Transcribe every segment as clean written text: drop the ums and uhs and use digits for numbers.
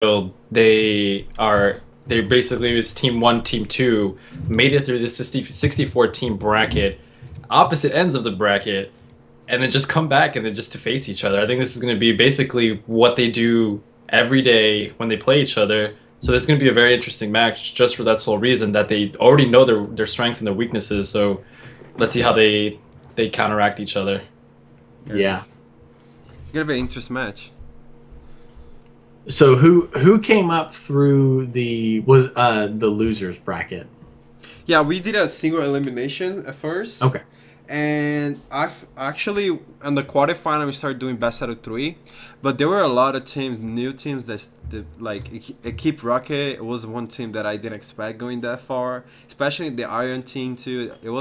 Guild, they basically was team one, team two, made it through the 64 team bracket, opposite ends of the bracket, and then just come back and then just to face each other. I think this is going to be basically what they do every day when they play each other. So this is going to be a very interesting match just for that sole reason that they already know their strengths and their weaknesses. So let's see how they counteract each other. Yeah. It's gonna be an interesting match. So who came up through the losers bracket? Yeah, we did a single elimination at first. Okay. And I've actually on the quarterfinal we started doing best out of 3, but there were a lot of teams, new teams that like Keep Rocket was one team that I didn't expect going that far, especially the Iron team too. That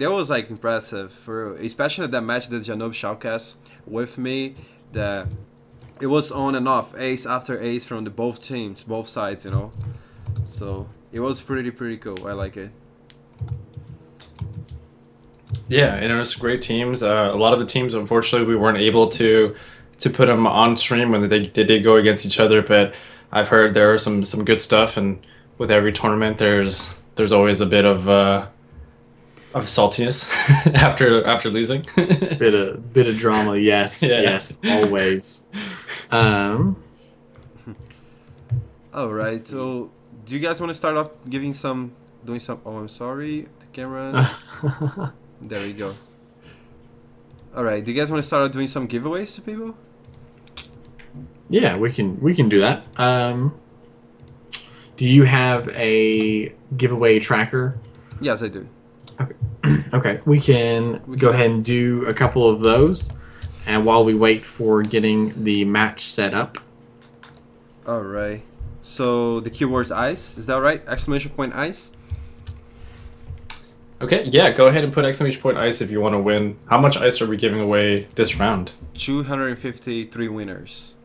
was like impressive for especially that match that Janob Shoutcast with me. That it was on and off, ace after ace from the both teams, both sides, you know. So it was pretty cool. I like it. Yeah, and it was great teams. A lot of the teams, unfortunately, we weren't able to put them on stream when they did go against each other. But I've heard there are some good stuff, and with every tournament, there's always a bit of saltiness after losing. bit of drama, yes, Yeah. yes, always. All right. So, do you guys want to start off doing some? Oh, I'm sorry, the camera. There we go. All right. Do you guys want to start off doing some giveaways to people? Yeah, we can do that. Do you have a giveaway tracker? Yes, I do. Okay. Okay, we can go ahead and do a couple of those, and while we wait for getting the match set up. All right. So the keyword's ice. Is that right? Exclamation point ice. Okay, yeah, go ahead and put exclamation point ice if you want to win. How much ice are we giving away this round? 253 winners.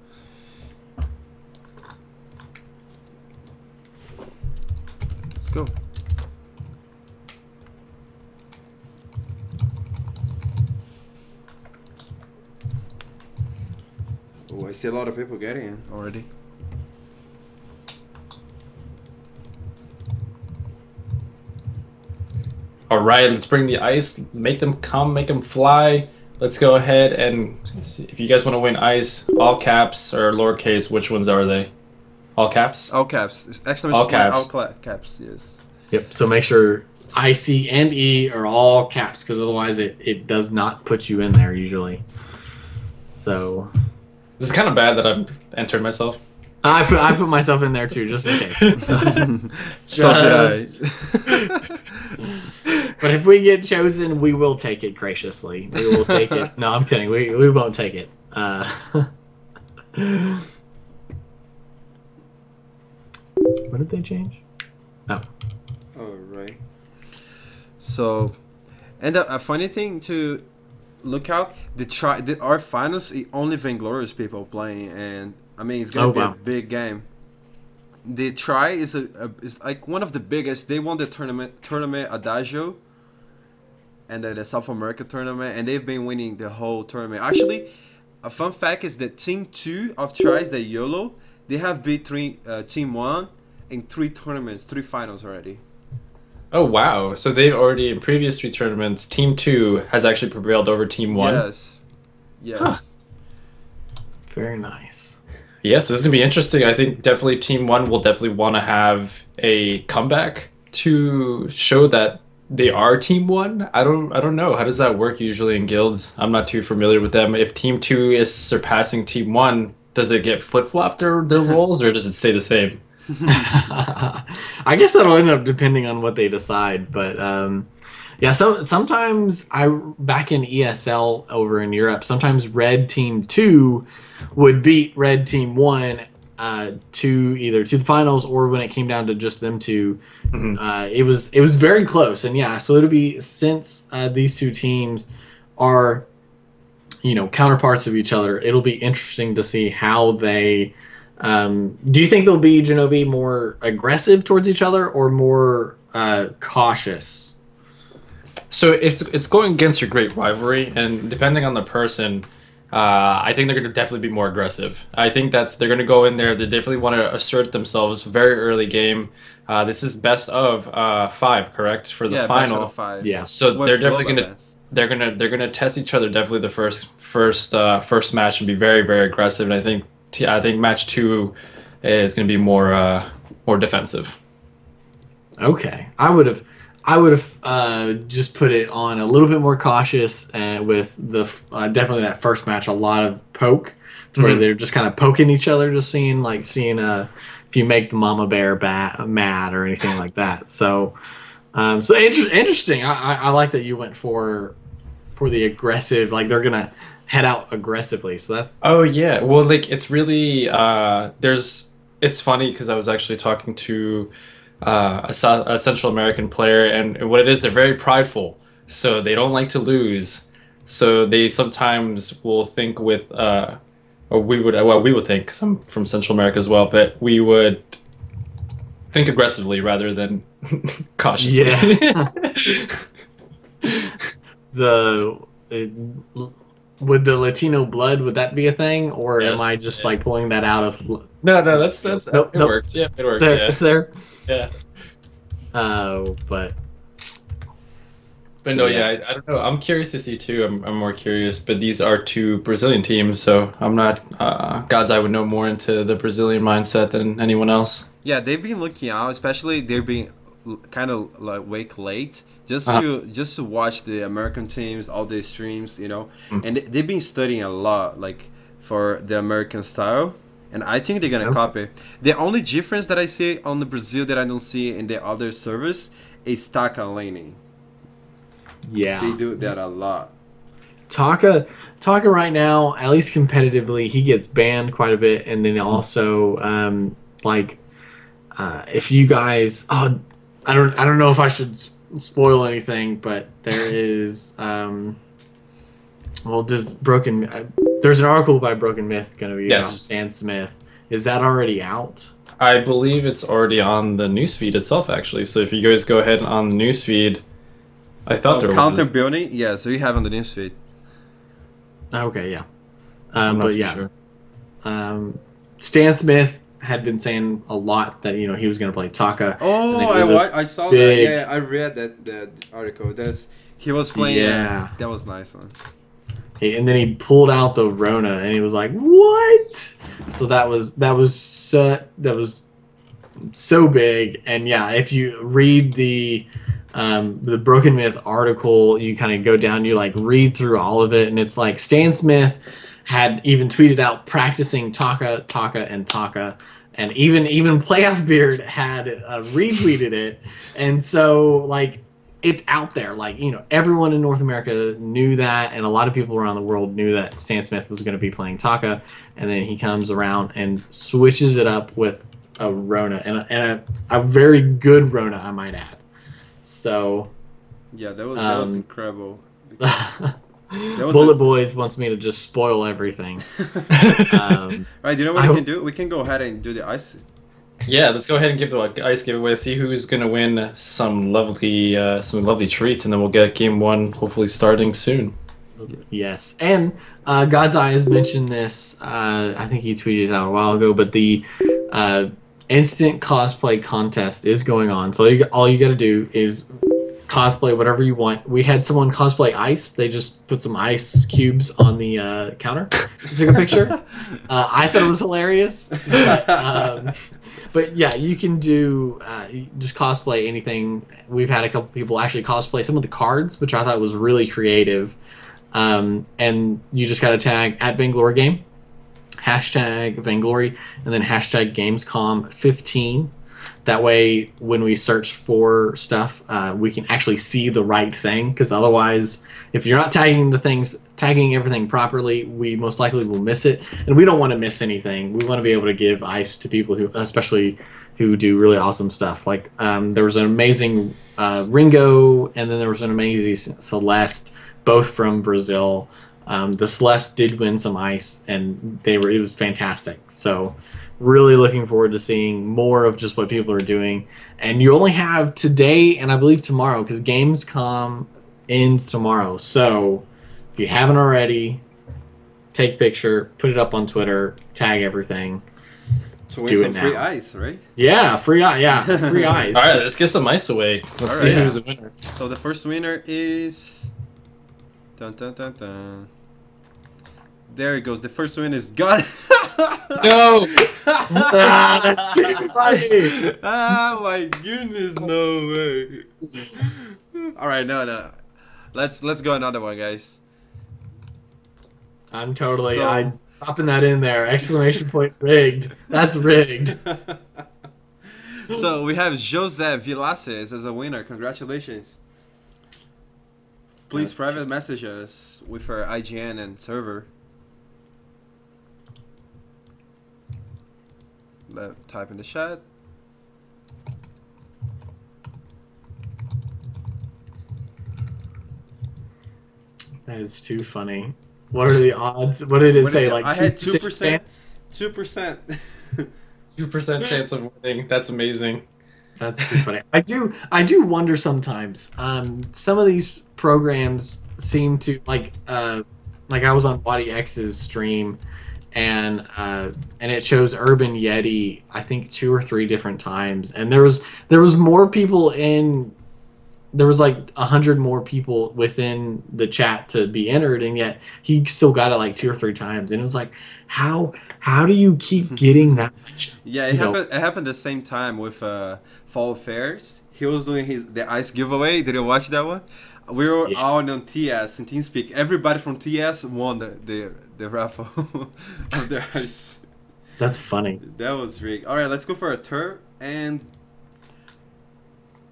Let's go. Oh, I see a lot of people getting in already. All right, let's bring the ice. Make them come, make them fly. Let's go ahead and if you guys want to win ice, all caps or lowercase, which ones are they? All caps? All caps. Exclamation All point, caps. all caps, yes. Yep. So make sure IC and E are all caps, because otherwise it does not put you in there usually. So This is kind of bad that I've entered myself. I put myself in there too, just in case. So did I. But if we get chosen, we will take it graciously. We will take it. No, I'm kidding. We won't take it. What did they change? Oh. Alright. So, and a funny thing to look out, our finals, only Vainglory people playing, and I mean, it's gonna be a big game. The try is is like one of the biggest. They won the tournament Adagio, and the South America tournament, and they've been winning the whole tournament. Actually, a fun fact is that Team 2 of tries, the YOLO, they have beat Team 1 in 3 tournaments, 3 finals already. Oh wow! So they've already in previous 3 tournaments, Team 2 has actually prevailed over Team 1. Yes. Yes. Huh. Very nice. Yeah, so this is gonna be interesting. I think definitely Team 1 will definitely want to have a comeback to show that they are Team 1. I don't know. How does that work usually in guilds? I'm not too familiar with them. If Team 2 is surpassing Team 1, does it get flip-flopped their roles, or does it stay the same? I guess that'll end up depending on what they decide, but yeah. So sometimes back in ESL over in Europe, sometimes Red Team 2 would beat Red Team 1 to either to the finals, or when it came down to just them two, it was very close. And yeah, so it'll be, since these two teams are, you know, counterparts of each other, it'll be interesting to see how they. Do you think they'll be, Genobi, more aggressive towards each other or more cautious? So it's going against your great rivalry, and depending on the person, I think they're going to definitely be more aggressive. I think they're going to go in there. They definitely want to assert themselves very early game. This is best of 5, correct, for the Yeah, best out final. of 5. Yeah. So With they're definitely global going to best. they're gonna test each other definitely the first match and be very very aggressive. And I think match 2 is going to be more defensive. Okay, I would have just put it on a little bit more cautious, and with the definitely that first match, a lot of poke, to where Mhm. they're just kind of poking each other, just seeing if you make the mama bear mad or anything like that. So interesting. I like that you went for the aggressive, like they're gonna head out aggressively. So that's Oh yeah, well like it's really it's funny because I was actually talking to a Central American player, and what it is, they're very prideful, so they don't like to lose. So they sometimes will think or we would think, because I'm from Central America as well, but we would think aggressively rather than cautiously. yeah. the it, Would the Latino blood, would that be a thing, or am I Yes. just Yeah. like pulling that out of? No, that's Nope, it nope. works. Yeah, it works. There, Yeah, there. yeah. But But so no, yeah. yeah, I don't know. I'm curious to see too. I'm more curious. But these are two Brazilian teams, so I'm not. God's eye would know more into the Brazilian mindset than anyone else. Yeah, they've been looking out, especially they've been kind of like wake late Uh, just to watch the American teams, all their streams, Mm. and they've been studying a lot like for the American style, and I think they're gonna Okay. copy. The only difference that I see on the Brazil that I don't see in the other servers is Taka laning. Yeah. They do that a lot. Taka right now, at least competitively, he gets banned quite a bit, and then also like if you guys, I don't know if I should spoil anything, but there is well, does Broken there's an article by Broken Myth going to be about yes, Stan Smith. Is that already out? I believe it's already on the newsfeed itself, actually. So if you guys go ahead on the newsfeed, I thought there Counter was. building, yeah. So you have on the newsfeed. Okay, yeah. I'm not But for yeah, sure. Stan Smith had been saying a lot that he was going to play Taka. Oh, and then it was a I saw big- that. Yeah, I read that article. He was playing. Yeah. That was nice one. And then he pulled out the Rona, and he was like, "What?" So that was so big. And yeah, if you read the Broken Myth article, you kind of go down, you like read through all of it, and it's like Stan Smith had even tweeted out practicing Taka, and even Playoff Beard had retweeted it, and so like it's out there. Like everyone in North America knew that, and a lot of people around the world knew that Stan Smith was going to be playing Taka, and then he comes around and switches it up with a Rona, and a very good Rona, I might add. So. Yeah, that was incredible. That was Bullet Boys wants me to just spoil everything. Right, you know what we can do? We can go ahead and do the ice. Yeah, let's go ahead and give the ice giveaway. See who's gonna win some lovely treats, and then we'll get game 1 hopefully starting soon. Yes, and God's Eye has mentioned this. I think he tweeted it out a while ago, but the instant cosplay contest is going on. So all you got to do is cosplay whatever you want. We had someone cosplay ice. They just put some ice cubes on the counter, took a picture. I thought it was hilarious. But yeah, you can do just cosplay anything. We've had a couple people actually cosplay some of the cards, which I thought was really creative. And you just got to tag @Vainglory Game, #Vainglory, and then #Gamescom15. That way, when we search for stuff, we can actually see the right thing. Because otherwise, if you're not tagging everything properly, we most likely will miss it, and we don't want to miss anything. We want to be able to give ice to people especially who do really awesome stuff. Like there was an amazing Ringo, and then there was an amazing Celeste, both from Brazil. The Celeste did win some ice, and it was fantastic. So really looking forward to seeing more of just what people are doing. And you only have today and I believe tomorrow, because Gamescom ends tomorrow. So if you haven't already, take picture, put it up on Twitter, tag everything. To win some free ice, right? Yeah, free ice. Yeah, free ice. All right, let's get some ice away. Let's see who's the winner. So the first winner is. Dun dun dun dun. There it goes. The first winner is God. No. That's too funny. Oh my goodness, no way. All right, no. Let's go another one, guys. I'm dropping that in there. Exclamation point rigged. That's rigged. So we have Joseph Villases as a winner. Congratulations. Please private message us with our IGN and server. Type in the chat. That is too funny. What are the odds? What did it say? Like I had 2%. 2%. 2% chance of winning. That's amazing. That's too funny. I do wonder sometimes. Some of these programs seem to like I was on Waddy X's stream, and it shows Urban Yeti I think 2 or 3 different times, and there was more people in. There was like 100 more people within the chat to be entered, and yet he still got it like 2 or 3 times, and it was like, how do you keep getting that much? Yeah, it happened the same time with Fall Affairs. He was doing the ice giveaway. Did you watch that one? We were all on TS and TeamSpeak. Everybody from TS won the raffle of the ice. That's funny. That was rigged. All right, let's go for a turn and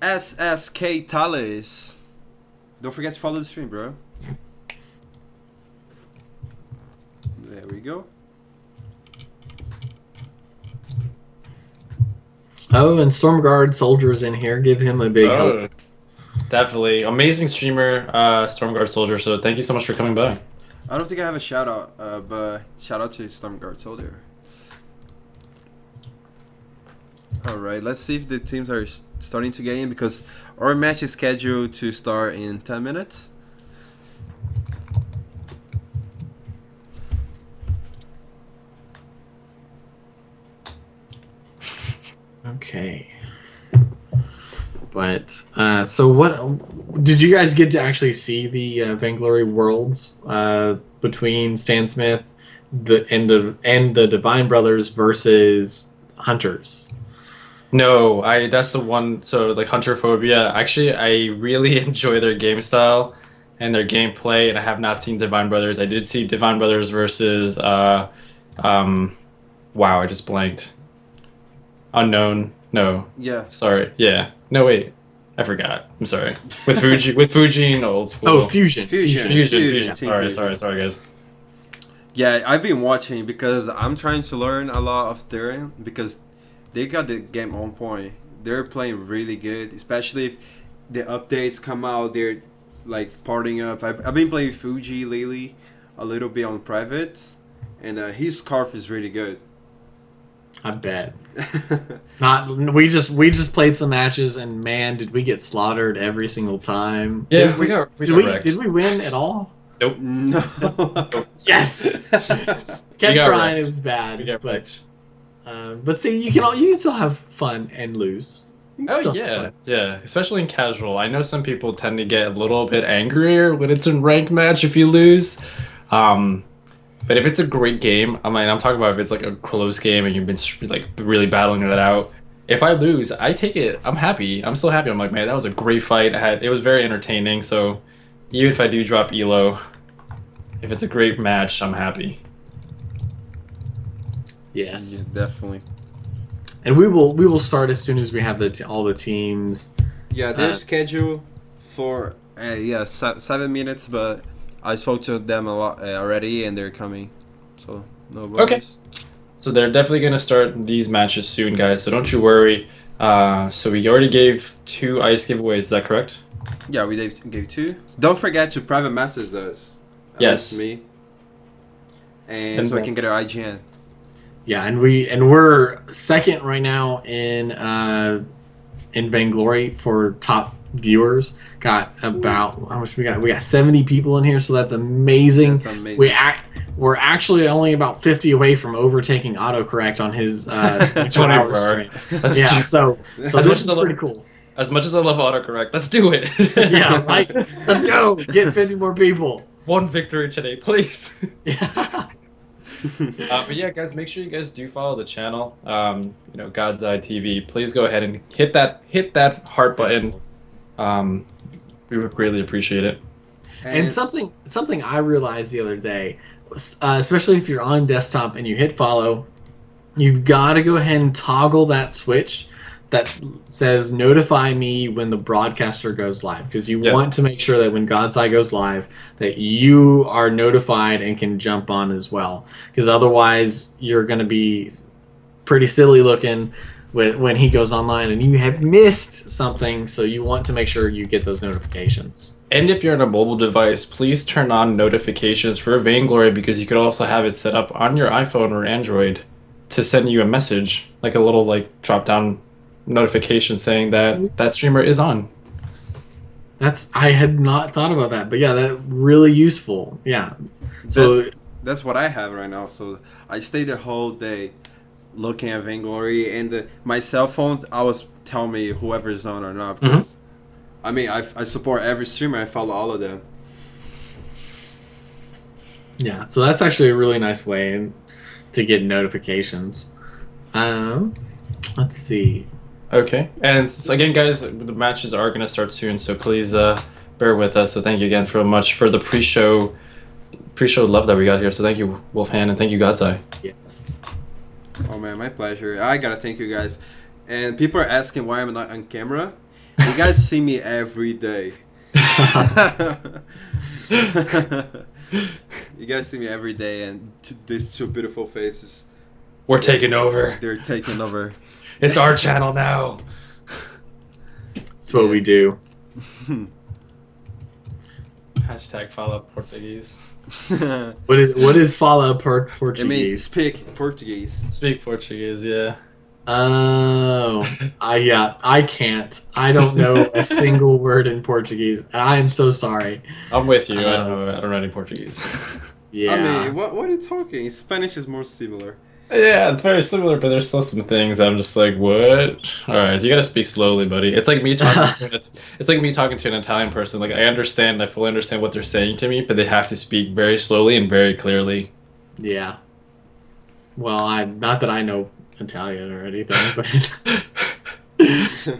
SSK Thales. Don't forget to follow the stream, bro. There we go. Oh, and Stormguard Soldier's in here. Give him a big help. Definitely. Amazing streamer, Stormguard Soldier, so thank you so much for coming by. I don't think I have a shout out, but shout out to Stormguard Soldier. Alright, let's see if the teams are starting to get in, because our match is scheduled to start in 10 minutes. Okay. But so what did you guys get to actually see the Vainglory Worlds between Stan Smith and the Divine Brothers versus Hunters? No, that's the one. So like Hunter Phobia. Actually, I really enjoy their game style and their gameplay, and I have not seen Divine Brothers. I did see Divine Brothers versus wow, I just blanked. Unknown. No. Yeah. Sorry. Yeah. No, wait. I forgot. I'm sorry. With Fuji and Old School. Oh, Fusion. Sorry, guys. Yeah, I've been watching because I'm trying to learn a lot of their, because they got the game on point. They're playing really good, especially if the updates come out. They're like partying up. I've been playing Fuji lately, a little bit on private, and his scarf is really good. I bet. We just played some matches, and man, did we get slaughtered every single time. Yeah, we got wrecked. Did we win at all? Nope. No. Yes. Kept trying. It was bad. We got wrecked. But see, you can still have fun and lose. Oh yeah. Especially in casual. I know some people tend to get a little bit angrier when it's a ranked match if you lose. But if it's a great game, I'm talking about if it's like a close game and you've been like really battling it out. If I lose, I take it. I'm happy. I'm still happy. I'm like, man, that was a great fight. It was very entertaining. So even if I do drop elo, if it's a great match, I'm happy. Yes, yeah, definitely. And we will start as soon as we have all the teams. Yeah, they're scheduled for 7 minutes, but I spoke to them a lot already, and they're coming, so no worries. Okay. So they're definitely gonna start these matches soon, guys. So don't you worry. So we already gave 2 ice giveaways. Is that correct? Yeah, we gave 2. Don't forget to private message us. Yes. Me. And so I can get our IGN. Yeah, and we're second right now in Vainglory for top viewers. Got about how much we got? We got 70 people in here, so that's amazing. That's amazing. We're actually only about 50 away from overtaking autocorrect on his 24-hour stream. That's Yeah, true. so As this much is as I love- pretty cool. As much as I love autocorrect, let's do it. Yeah, like let's go get 50 more people. One victory today, please. Yeah. But yeah, guys, make sure you guys do follow the channel. You know, God's Eye TV. Please go ahead and hit that heart button. We would greatly appreciate it. And something I realized the other day, especially if you're on desktop and you hit follow, you've got to go ahead and toggle that switch that says notify me when the broadcaster goes live, because you want to make sure that when God's Eye goes live that you are notified and can jump on as well, because otherwise you're going to be pretty silly looking when he goes online and you have missed something. So you want to make sure you get those notifications. And if you're on a mobile device, please turn on notifications for Vainglory, because you could also have it set up on your iPhone or Android to send you a message, like a little drop down notification saying that streamer is on. I had not thought about that, but yeah, that really useful. Yeah. So that's what I have right now. So I stay the whole day looking at Vainglory, and my cell phone always tell me whoever's on or not, because I mean I support every streamer. I follow all of them. Yeah, so that's actually a really nice way to get notifications. Let's see. Okay, and so again, guys, the matches are going to start soon, so please bear with us. So thank you again very much for the pre-show love that we got here. So thank you, Wolfhand, and thank you, God's Eye. Yes. Oh man, my pleasure. I gotta thank you guys. And people are asking why I'm not on camera. You guys see me every day. You guys see me every day, and these two beautiful faces. We're taking over. They're taking over. It's our channel now. That's what we do. Hashtag follow Portuguese. What is follow Portuguese? It means speak Portuguese. Speak Portuguese, yeah. Oh, I can't. I don't know a single word in Portuguese, and I am so sorry. I'm with you. I don't know any Portuguese. Yeah. I mean, what are you talking? Spanish is more similar. Yeah, it's very similar, but there's still some things that I'm just like, what? All right, you gotta speak slowly, buddy. It's like me talking. It's like me talking to an Italian person. Like I fully understand what they're saying to me, but they have to speak very slowly and very clearly. Yeah. Well, not that I know Italian or anything, but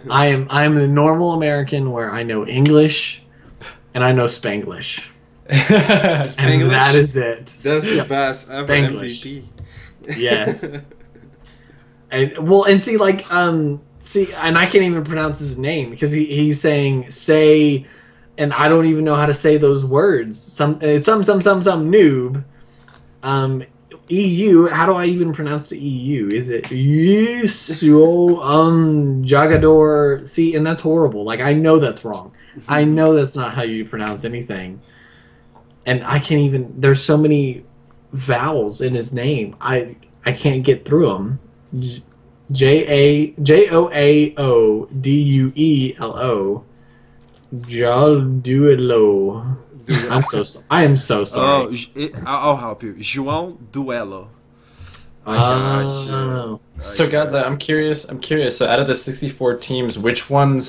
I'm the normal American where I know English and I know Spanglish. And that is it. That's the best ever Spanglish. MVP. Yes. And see, and I can't even pronounce his name because he's saying say, and I don't even know how to say those words. Some noob. EU. How do I even pronounce the EU? Is it Jagador? See, and that's horrible. Like I know that's wrong. I know that's not how you pronounce anything. And I can't even. There's so many vowels in his name. I can't get through them. Joaoduelo. Jalduelo. I am so sorry. I'll help you. João Duelo. I got you. So, guys, I'm curious. So, out of the 64 teams, which one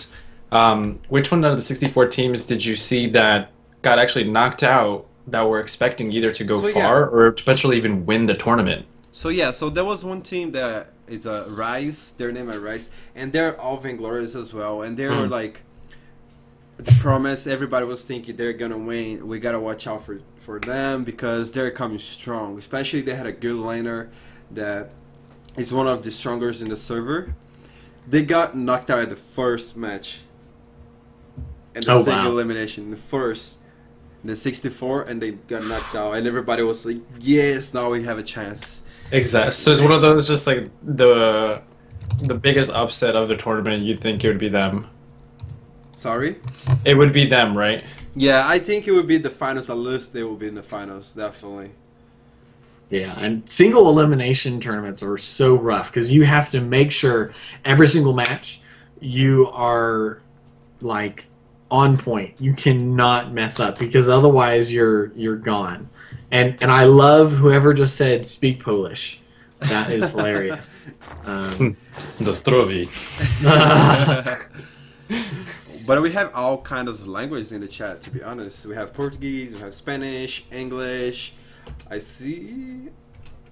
out of the 64 teams did you see that got actually knocked out that were expecting either to go far or potentially even win the tournament? So there was one team that is Rise. Their name is Rise, and they're all Vainglorious as well. And they were like the promise. Everybody was thinking they're gonna win. We gotta watch out for them because they're coming strong. Especially they had a good laner that is one of the strongest in the server. They got knocked out at the first match. And the single elimination, the first. The 64, and they got knocked out, and everybody was like, "Yes, now we have a chance." Exactly. So it's one of those just like the biggest upset of the tournament. You'd think it would be them. Sorry. It would be them, right? Yeah, I think it would be the finals. At least they will be in the finals, definitely. Yeah, and single elimination tournaments are so rough because you have to make sure every single match you are like on point. You cannot mess up because otherwise you're gone. And I love whoever just said speak Polish. That is hilarious. Dostrovi. But we have all kinds of languages in the chat, to be honest. We have Portuguese, we have Spanish, English. I see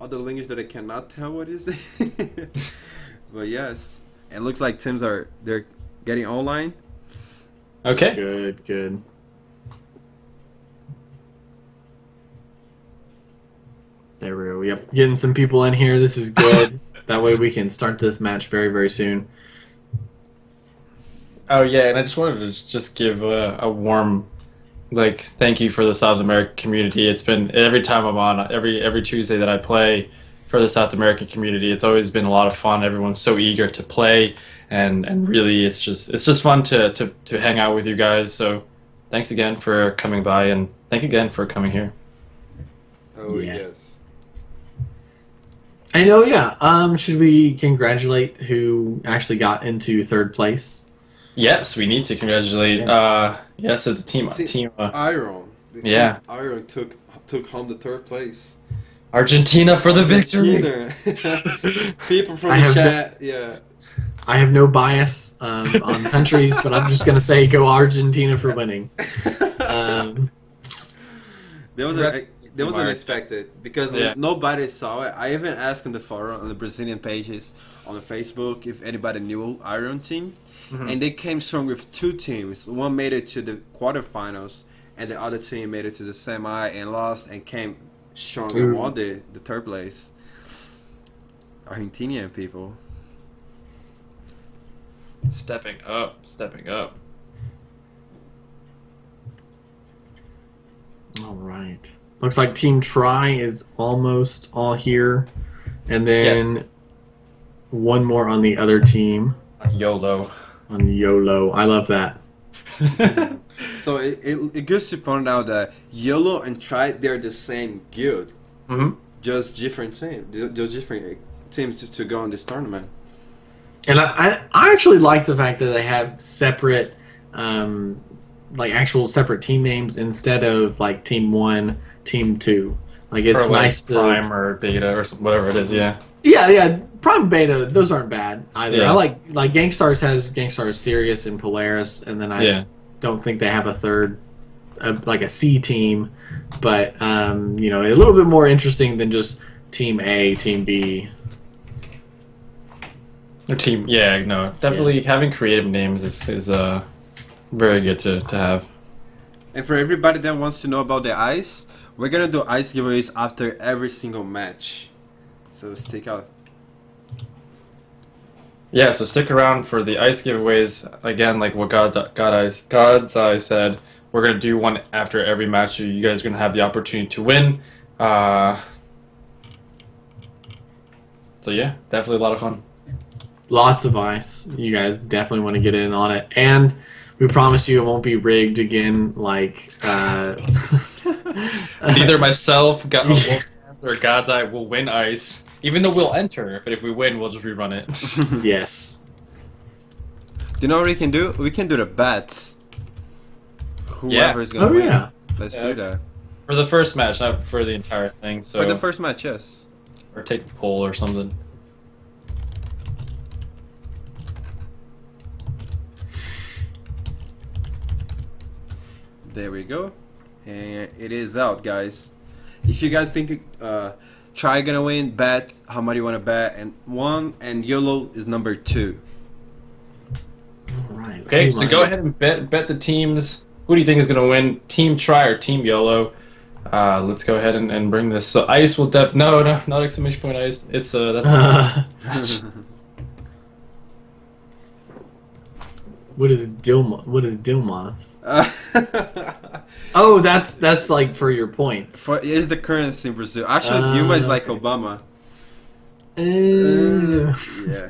other language that I cannot tell what is it. But yes, it looks like they're getting online. Okay. Good. There we go. Yep, getting some people in here. This is good. That way we can start this match very, very soon. Oh yeah, and I just wanted to just give a warm, thank you for the South American community. It's been every time I'm on, every Tuesday that I play for the South American community, it's always been a lot of fun. Everyone's so eager to play, and really, it's just fun to hang out with you guys. So, thanks again for coming by, and thank you again for coming here. Oh yes. I know. Yeah. Should we congratulate who actually got into third place? Yes, we need to congratulate. So the team Iron. Yeah. Iron took home the third place. Argentina for the victory. People from the chat, I have no bias on countries, but I'm just gonna say go Argentina for winning. That was unexpected because nobody saw it. I even asked on the forum, on the Brazilian pages, on the Facebook, if anybody knew Iron team. Mm-hmm. And they came strong with two teams. One made it to the quarterfinals, and the other team made it to the semi and lost and came strong and won the third place. Argentinian people. Stepping up. All right. Looks like Team Try is almost all here. And then one more on the other team. YOLO. On YOLO. I love that. So it goes to point out that YOLO and Try, they're the same guild. Mm-hmm. Just different teams. Just different teams to go on this tournament. And I actually like the fact that they have separate, actual separate team names instead of Team 1, Team 2. It's nice to Prime or Beta or whatever it is. Yeah. Yeah. Prime Beta, those aren't bad either. Yeah. I like Gangstars has Gangstars Sirius and Polaris, and then I don't think they have a third, a C team, but a little bit more interesting than just Team A, Team B. A team, definitely having creative names is very good to have. And for everybody that wants to know about the ice, we're gonna do ice giveaways after every single match. So stick out. Yeah, so stick around for the ice giveaways. Again, like what God's Eye said, we're gonna do one after every match, so you guys are gonna have the opportunity to win. So yeah, definitely a lot of fun. Lots of ice. You guys definitely want to get in on it. And we promise you it won't be rigged again Neither myself, or God's Eye will win ice. Even though we'll enter, but if we win, we'll just rerun it. Yes. Do you know what we can do? We can do the bets. Whoever's gonna win. Yeah. Let's do that. For the first match, not for the entire thing. So for the first match, yes. Or take a poll or something. There we go. And it is out, guys. If you guys think Try gonna win, bet how much you wanna bet, and YOLO is number 2. All right. Okay, so go ahead and bet the teams. Who do you think is gonna win? Team Try or Team YOLO? Let's go ahead and bring this. So ice will no, not exclamation point ice. It's that's What is Dilmas? Oh, that's like for your points. Is the currency in Brazil? Actually, Dilma is like Obama. Yeah.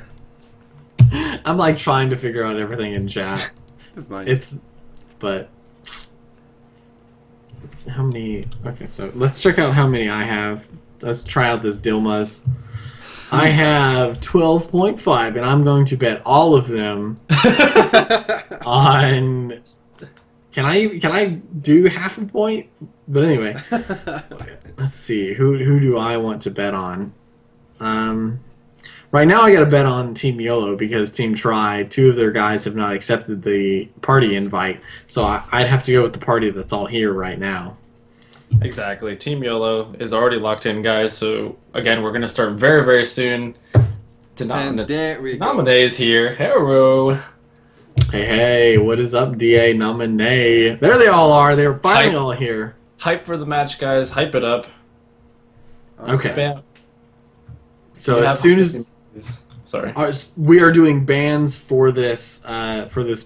I'm trying to figure out everything in chat. It's nice. It's how many? Okay, so let's check out how many I have. Let's try out this Dilmas. I have 12.5, and I'm going to bet all of them on I do half a point? But anyway, let's see. Who do I want to bet on? Right now I got to bet on Team YOLO because Team Try, 2 of their guys have not accepted the party invite. So I'd have to go with the party that's all here right now. Exactly. Team YOLO is already locked in, guys. So again, we're gonna start very, very soon. And there we go. Nominee is here. Hello. Hey, what is up, DA Nominee? There they all are. They're finally all here. Hype for the match, guys. Hype it up. Okay. Spam. So as soon as sorry, we are doing bans for this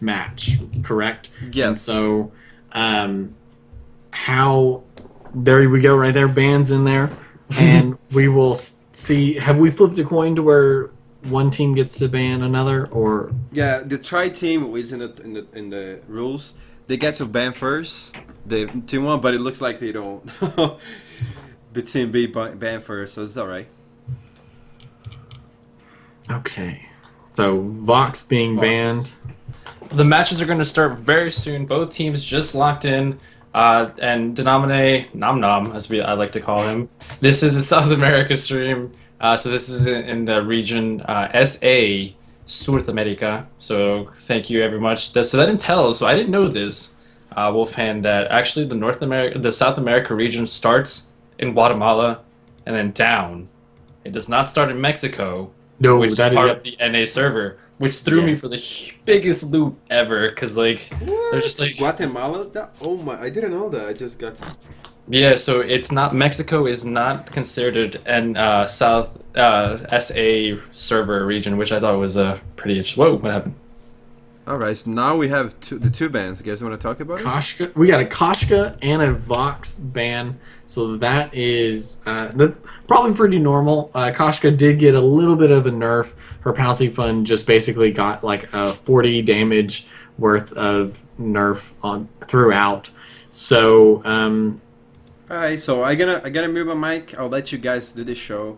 match, correct? Yes. And so, how? There we go, right there. Bans in there, and we will see. Have we flipped a coin to where one team gets to ban another, or? Yeah, the Try team is in the rules. They get to ban first, the team 1, but it looks like they don't. The team B ban first, so it's all right. Okay, so Vox being banned. The matches are going to start very soon. Both teams just locked in. And Denominate Nom Nom, as I like to call him. This is a South America stream. So this is in the region SA, South America. So thank you very much. So that entails, so I didn't know this, Wolfhand, that actually the South America region starts in Guatemala and then down. It does not start in Mexico, which is part of the NA server. Which threw me for the biggest loop ever, because like they're just like Guatemala. Oh my! I didn't know that. I just got. Yeah, so it's not Mexico is not considered an South SA server region, which I thought was pretty interesting. Whoa, what happened? All right, so now we have the 2 bans. You guys want to talk about it? Koshka, we got a Koshka and a Vox ban, so that is probably pretty normal. Koshka did get a little bit of a nerf. Her Pouncey Fund just basically got like a 40 damage worth of nerf throughout. So, all right, so I gotta move my mic. I'll let you guys do this show,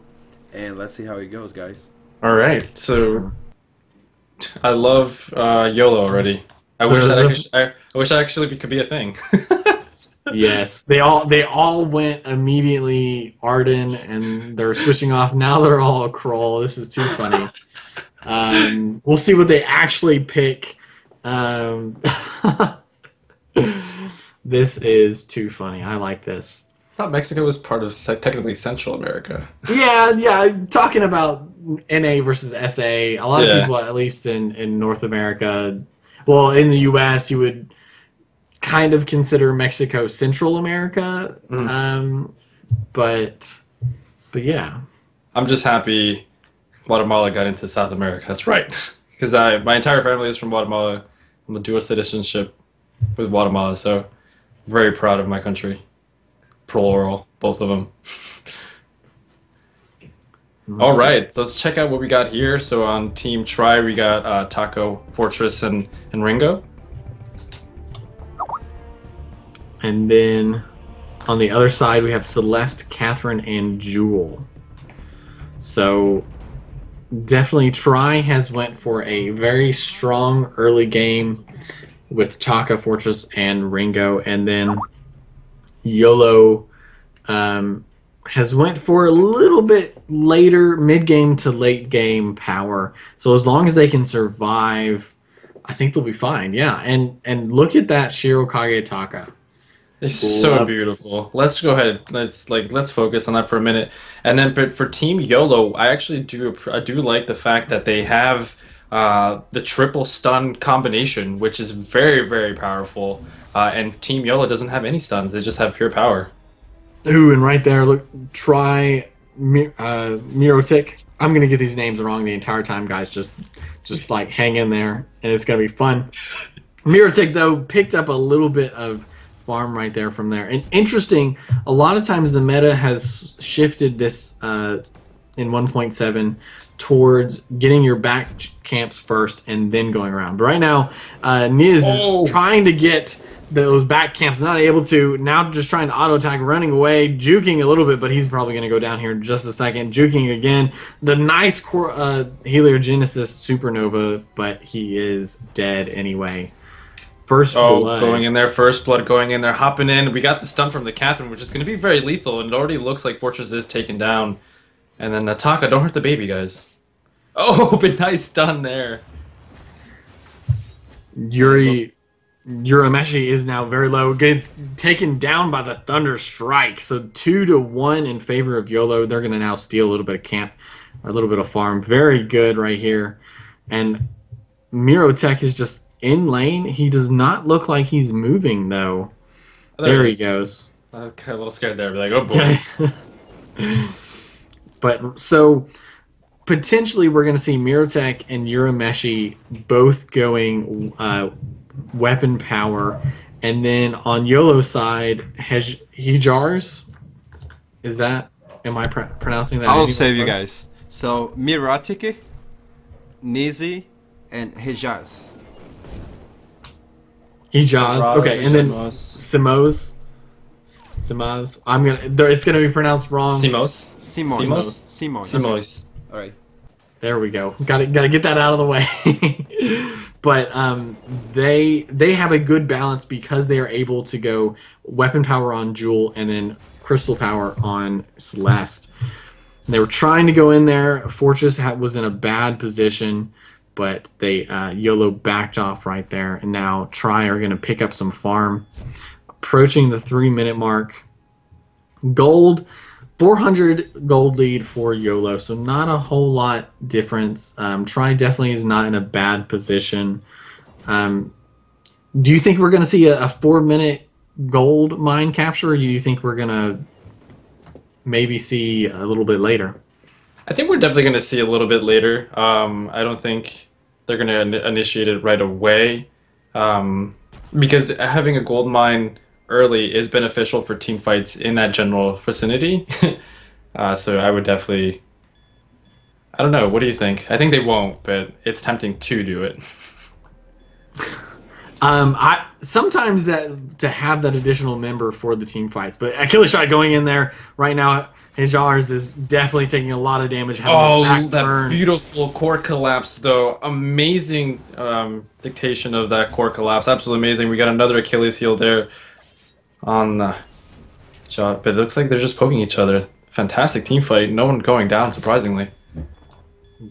and let's see how it goes, guys. All right, so I love YOLO already. I wish I actually could be a thing. Yes, they all went immediately Arden, and they're switching off. Now they're all Kroll. This is too funny. We'll see what they actually pick. This is too funny. I like this. I thought Mexico was part of technically Central America. Yeah. Talking about NA versus SA, a lot of people, at least in North America, well, in the U.S., you would kind of consider Mexico Central America. But yeah. I'm just happy Guatemala got into South America. That's right. Because my entire family is from Guatemala. I'm a dual citizenship with Guatemala, so very proud of my country. Plural, both of them. All right, so let's check out what we got here. So on Team Try, we got Taco, Fortress, and Ringo. And then on the other side, we have Celeste, Catherine, and Jewel. So definitely Try has went for a very strong early game with Taka, Fortress, and Ringo. And then YOLO has went for a little bit later, mid-game to late-game power. So as long as they can survive, I think they'll be fine. Yeah, and look at that Shirokage Taka. It's so beautiful. Let's go ahead. Let's focus on that for a minute. And then for Team YOLO, I do like the fact that they have the triple stun combination, which is very, very powerful. And Team YOLO doesn't have any stuns; they just have pure power. Ooh, and right there, look, Try Mirotic. I'm gonna get these names wrong the entire time, guys. Just like hang in there, and it's gonna be fun. Mirotic though picked up a little bit of farm right there from there. And interesting, a lot of times the meta has shifted this in 1.7 towards getting your back camps first and then going around. But right now, Niz is trying to get those back camps, not able to. Now just trying to auto attack, running away, juking a little bit, but he's probably going to go down here in just a second. Juking again. The nice Heliogenesis Supernova, but he is dead anyway. First blood. Going in there, first blood going in there, hopping in. We got the stun from the Catherine, which is going to be very lethal, and it already looks like Fortress is taken down. And then Nataka, don't hurt the baby, guys. Oh, but nice stun there. Urameshi is now very low. Gets taken down by the Thunder Strike. So 2-1 in favor of YOLO. They're going to now steal a little bit of camp, a little bit of farm. Very good right here. And Mirotech is just in lane. He does not look like he's moving, though. Oh, there he goes. I was kind of a little scared there. Like, oh, boy. But so potentially we're going to see Mirotech and Urameshi both going weapon power. And then on YOLO side, Hijars. Is that? Am I pronouncing that? I'll save you guys. So Miratiki, Nizi, and Hijaz. Hijaz. Okay, and then Simos. It's gonna be pronounced wrong. Simos. All right. There we go. Got to get that out of the way. But they have a good balance because they are able to go weapon power on Jewel and then crystal power on Celeste. And they were trying to go in there. Fortress was in a bad position, but they YOLO backed off right there. And now Tri are going to pick up some farm. Approaching the 3-minute mark. Gold, 400 gold lead for YOLO, so not a whole lot difference. Tri definitely is not in a bad position. Do you think we're going to see a 4-minute gold mine capture, or do you think we're going to maybe see a little bit later? I think we're definitely going to see a little bit later. I don't think they're going to initiate it right away, because having a gold mine early is beneficial for team fights in that general vicinity. So I would definitely... I don't know, what do you think? I think they won't, but it's tempting to do it. Sometimes that to have that additional member for the team fights, but Achilles Shot going in there right now, Hijars is definitely taking a lot of damage. That beautiful core collapse, though. Amazing dictation of that core collapse. Absolutely amazing. We got another Achilles heel there on the shot, but it looks like they're just poking each other. Fantastic team fight. No one going down, surprisingly.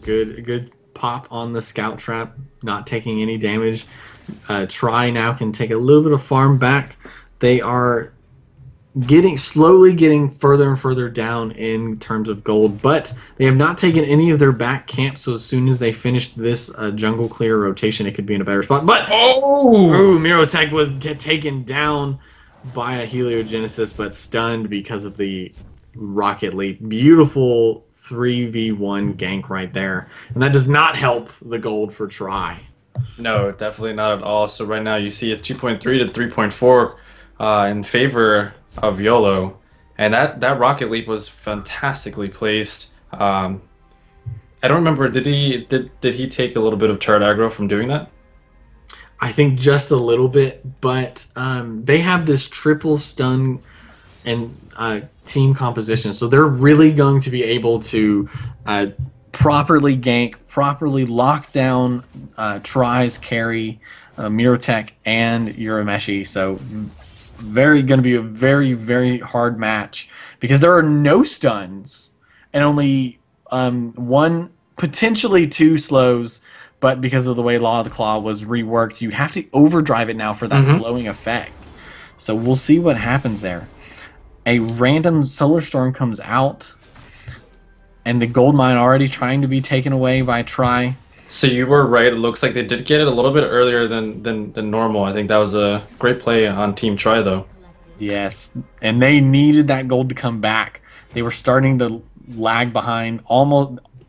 Good pop on the scout trap, not taking any damage. Tri now can take a little bit of farm back. They are slowly getting further and further down in terms of gold, but they have not taken any of their back camps, so as soon as they finish this jungle clear rotation, it could be in a better spot. But Mirotech was taken down by a Heliogenesis, but stunned because of the rocket leap. Beautiful 3v1 gank right there, and that does not help the gold for Tri. No, definitely not at all. So right now you see it's 2.3 to 3.4 in favor of YOLO, and that rocket leap was fantastically placed. I don't remember, did he take a little bit of turret aggro from doing that? I think just a little bit, but they have this triple stun and team composition, so they're really going to be able to properly gank, properly lock down Tri's carry, Mirotech, and Urameshi. So going to be a very, very hard match because there are no stuns and only one, potentially two slows. But because of the way Law of the Claw was reworked, you have to overdrive it now for that slowing effect. So we'll see what happens there. A random Solar Storm comes out, and the gold mine already trying to be taken away by Tri. So you were right. It looks like they did get it a little bit earlier than normal. I think that was a great play on Team Tri, though. Yes, and they needed that gold to come back. They were starting to lag behind,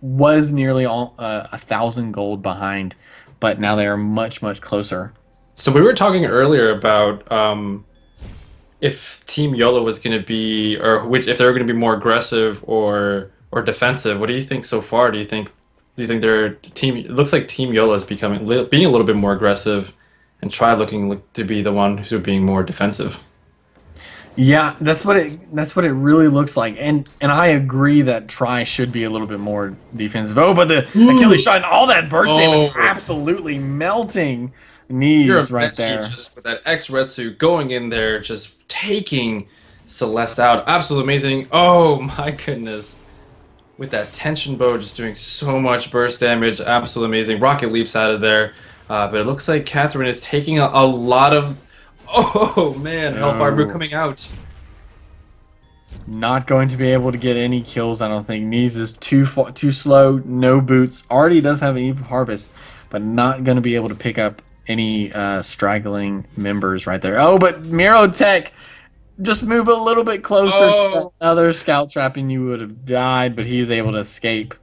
was nearly 1,000 gold behind, but now they are much, much closer. So we were talking earlier about if Team YOLO was going to be, if they were going to be more aggressive or defensive. What do you think so far? Do you think their team? It looks like Team YOLO is being a little bit more aggressive, and Tri looking to be the one who's being more defensive. Yeah, that's what it really looks like, and I agree that Tri should be a little bit more defensive. Oh, but the Achilles shot and all that burst damage absolutely melting Knees right there. Just with that X Retsu going in there, just taking Celeste out. Absolutely amazing. Oh my goodness. With that tension bow just doing so much burst damage. Absolutely amazing. Rocket leaps out of there. But it looks like Catherine is taking a lot of... Oh man, Hellfire Brew coming out. Not going to be able to get any kills, I don't think. Knees is too slow, no boots. Already does have an Eve of Harvest, but not going to be able to pick up any straggling members right there. Oh, but Mirotech, just move a little bit closer to that other scout trap and you would have died, but he's able to escape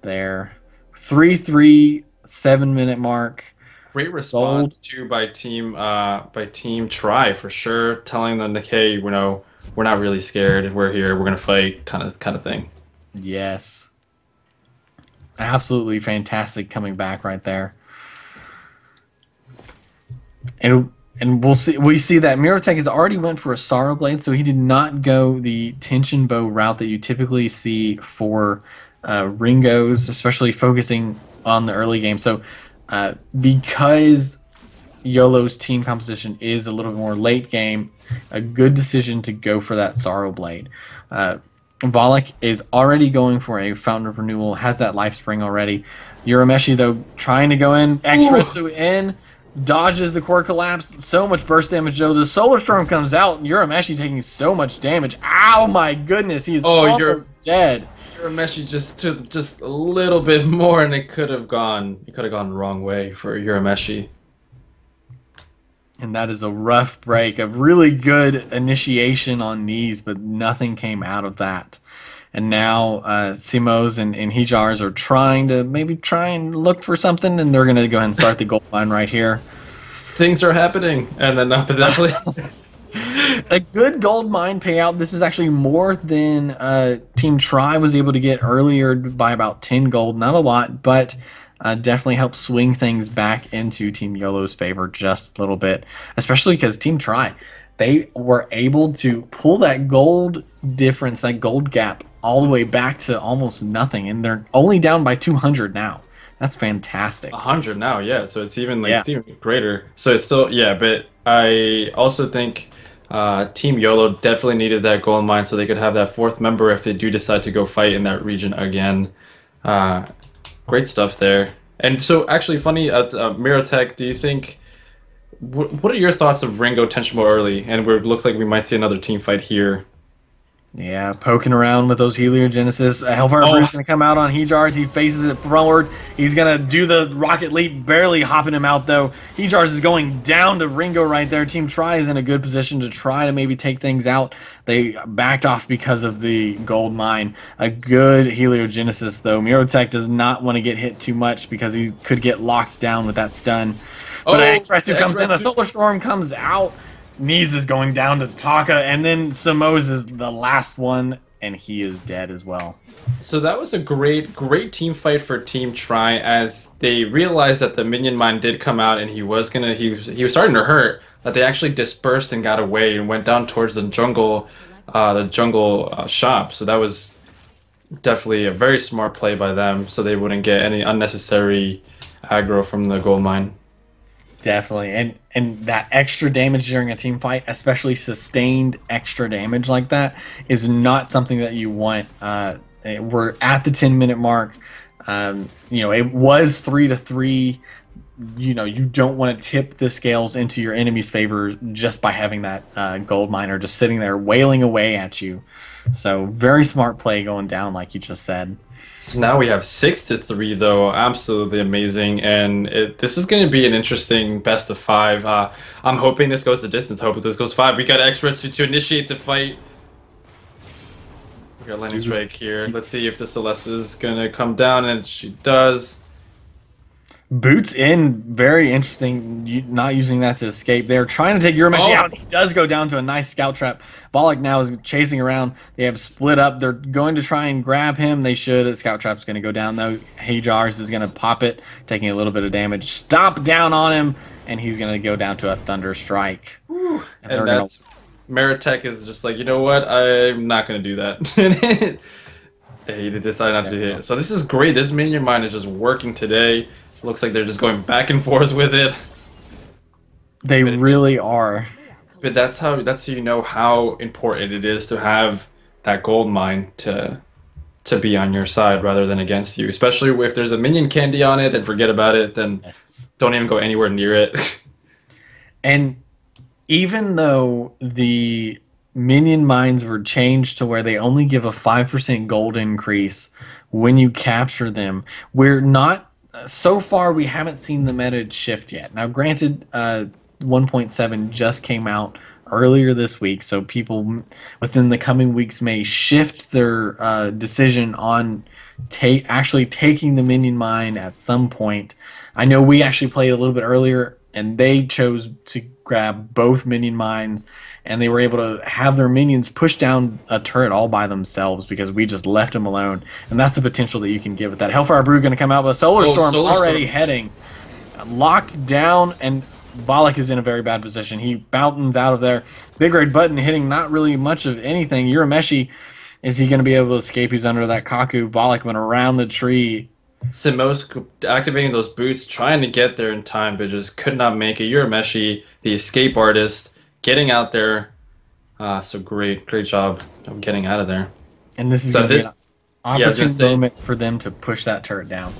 there. 3-3, 7-minute mark. Great response too by team Try for sure, telling them that, hey, you know, we're not really scared. We're here. We're gonna fight, kind of thing. Yes, absolutely fantastic coming back right there. And we'll see. We see that Mirotech has already went for a Sorrow Blade, so he did not go the tension bow route that you typically see for Ringos, especially focusing on the early game. So because YOLO's team composition is a little more late game, a good decision to go for that Sorrow Blade. Volek is already going for a Fountain of Renewal, has that Life Spring already. Urameshi, though, trying to go in. X-Retsu in, dodges the Core Collapse. So much burst damage, though. The Solar Storm comes out, Urameshi taking so much damage. Ow, my goodness, he is almost dead. Urameshi just took just a little bit more, and it could have gone the wrong way for Urameshi. And that is a rough break. A really good initiation on Knees, but nothing came out of that. And now Simos and Hijars are trying to try and look for something, and they're going to go ahead and start the gold mine right here. Things are happening, and then definitely... A good gold mine payout. This is actually more than Team Try was able to get earlier by about 10 gold. Not a lot, but... definitely helps swing things back into Team YOLO's favor just a little bit, especially because Team Try, they were able to pull that gold difference, that gold gap, all the way back to almost nothing, and they're only down by 200 now. That's fantastic. 100 now, yeah. So it's even it's even greater. So it's still but I also think Team YOLO definitely needed that gold mine so they could have that fourth member if they do decide to go fight in that region again. Great stuff there. And so, actually, funny, Mirotech, do you think... What are your thoughts of Ringo Tenshimo early? And it looks like we might see another team fight here. Yeah, poking around with those Heliogenesis. Hellfire Brew's going to come out on Hijars. He faces it forward. He's going to do the rocket leap, barely hopping him out, though. Hijars is going down to Ringo right there. Team Try is in a good position to try to maybe take things out. They backed off because of the gold mine. A good Heliogenesis, though. Mirotech does not want to get hit too much because he could get locked down with that stun. But X-Retsu comes in. A Solar Storm comes out. Knees is going down to Taka, and then Samos is the last one, and he is dead as well. So that was a great team fight for Team Try as they realized that the minion mine did come out, and he was starting to hurt. That they actually dispersed and got away and went down towards the jungle shop. So that was definitely a very smart play by them, so they wouldn't get any unnecessary aggro from the gold mine. Definitely, and that extra damage during a team fight, especially sustained extra damage like that, is not something that you want. We're at the 10-minute mark. It was 3-3. You don't want to tip the scales into your enemy's favor just by having that gold miner just sitting there wailing away at you. So very smart play going down, like you just said. So now we have 6-3, though. Absolutely amazing, and this is going to be an interesting best of 5. I'm hoping this goes the distance. Hope this goes 5. We got X-Retsu to initiate the fight. We got Lightning Strike here. Let's see if the Celeste is going to come down, and she does. Boots in, very interesting, not using that to escape. They're trying to take Urameshi out. He does go down to a nice scout trap. Volek now is chasing around. They have split up. They're going to try and grab him. They should. The scout trap's going to go down, though. Hijars is going to pop it, taking a little bit of damage. Stomp down on him, and he's going to go down to a Thunder Strike. And that's... Mirotech is just like, you know what? I'm not going to do that. He decided not to do it. So this is great. This minion mine is just working today. Looks like they're just going back and forth with it. They But really are. but that's how you know how important it is to have that gold mine to be on your side rather than against you. Especially if there's a minion candy on it, then forget about it. Then Yes. don't even go anywhere near it. And even though the minion mines were changed to where they only give a 5% gold increase when you capture them, we're not so far we haven't seen the meta shift yet. Now granted, 1.7 just came out earlier this week, so people within the coming weeks may shift their decision on actually taking the minion mine at some point. I know we actually played a little bit earlier, and they chose to grab both minion mines, and they were able to have their minions push down a turret all by themselves because we just left them alone. And that's the potential that you can get with that. Hellfire Brew going to come out with a Solar Oh, Storm Solar already Storm. heading. Locked down, and Volek is in a very bad position. He bounties out of there. Big Red Button hitting not really much of anything. Urameshi, is he going to be able to escape? He's under that Kaku. Volek went around the tree. Simos activating those boots, trying to get there in time, but just could not make it. Urameshi, the escape artist, getting out there. So great job of getting out of there. And this is So going to be an I was gonna opportune say, moment for them to push that turret down.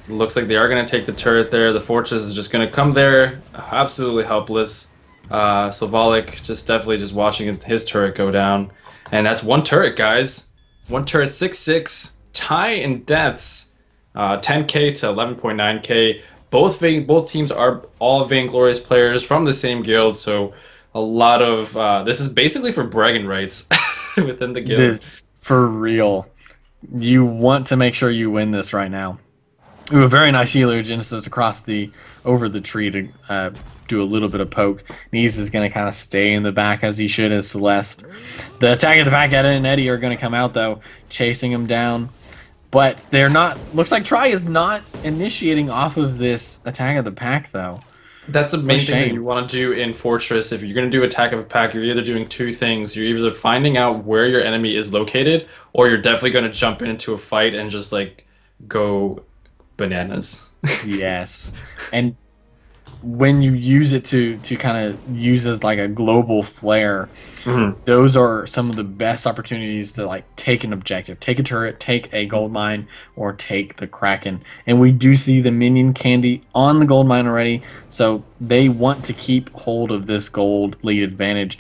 looks like they are going to take the turret there. The fortress is just going to come there, absolutely helpless. So Volek just definitely just watching his turret go down, and that's one turret, guys. One turret, 6-6, tie in deaths. 10K to 11.9K. Both teams are all Vainglorious players from the same guild, so a lot of this is basically for bragging rights within the guild. This, for real. You want to make sure you win this right now. Ooh, a very nice heliogenesis across over the tree to do a little bit of poke. Nees is going to kind of stay in the back as he should as Celeste. The attack of the pack, Etta and Eddie are going to come out though, chasing him down. But they're not. Looks like Try is not initiating off of this attack of the pack, though. That's the main thing that shame. you want to do in Fortress. If you're going to do attack of a pack, you're either doing two things. You're either finding out where your enemy is located, or you're definitely going to jump into a fight and just like go bananas. Yes, and when you use it to kind of use as like a global flare, those are some of the best opportunities to like take an objective, take a turret, take a gold mine, or take the Kraken. And we do see the minion candy on the gold mine already, so they want to keep hold of this gold lead advantage.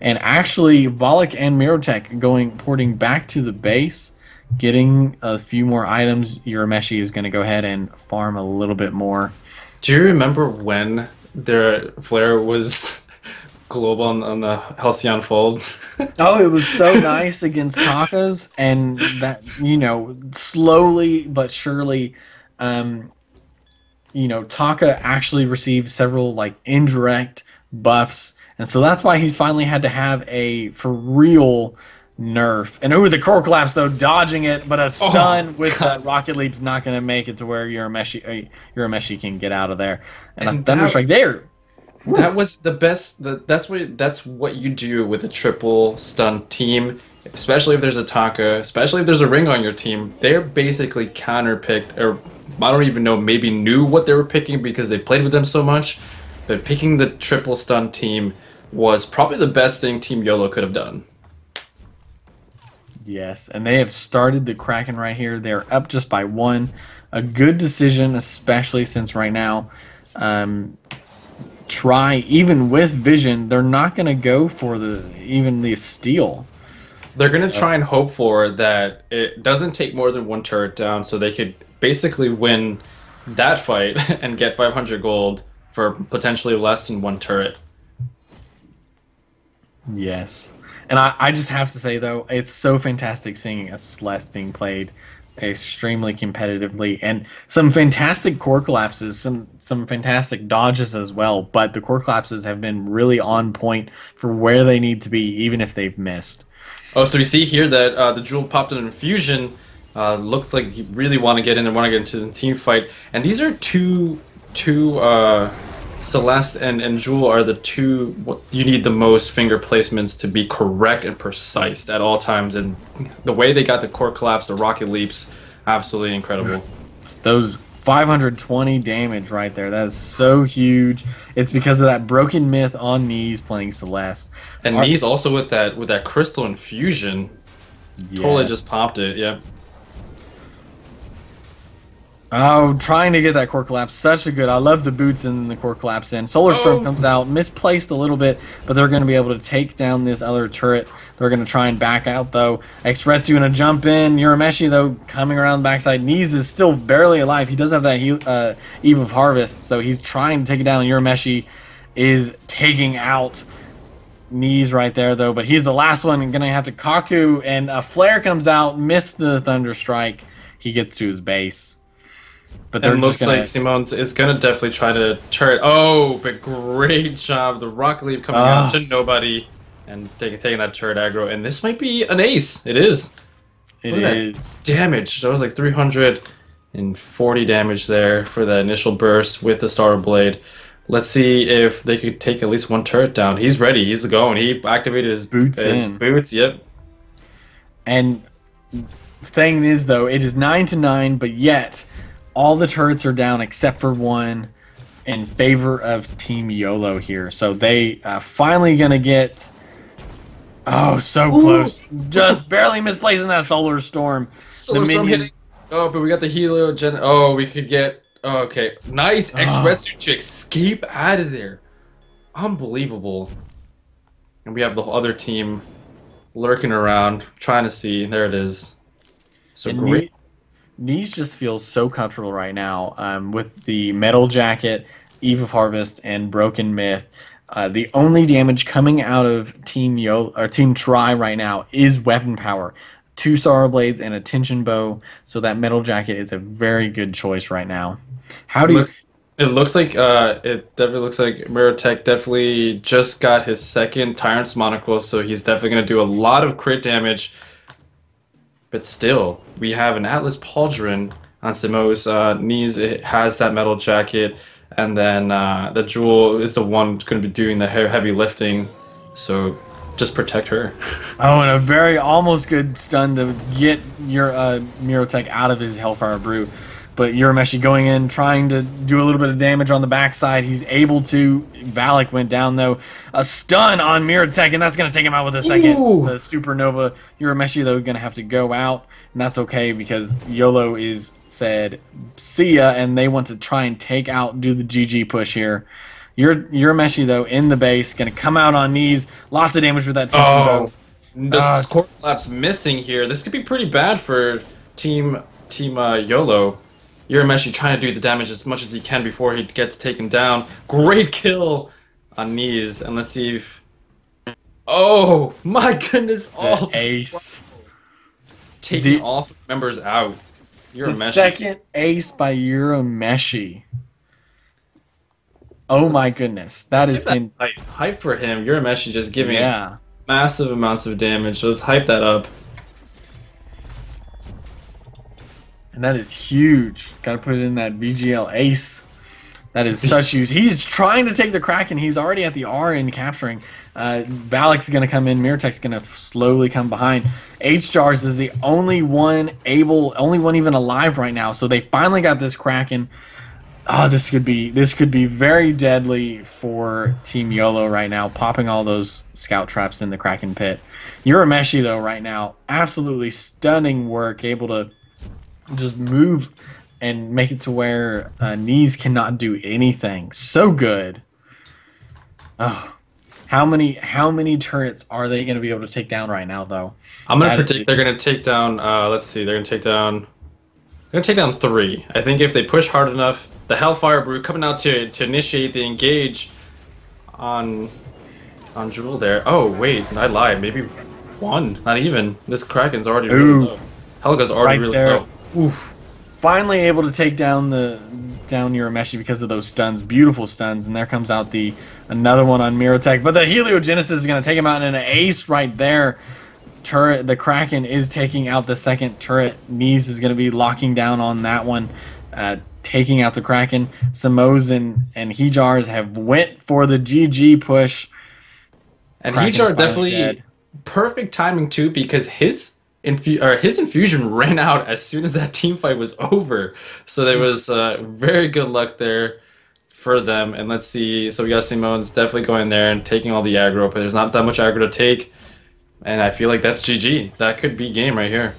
And actually, Volek and Mirotech porting back to the base, getting a few more items. Urameshi is going to go ahead and farm a little bit more. Do you remember when their flare was global on the Halcyon Fold? Oh, it was so nice against Taka's, and that, slowly but surely, Taka actually received several like indirect buffs, and so that's why he's finally had to have a for real nerf. And the core collapse though, dodging it, but a stun with Rocket Leap's not going to make it to where Urameshi can get out of there. And a Thunder Strike there. That was the best. That's what you do with a triple stun team, especially if there's a Taka, especially if there's a ring on your team. They're basically counterpicked, or I don't even know, maybe knew what they were picking because they played with them so much. But picking the triple stun team was probably the best thing Team YOLO could have done. Yes, and they have started the Kraken right here. They're up just by one. A good decision, especially since right now, even with Vision, they're not going to go for even the steal. They're going to try and hope for that it doesn't take more than one turret down, so they could basically win that fight and get 500 gold for potentially less than one turret. Yes. And I just have to say, though, it's so fantastic seeing a Celeste being played extremely competitively, and some fantastic core collapses, some fantastic dodges as well, but the core collapses have been really on point for where they need to be, even if they've missed. Oh, so we see here that the Jewel popped an infusion. Looks like he really want to get in and want to get into the team fight. And these are two Celeste and Jewel are the two what you need the most finger placements to be correct and precise at all times. And the way they got the core collapse, the rocket leaps, absolutely incredible. Those 520 damage right there. That is so huge. It's because of that broken myth on knees playing Celeste. And knees also with that crystal infusion. Totally just Yes. popped it. Yep. Oh, trying to get that core collapse. Such a good. I love the boots and the core collapse in. Solar Storm comes out, misplaced a little bit, but they're going to be able to take down this other turret. They're going to try and back out, though. Xretsu going to jump in. Urameshi, though, coming around the backside. Knees is still barely alive. He does have that Eve of Harvest, so he's trying to take it down. Urameshi is taking out Knees right there, though, but he's the last one going to have to Kaku, and a flare comes out, missed the Thunder Strike. He gets to his base. But it looks like Simone's is going to definitely try to turret. Oh, but great job. The Rocket Leap coming out to nobody and taking that turret aggro. And this might be an ace. It is. It is. Damage. That was like 340 damage there for the initial burst with the Star Blade. Let's see if they could take at least one turret down. He's ready. He's going. He activated his boots. Yep. And thing is, though, it is 9-9, but yet all the turrets are down except for one in favor of Team YOLO here. So they finally going to get... Oh, so close. Just barely misplacing that Solar Storm. Solar Storm hitting. Oh, but we got the Heliogen. Oh, we could get... Oh, okay. Nice Xretsu to escape out of there. Unbelievable. And we have the other team lurking around, trying to see. There it is. So and great. Knees just feels so comfortable right now with the Metal Jacket, Eve of Harvest, and Broken Myth. The only damage coming out of Team Tri right now is weapon power. 2 Sorrow Blades and a Tension Bow, so that Metal Jacket is a very good choice right now. How do It looks like it definitely looks like Mirotech definitely just got his second Tyrant's Monocle, so he's definitely going to do a lot of crit damage. But still, we have an Atlas Pauldron on Simo's knees. It has that Metal Jacket, and then the Jewel is the one going to be doing the heavy lifting. So just protect her. Oh, and a very almost good stun to get your Mirotech out of his Hellfire Brew. But Urameshi going in, trying to do a little bit of damage on the backside. He's able to. Valak went down, though. A stun on Mirotech, and that's going to take him out with a second. The Supernova. Urameshi, though, going to have to go out. And that's okay because YOLO is said, see ya, and they want to try and do the GG push here. Urameshi, though, in the base, going to come out on knees. Lots of damage with that tension bow. The core slap's missing here. This could be pretty bad for Team YOLO. Urameshi trying to do the damage as much as he can before he gets taken down. Great kill on knees. And let's see if... Oh, my goodness. Oh, ace. Taking all 3 members out. The second ace by Urameshi. Oh my goodness. That is hype for him. Urameshi just giving massive amounts of damage. So let's hype that up. And that is huge. Got to put it in that VGL ace. That is such huge. He's trying to take the Kraken. He's already at the R in capturing. Valak's going to come in. Mirotech's going to slowly come behind. H-Jars is the only one even alive right now. So they finally got this Kraken. Oh, this could be very deadly for Team YOLO right now, popping all those scout traps in the Kraken pit. Urameshi, though, right now, absolutely stunning work, able to just move and make it to where knees cannot do anything. So good. Oh, how many turrets are they going to be able to take down right now, though? I'm going to predict they're going to take down. Let's see, they're going to take down. They're going to take down 3. I think if they push hard enough, the Hellfire Brew coming out to initiate the engage on Jewel there. Oh wait, I lied. Maybe 1, not even. This Kraken's already really low. Helga's already really low. Oof. Finally able to take down Urameshi because of those stuns. Beautiful stuns. And there comes out another one on Mirotech. But the Heliogenesis is going to take him out in an ace right there. The Kraken is taking out the second turret. Knees is going to be locking down on that one. Taking out the Kraken. Samos and Hejars have went for the GG push. And Hejar definitely perfect timing too, because his his infusion ran out as soon as that team fight was over. So there was very good luck there for them. And let's see. So we got Simone's definitely going there and taking all the aggro, but there's not that much aggro to take. And I feel like that's GG. That could be game right here.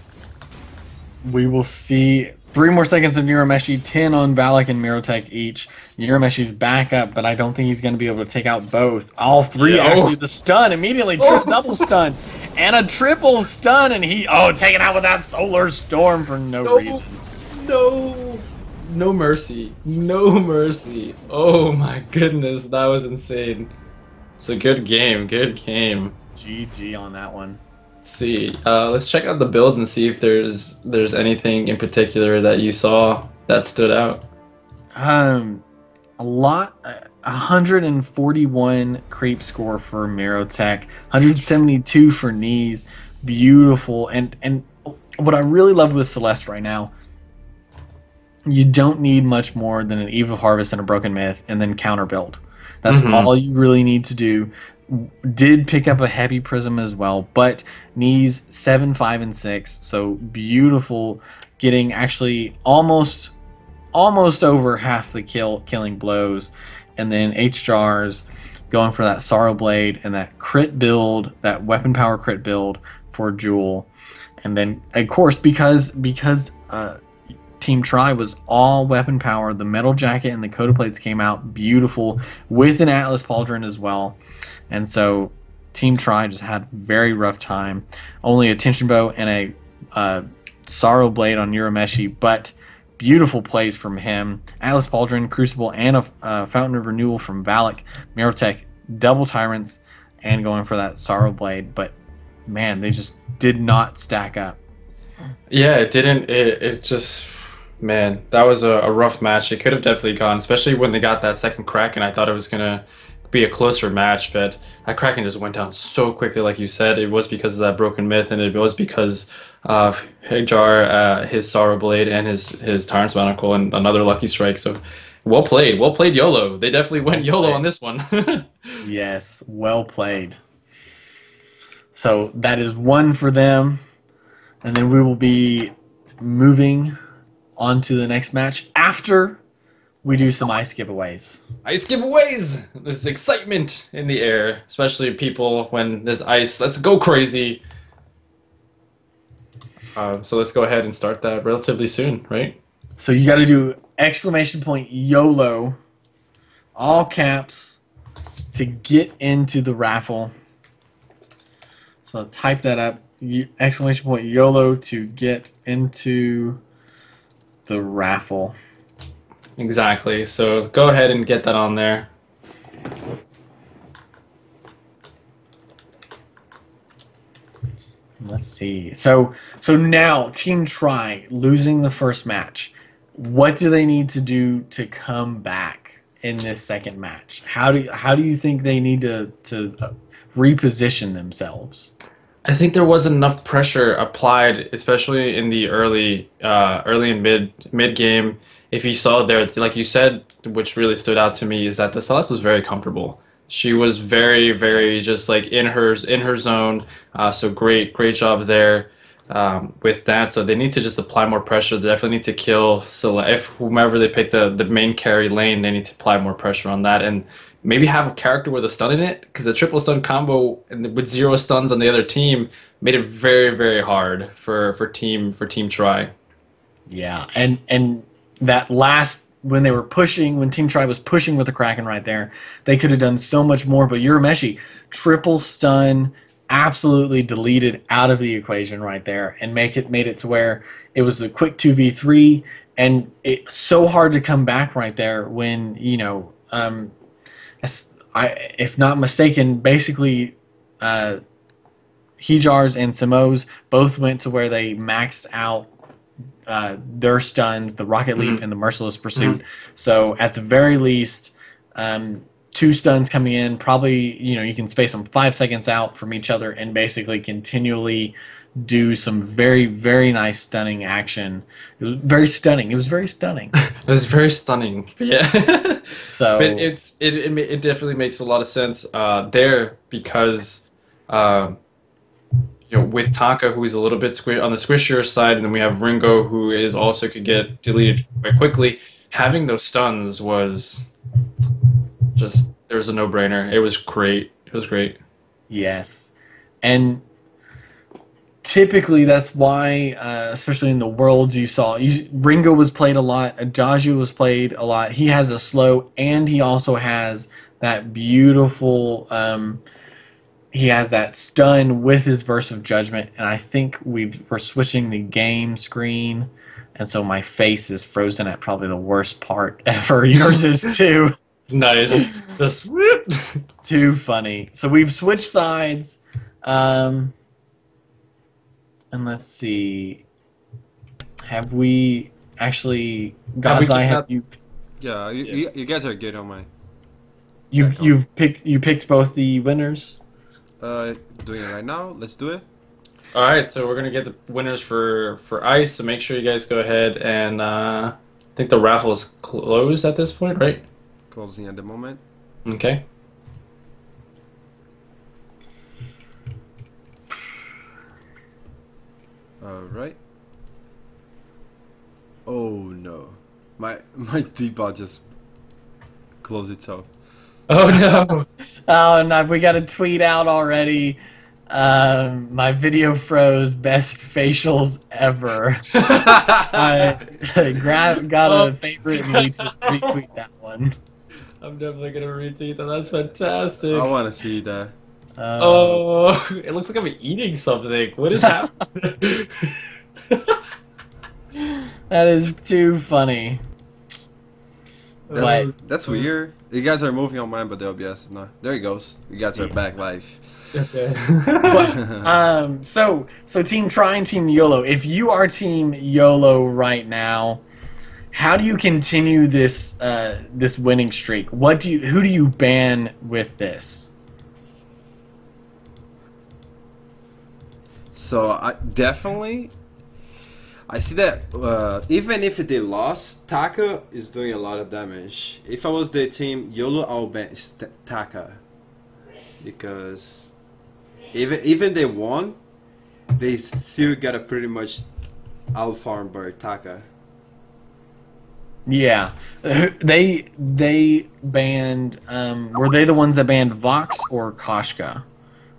We will see 3 more seconds of Urameshi, 10 on Valak and Mirotech each. Urameshi's back up, but I don't think he's going to be able to take out both. All 3 actually. The stun immediately, double stun, and a triple stun, and taken out with that Solar Storm for no reason. No mercy. No mercy. Oh my goodness, that was insane. It's a good game. Good game. GG on that one. Let's see. Let's check out the builds and see if there's anything in particular that you saw that stood out. A lot. 141 creep score for Mirotech, 172 for Knees. Beautiful. And what I really love with Celeste right now, you don't need much more than an Eve of Harvest and a Broken Myth, and then counter build. That's all you really need to do. Did pick up a heavy prism as well, but Knees 7, 5, and 6. So beautiful, getting actually almost over half the killing blows, and then H-Jars going for that Sorrow Blade and that crit build, that weapon power crit build for Jewel, and then of course because Team Tri was all weapon power, the Metal Jacket and the Coda Plates came out beautiful with an Atlas Pauldron as well. And so Team Tri just had a very rough time. Only a Tension Bow and a Sorrow Blade on Urameshi, but beautiful plays from him. Atlas Pauldron, Crucible, and a Fountain of Renewal from Valak. Mirotech, double Tyrants, and going for that Sorrow Blade. But man, they just did not stack up. Yeah, it didn't. It just... Man, that was a rough match. It could have definitely gone, especially when they got that second Kraken. I thought it was going to be a closer match, but that Kraken just went down so quickly, like you said. It was because of that Broken Myth, and it was because of Higjar, his Sorrow Blade, and his Tyrant's Monocle, and another Lucky Strike. So, well played. Well played, YOLO. They definitely went YOLO on this one. Yes, well played. So, that is 1 for them. And then we will be moving on to the next match after we do some ice giveaways. Ice giveaways! There's excitement in the air, especially people when there's ice. Let's go crazy. So let's go ahead and start that relatively soon, right? So you got to do !YOLO, all caps, to get into the raffle. So let's hype that up. !YOLO to get into the raffle. Exactly. So go ahead and get that on there. Let's see. So now Team Tri losing the first match. What do they need to do to come back in this second match? How do you think they need to reposition themselves? I think there wasn't enough pressure applied, especially in the early and mid game. If you saw there, like you said, which really stood out to me is that the Celeste was very comfortable. She was very, very just like in her zone. So great job there with that. So they need to just apply more pressure. They definitely need to kill Celeste. If whomever they pick the main carry lane, they need to apply more pressure on that, and maybe have a character with a stun in it, because the triple stun combo with 0 stuns on the other team made it very, very hard for Team Tri. Yeah, and that last when Team Tri was pushing with the Kraken right there, they could have done so much more. But Urameshi, triple stun, absolutely deleted out of the equation right there, and made it to where it was a quick 2v3, and it's so hard to come back right there when if not mistaken, basically Hijars and Simoes both went to where they maxed out their stuns, the Rocket Leap and the Merciless Pursuit. So at the very least, 2 stuns coming in, probably you can space them 5 seconds out from each other and basically continually do some very, very nice stunning action. It was very stunning. It was very stunning. It was very stunning. Yeah. So but it definitely makes a lot of sense there, because with Taka, who is a little bit on the squishier side, and then we have Ringo, who is also could get deleted quite quickly. Having those stuns was just there was a no-brainer. It was great. It was great. Yes, and typically that's why, especially in the worlds you saw, Ringo was played a lot, Adagio was played a lot. He has a slow, and he also has that beautiful. He has that stun with his Verse of Judgment, and I think we're switching the game screen, and so my face is frozen at probably the worst part ever. Yours is too. Nice. Just Too funny. So we've switched sides, and let's see. Have we actually? God's Eye, have you? Yeah, you guys are good on my. You picked both the winners. Doing it right now. Let's do it. all right. So we're gonna get the winners for ice. So make sure you guys go ahead and I think the raffle is closed at this point, right? Closing at the moment. Okay. All right. Oh no, my debug just closed itself. Oh no. Oh no, we got a tweet out already. My video froze. Best facials ever. I got a favorite and retweet that one. I'm definitely gonna retweet that. That's fantastic. I want to see that. Oh, it looks like I'm eating something. What is happening? That is too funny. That's weird. You guys are moving on mine, but the OBS no. There he goes. You guys are back live. Okay. But, so Team Try and Team YOLO. If you are Team YOLO right now, how do you continue this this winning streak? Who do you ban with this? So I see that even if they lost, Taka is doing a lot of damage. If I was the team YOLO, I'll ban Taka, because even they won, they still gotta pretty much outfarm by Taka. Yeah, they banned. Were they the ones that banned Vox or Koshka?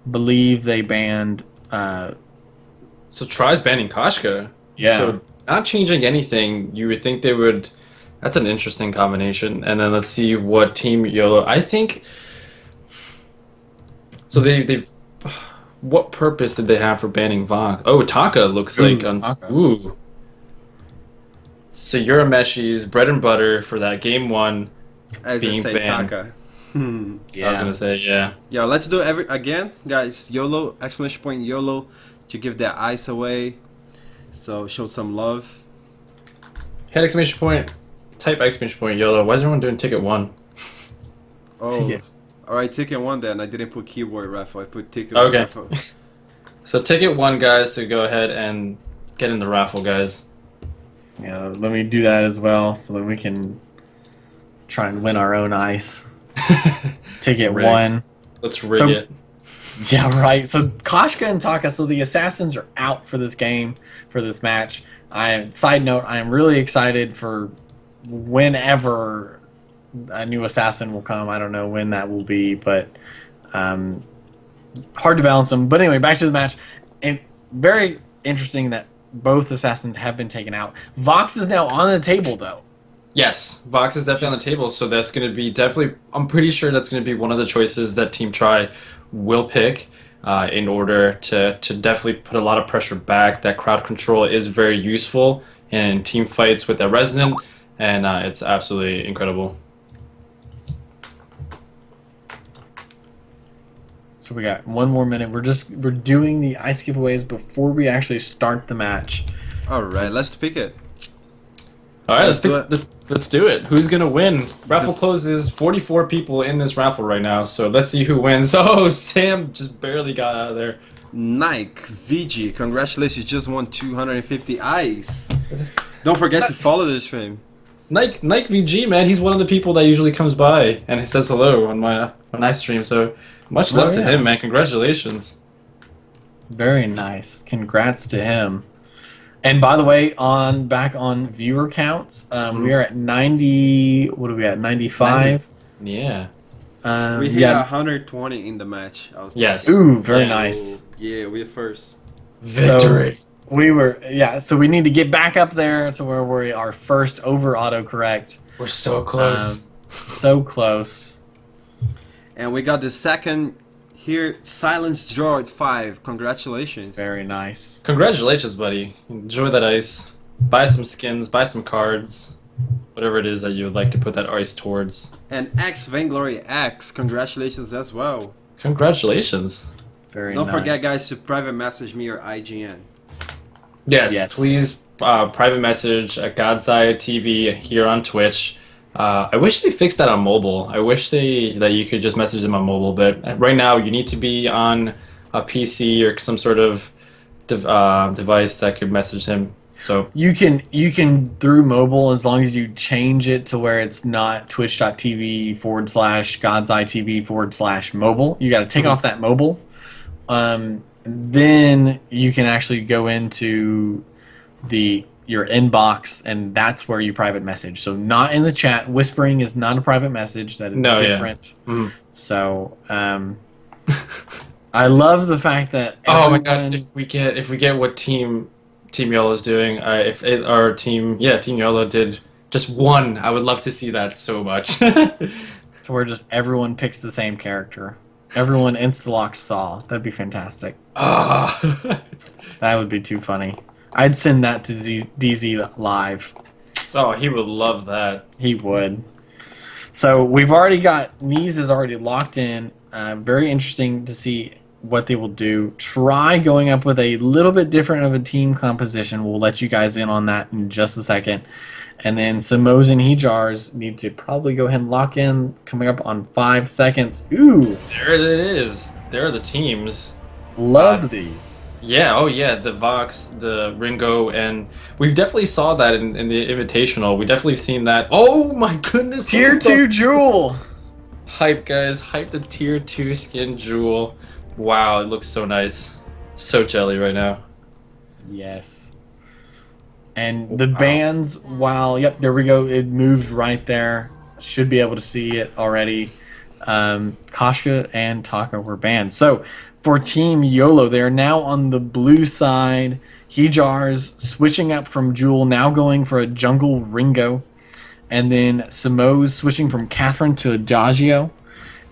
Believe they banned. So Try's banning Koshka. Yeah. So not changing anything, you would think they would. That's an interesting combination. And then let's see what Team YOLO. I think. So they've. What purpose did they have for banning Vox? Oh, Taka looks like. Ooh. So Urameshi's bread and butter for that game one. As I say, banned. Taka. Yeah. I was gonna say, yeah. Yeah, let's do again, guys. YOLO, exclamation point YOLO, to give that ice away. So show some love. Hit exclamation point. Type exclamation point YOLO. Why is everyone doing ticket 1? Oh, all right, ticket 1 then. I didn't put keyboard raffle. I put ticket Okay. 1 raffle. So ticket 1, guys, to go ahead and get in the raffle, guys. Yeah, let me do that as well, so that we can try and win our own ice. Ticket Rigged. 1. Let's rig it. Yeah, right. So Koshka and Taka, so the assassins are out for this game, for this match. Side note, I am really excited for whenever a new assassin will come. I don't know when that will be, but hard to balance them. But anyway, back to the match. And very interesting that both assassins have been taken out. Vox is now on the table, though. Yes, Vox is definitely on the table, so that's going to be definitely... I'm pretty sure that's going to be one of the choices that Team Try will pick in order to definitely put a lot of pressure back. That crowd control is very useful in team fights with the Resonant, and it's absolutely incredible. So we got 1 more minute. We're doing the ice giveaways before we actually start the match. All right, let's pick it. All right, Let's do it. Who's gonna win? Raffle closes. 44 people in this raffle right now, so let's see who wins. Oh, Sam just barely got out of there. Nike VG, congratulations! You just won 250 ice. Don't forget to follow this stream. Nike VG, man, he's one of the people that usually comes by and he says hello on my stream. So much love to him, man. Congratulations. Very nice. Congrats to him. And by the way, back on viewer counts, we are at 90. What are we at? 95. Yeah. We hit 120 in the match. Yes. Ooh, very nice. Yeah, we're first. Victory. So we need to get back up there to where we are first over autocorrect. We're so close. So close. And we got the second here, Silence Droid 5. Congratulations. Very nice. Congratulations, buddy. Enjoy that ice. Buy some skins, buy some cards. Whatever it is that you would like to put that ice towards. And Vainglory X, congratulations as well. Congratulations. Don't forget, guys, to private message me or IGN. Yes. Please private message at God's Eye TV here on Twitch. I wish they fixed that on mobile. I wish that you could just message them on mobile, but right now you need to be on a PC or some sort of device that could message him. So you can through mobile, as long as you change it to where it's not twitch.tv/God's Eye TV /mobile. You got to take off that mobile. Then you can actually go into your inbox, and that's where you private message. So not in the chat. Whispering is not a private message. That is different. Yeah. So I love the fact that oh my god, if we get what Team YOLO is doing, Team YOLO did just one, I would love to see that so much. To where just everyone picks the same character. Everyone insta-locks Saw. That'd be fantastic. That would be too funny. I'd send that to DZ live. Oh, he would love that. He would. So we've already got Knees is already locked in. Very interesting to see what they will do. Try going up with a little bit different of a team composition. We'll let you guys in on that in just a second. And then Samoes and Hejars need to probably go ahead and lock in, coming up on 5 seconds. Ooh! There it is. There are the teams. Love these. Yeah, oh yeah, the Vox, the Ringo, and we've definitely saw that in the Invitational. We definitely seen that. Oh my goodness! Tier 2 Jewel! Hype, guys. Hype the Tier 2 skin Jewel. Wow, it looks so nice. So jelly right now. Yes. And the bands, yep, there we go. It moved right there. Should be able to see it already. Koshka and Taka were banned. So for Team YOLO, they're now on the blue side. Hejars switching up from Jewel, now going for a jungle Ringo. And then Samoes switching from Catherine to Adagio.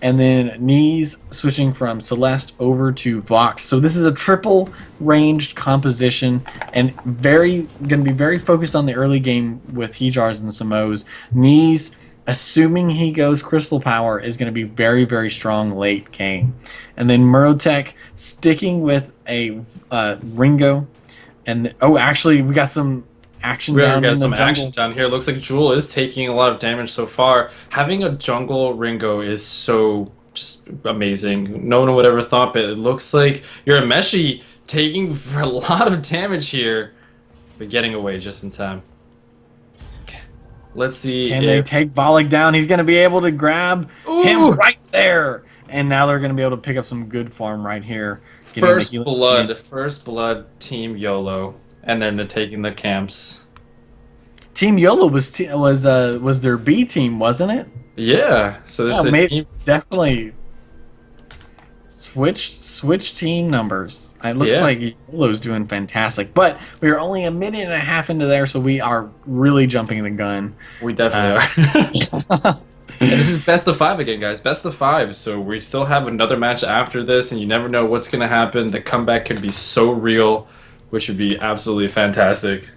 And then Knees switching from Celeste over to Vox. So this is a triple ranged composition, and going to be very focused on the early game with Hejars and Samoes. Knees, assuming he goes Crystal Power, is going to be very, very strong late game. And then Murotech sticking with a Ringo. And actually, we got some action down in the jungle. Action down here. Looks like Jewel is taking a lot of damage so far. Having a jungle Ringo is so just amazing. No one would ever thought, but it looks like Urameshi taking a lot of damage here, but getting away just in time. Okay. Let's see. Can they take Volek down? He's going to be able to grab him right there. And now they're going to be able to pick up some good farm right here. First blood, Team YOLO. And then they're taking the camps. Team YOLO was their B team, wasn't it? Yeah. So this is team definitely switch team numbers. It looks like YOLO's doing fantastic, but we are only a minute and a half into there, so we are really jumping the gun. We definitely are. And this is best of 5 again, guys. Best of 5. So we still have another match after this, and you never know what's gonna happen. The comeback could be so real, which would be absolutely fantastic.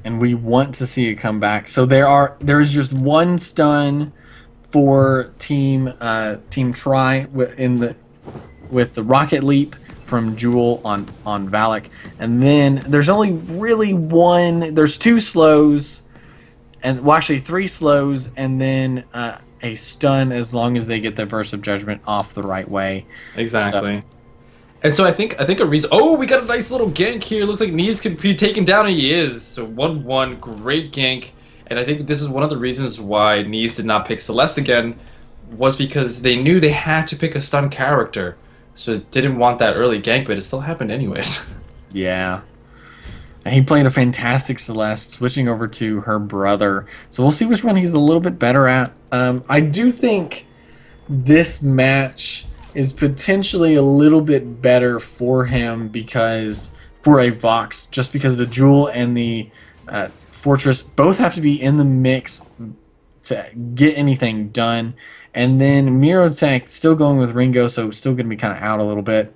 And we want to see it come back. So there is just one stun for Team Tri with the Rocket Leap from Jewel on Valak, and then there's only really one. There's 2 slows, and actually 3 slows, and then a stun as long as they get the Burst of Judgment off the right way. Exactly. And so I think a reason. Oh, we got a nice little gank here. Looks like Knees could be taken down, and he is. So 1-1, great gank. And I think this is one of the reasons why Knees did not pick Celeste again, was because they knew they had to pick a stun character. so it didn't want that early gank, but it still happened anyways. Yeah. And he played a fantastic Celeste, switching over to her brother. So we'll see which one he's a little bit better at. I do think this match is potentially a little bit better for him because for a Vox, just because the Jewel and the Fortress both have to be in the mix to get anything done. And then Mirotech still going with Ringo, so still going to be kind of out a little bit.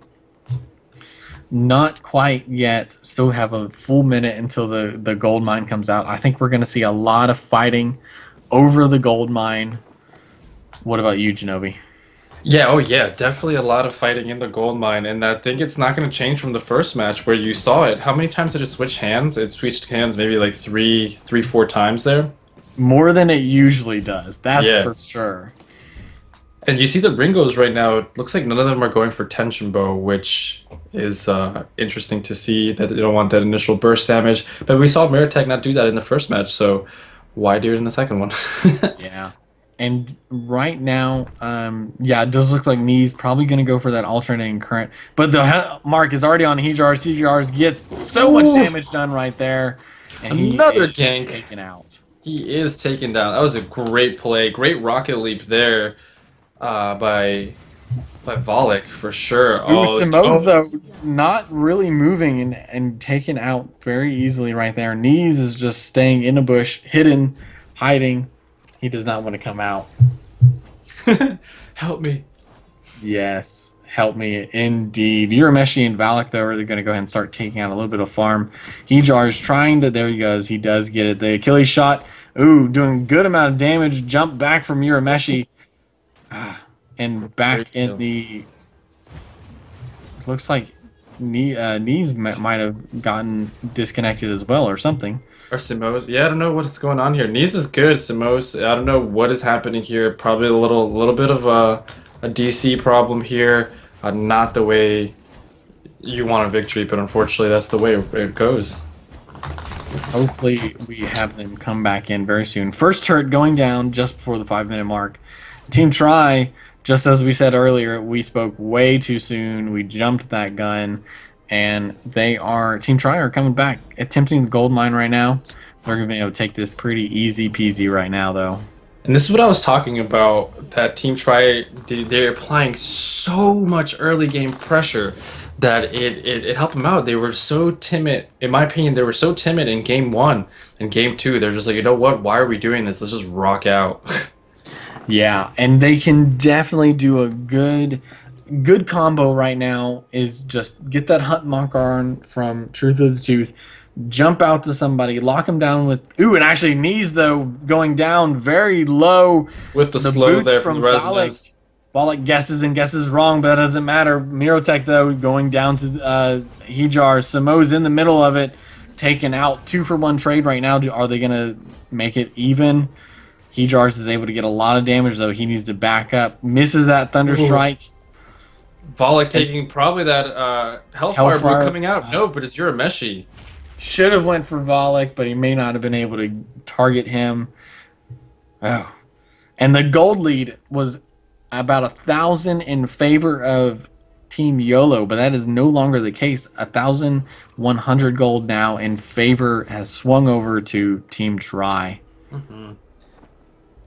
Not quite yet. Still have a full minute until the gold mine comes out. I think we're going to see a lot of fighting over the gold mine. What about you, Genobi? Yeah, oh yeah, definitely a lot of fighting in the gold mine, and I think it's not going to change from the first match where you saw it. How many times did it switch hands? It switched hands maybe like three, 4 times there. More than it usually does. That's Yeah. for sure. And you see the Ringos right now, it looks like none of them are going for Tension Bow, which is interesting to see that they don't want that initial burst damage. But we saw Miratech not do that in the first match, so why do it in the second one? Yeah. And right now, yeah, it does look like Knee's probably going to go for that alternating current. But the mark is already on Hejars. Hejars gets so much damage done right there. And Another he is gank. taken out. He is taken down. That was a great play. Great rocket leap there by Volek for sure. Ooh, Simoes, though, not really moving and taken out very easily right there. Knees is just staying in a bush, hidden, hiding. He does not want to come out. Help me. Yes, help me indeed. Urameshi and Valak, though, are going to go ahead and start taking out a little bit of farm. Hejar is trying to, there he goes. He does get it. The Achilles shot. Ooh, doing good amount of damage. Jump back from Urameshi. And back in the... Looks like Knees might have gotten disconnected as well or something. Or Simoes. Yeah, I don't know what's going on here. Knees is good. Simoes, I don't know what is happening here. Probably a little bit of a DC problem here. Not the way you want a victory, but unfortunately that's the way it goes. Hopefully we have them come back in very soon. First turret going down just before the 5-minute mark. Team Tri, just as we said earlier, we spoke way too soon. We jumped that gun. And Team Tri are coming back, attempting the gold mine right now. They're going to be able to take this pretty easy peasy right now, though. And this is what I was talking about, that Team Tri, they're applying so much early game pressure that it helped them out. They were so timid. In my opinion, they were so timid in game 1 and game 2. They're just like, you know what? Why are we doing this? Let's just rock out. Yeah, and they can definitely do a good combo right now is just get that Hunt Mock-On from Truth of the Tooth, jump out to somebody, lock him down with... Ooh, and actually Knees, though, going down very low. With the slow there from the resonance. Volek guesses wrong, but that doesn't matter. Mirotech, though, going down to Hejar. Simo's in the middle of it, taken out. 2-for-1 trade right now. Are they going to make it even? Hejars is able to get a lot of damage, though. He needs to back up. Misses that Thunder Strike. Volek taking probably that Hellfire Brew coming out. No, but it's Urameshi. Should have went for Volek, but he may not have been able to target him. Oh. And the gold lead was about 1,000 in favor of Team YOLO, but that is no longer the case. 1,100 gold now in favor has swung over to Team Tri. Mm-hmm.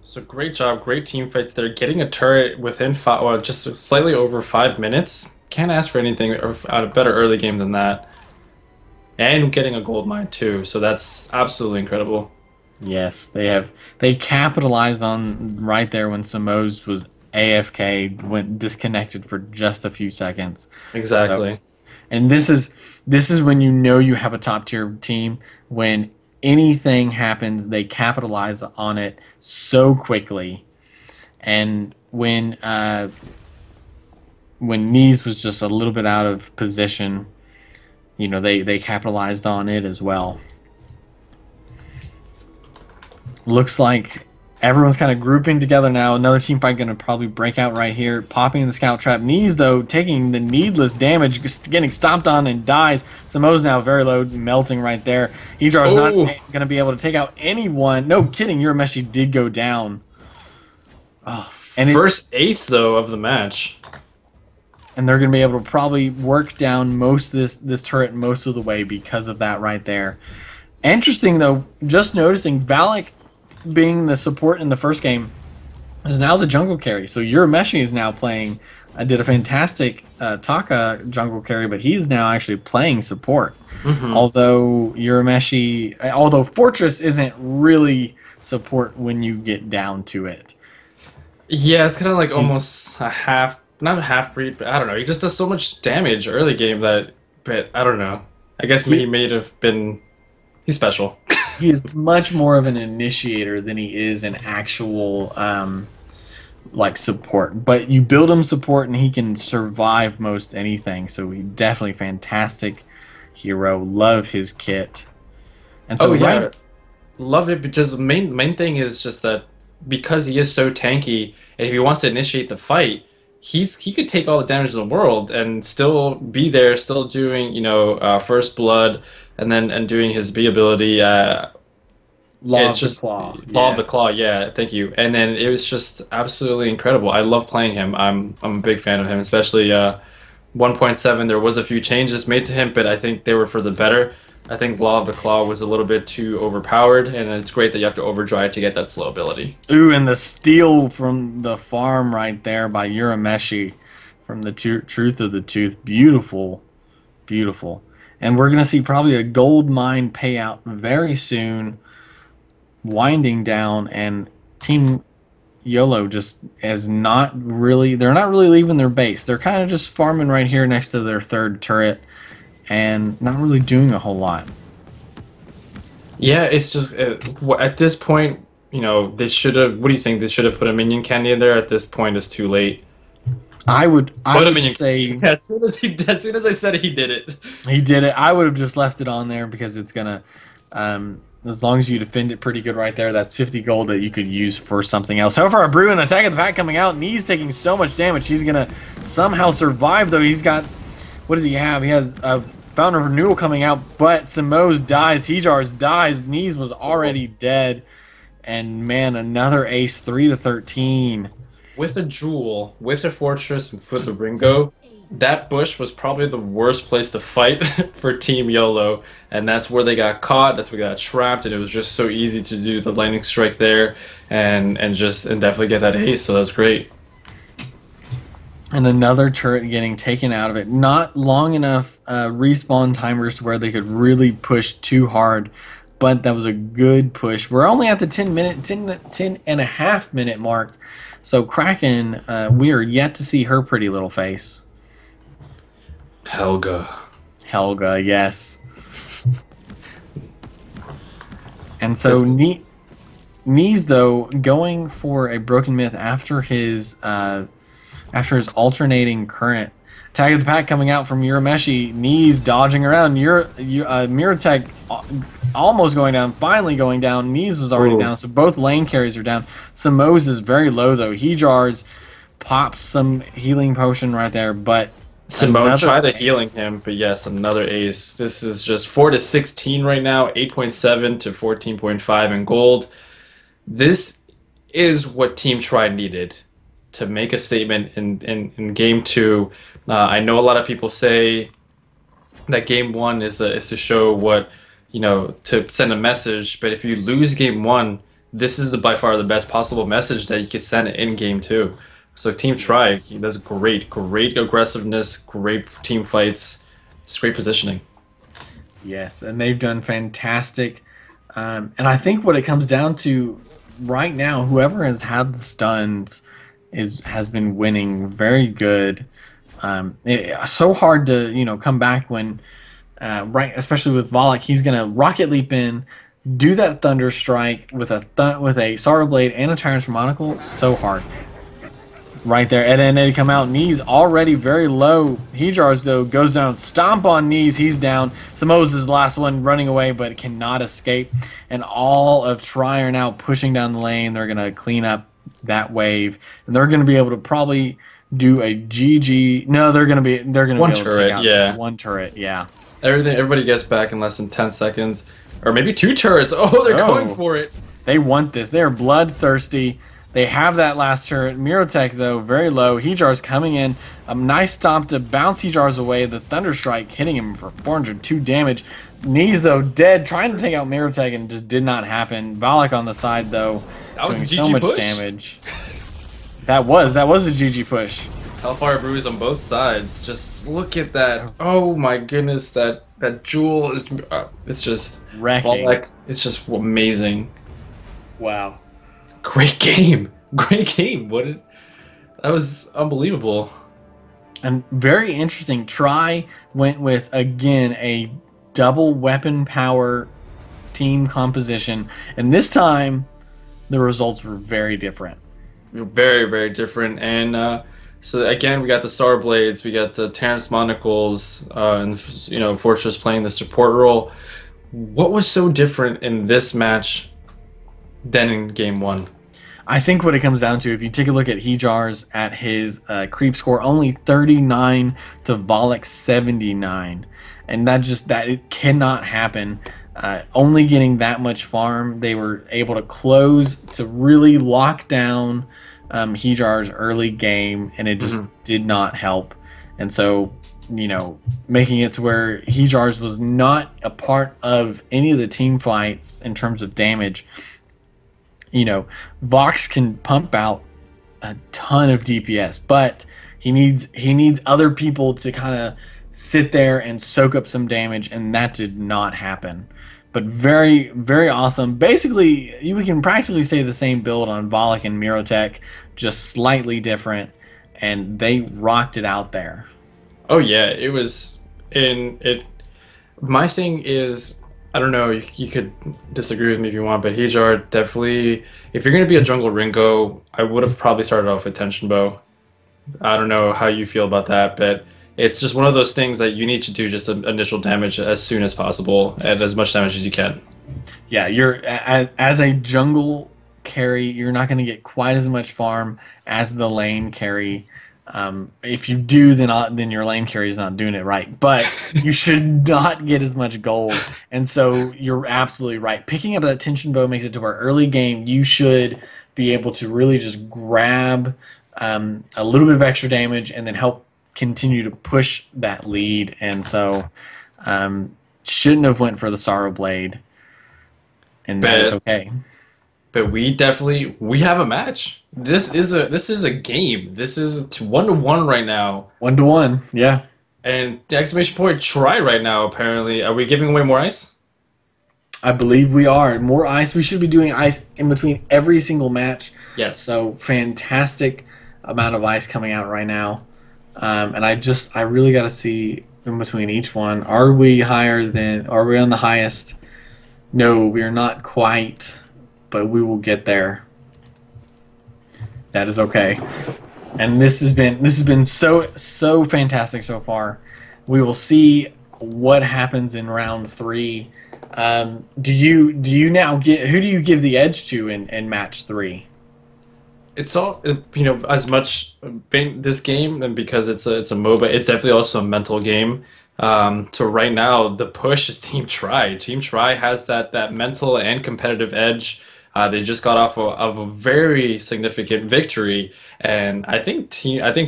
So great job, great team fights there. Getting a turret within just slightly over 5 minutes. Can't ask for anything out a better early game than that. And getting a gold mine too, so that's absolutely incredible. Yes, they capitalized on right there when Simoes was AFK, went disconnected for just a few seconds. Exactly. So, and this is when you know you have a top tier team, when anything happens, they capitalize on it so quickly. And when Knees was just a little bit out of position, you know, they capitalized on it as well. Looks like everyone's kind of grouping together now. Another team fight going to probably break out right here. Popping the scout trap. Knees, though, taking the needless damage, just getting stomped on and dies. Simo's now very low, melting right there. Hejar's not going to be able to take out anyone. No kidding, Urameshi did go down. Oh, and first ace, though, of the match. and they're going to be able to probably work down most of this turret most of the way because of that right there. Interesting though, just noticing Valak being the support in the first game is now the jungle carry. So Urameshi is now playing. Did a fantastic Taka jungle carry, but he's now actually playing support. Although although Fortress isn't really support when you get down to it. Yeah, it's kind of like almost a half, not a half breed, but I don't know. He just does so much damage early game that, but I don't know. I guess he may have been. He's special. He is much more of an initiator than he is an actual like support. But you build him support and he can survive most anything. So he definitely fantastic hero. Love his kit. And so love it because the main thing is just that because he is so tanky, and if he wants to initiate the fight, he could take all the damage in the world and still be there, still doing first blood, and doing his B ability. Law of the Claw. Law of the Claw, yeah, thank you. And then it was just absolutely incredible. I love playing him. I'm a big fan of him, especially 1.7. There was a few changes made to him, but I think they were for the better. I think Law of the Claw was a little bit too overpowered, and it's great that you have to overdrive to get that slow ability. Ooh, and the steal from the farm right there by Urameshi from the Truth of the Tooth. Beautiful. Beautiful. And we're going to see probably a gold mine payout very soon, winding down, and Team YOLO just is not really, they're not really leaving their base. They're kind of just farming right here next to their third turret and not really doing a whole lot. Yeah, it's just at this point, they should have. What do you think? They should have put a minion candy in there. At this point, it's too late. I would say as soon as I said it, he did it. He did it. I would have just left it on there because it's gonna. As long as you defend it pretty good right there, that's 50 gold that you could use for something else. However, our Bruin Attack of the Pack coming out, and he's taking so much damage. He's gonna somehow survive though. He's got. What does he have? He has a Fountain of Renewal coming out, but Simoes dies, Hejars dies, Knees was already dead, and man, another ace, 3-13. With a Jewel, with a Fortress, and with the Ringo, that bush was probably the worst place to fight for Team YOLO, and that's where they got caught, that's where they got trapped, and it was just so easy to do the lightning strike there, and definitely get that ace, so that's great. And another turret getting taken out of it. Not long enough respawn timers to where they could really push too hard, but that was a good push. We're only at the 10 and a half minute mark. So Kraken, we are yet to see her pretty little face. Helga, yes. And so Knees, though, going for a Broken Myth after his alternating current. Attack of the Pack coming out from Urameshi. Knees dodging around. Miratech almost going down. Finally going down. Knees was already down, so both lane carries are down. Simoes is very low, though. Hejars pops some healing potion right there, but Simone tried to healing him, but yes, another ace. This is just 4-16 right now, 8.7 to 14.5 in gold. This is what Team Tri needed to make a statement in Game 2. I know a lot of people say that Game 1 is to show what, to send a message, but if you lose Game 1, this is by far the best possible message that you could send in Game 2. So Team Tri, that's great aggressiveness, great team fights, just great positioning. Yes, and they've done fantastic. And I think what it comes down to right now, whoever has had the stuns has been winning very good. It's so hard to come back when especially with Valak, he's gonna rocket leap in, do that thunder strike with a Sorrow Blade and a Tyrant's Monocle. So hard. Right there, and then come out. Knees already very low. Hejars though goes down, stomp on Knees. He's down. Simoes is the last one running away, but cannot escape. And all of Tri are now pushing down the lane. They're gonna clean up that wave, and they're gonna be able to probably do a GG. No, they're gonna be able to take out one turret. Yeah. Everybody gets back in less than 10 seconds, or maybe 2 turrets. Oh, they're going for it. They want this. They're bloodthirsty. They have that last turret. Mirotech, though, very low. Hejar's coming in. A nice stomp to bounce Hejar's away. The Thunderstrike hitting him for 402 damage. Knees, though, dead. Trying to take out Mirotech and just did not happen. Valak on the side, though, That was doing a so GG much push. damage. That was a GG push. Hellfire Brews on both sides. Just look at that. Oh my goodness, that jewel is it's just Wrecking. Valak, it's just amazing. Wow. Great game. Great game. That was unbelievable. And very interesting. Try went with, again, a double weapon power team composition. And this time, the results were very different. Very, very different. And so again, we got the Star Blades, we got the Terrence Monocles, and Fortress playing the support role. What was so different in this match than in game one? I think what it comes down to, if you take a look at Hejar's at his creep score, only 39 to Valak's 79. And that it cannot happen. Only getting that much farm, they were able to close to really lock down Hejar's early game, and it just did not help. And so, making it to where Hejar's was not a part of any of the team fights in terms of damage. Vox can pump out a ton of DPS, but he needs other people to kind of sit there and soak up some damage, and that did not happen. But very, very awesome. Basically, we can practically say the same build on Valak and Mirotech, just slightly different, and they rocked it out there. Oh yeah, it was my thing is, I don't know, you could disagree with me if you want, but Hejar definitely, if you're going to be a jungle Ringo, I would have probably started off with Tension Bow. I don't know how you feel about that, but it's just one of those things that you need to do just initial damage as soon as possible and as much damage as you can. Yeah, you're as a jungle carry, you're not going to get quite as much farm as the lane carry. If you do, then your lane carry is not doing it right. But you should not get as much gold. And so you're absolutely right. Picking up that tension bow makes it to where early game you should be able to really just grab a little bit of extra damage and then help continue to push that lead. And so shouldn't have went for the Sorrow Blade. And that is okay. But we have a match. This is a game. This is 1-1 right now. 1-1, yeah. And the exclamation point try right now, apparently. Are we giving away more ice? I believe we are. More ice. We should be doing ice in between every single match. Yes. So fantastic amount of ice coming out right now. And I really got to see in between each one. Are we on the highest? No, we are not quite, but we will get there. That is okay. And this has been so fantastic so far. We will see what happens in round 3. Do you now who do you give the edge to in match 3? It's all as much this game, and because it's a MOBA, it's definitely also a mental game. So right now the push is Team Tri. Team Tri has that mental and competitive edge. They just got off of a very significant victory, and I think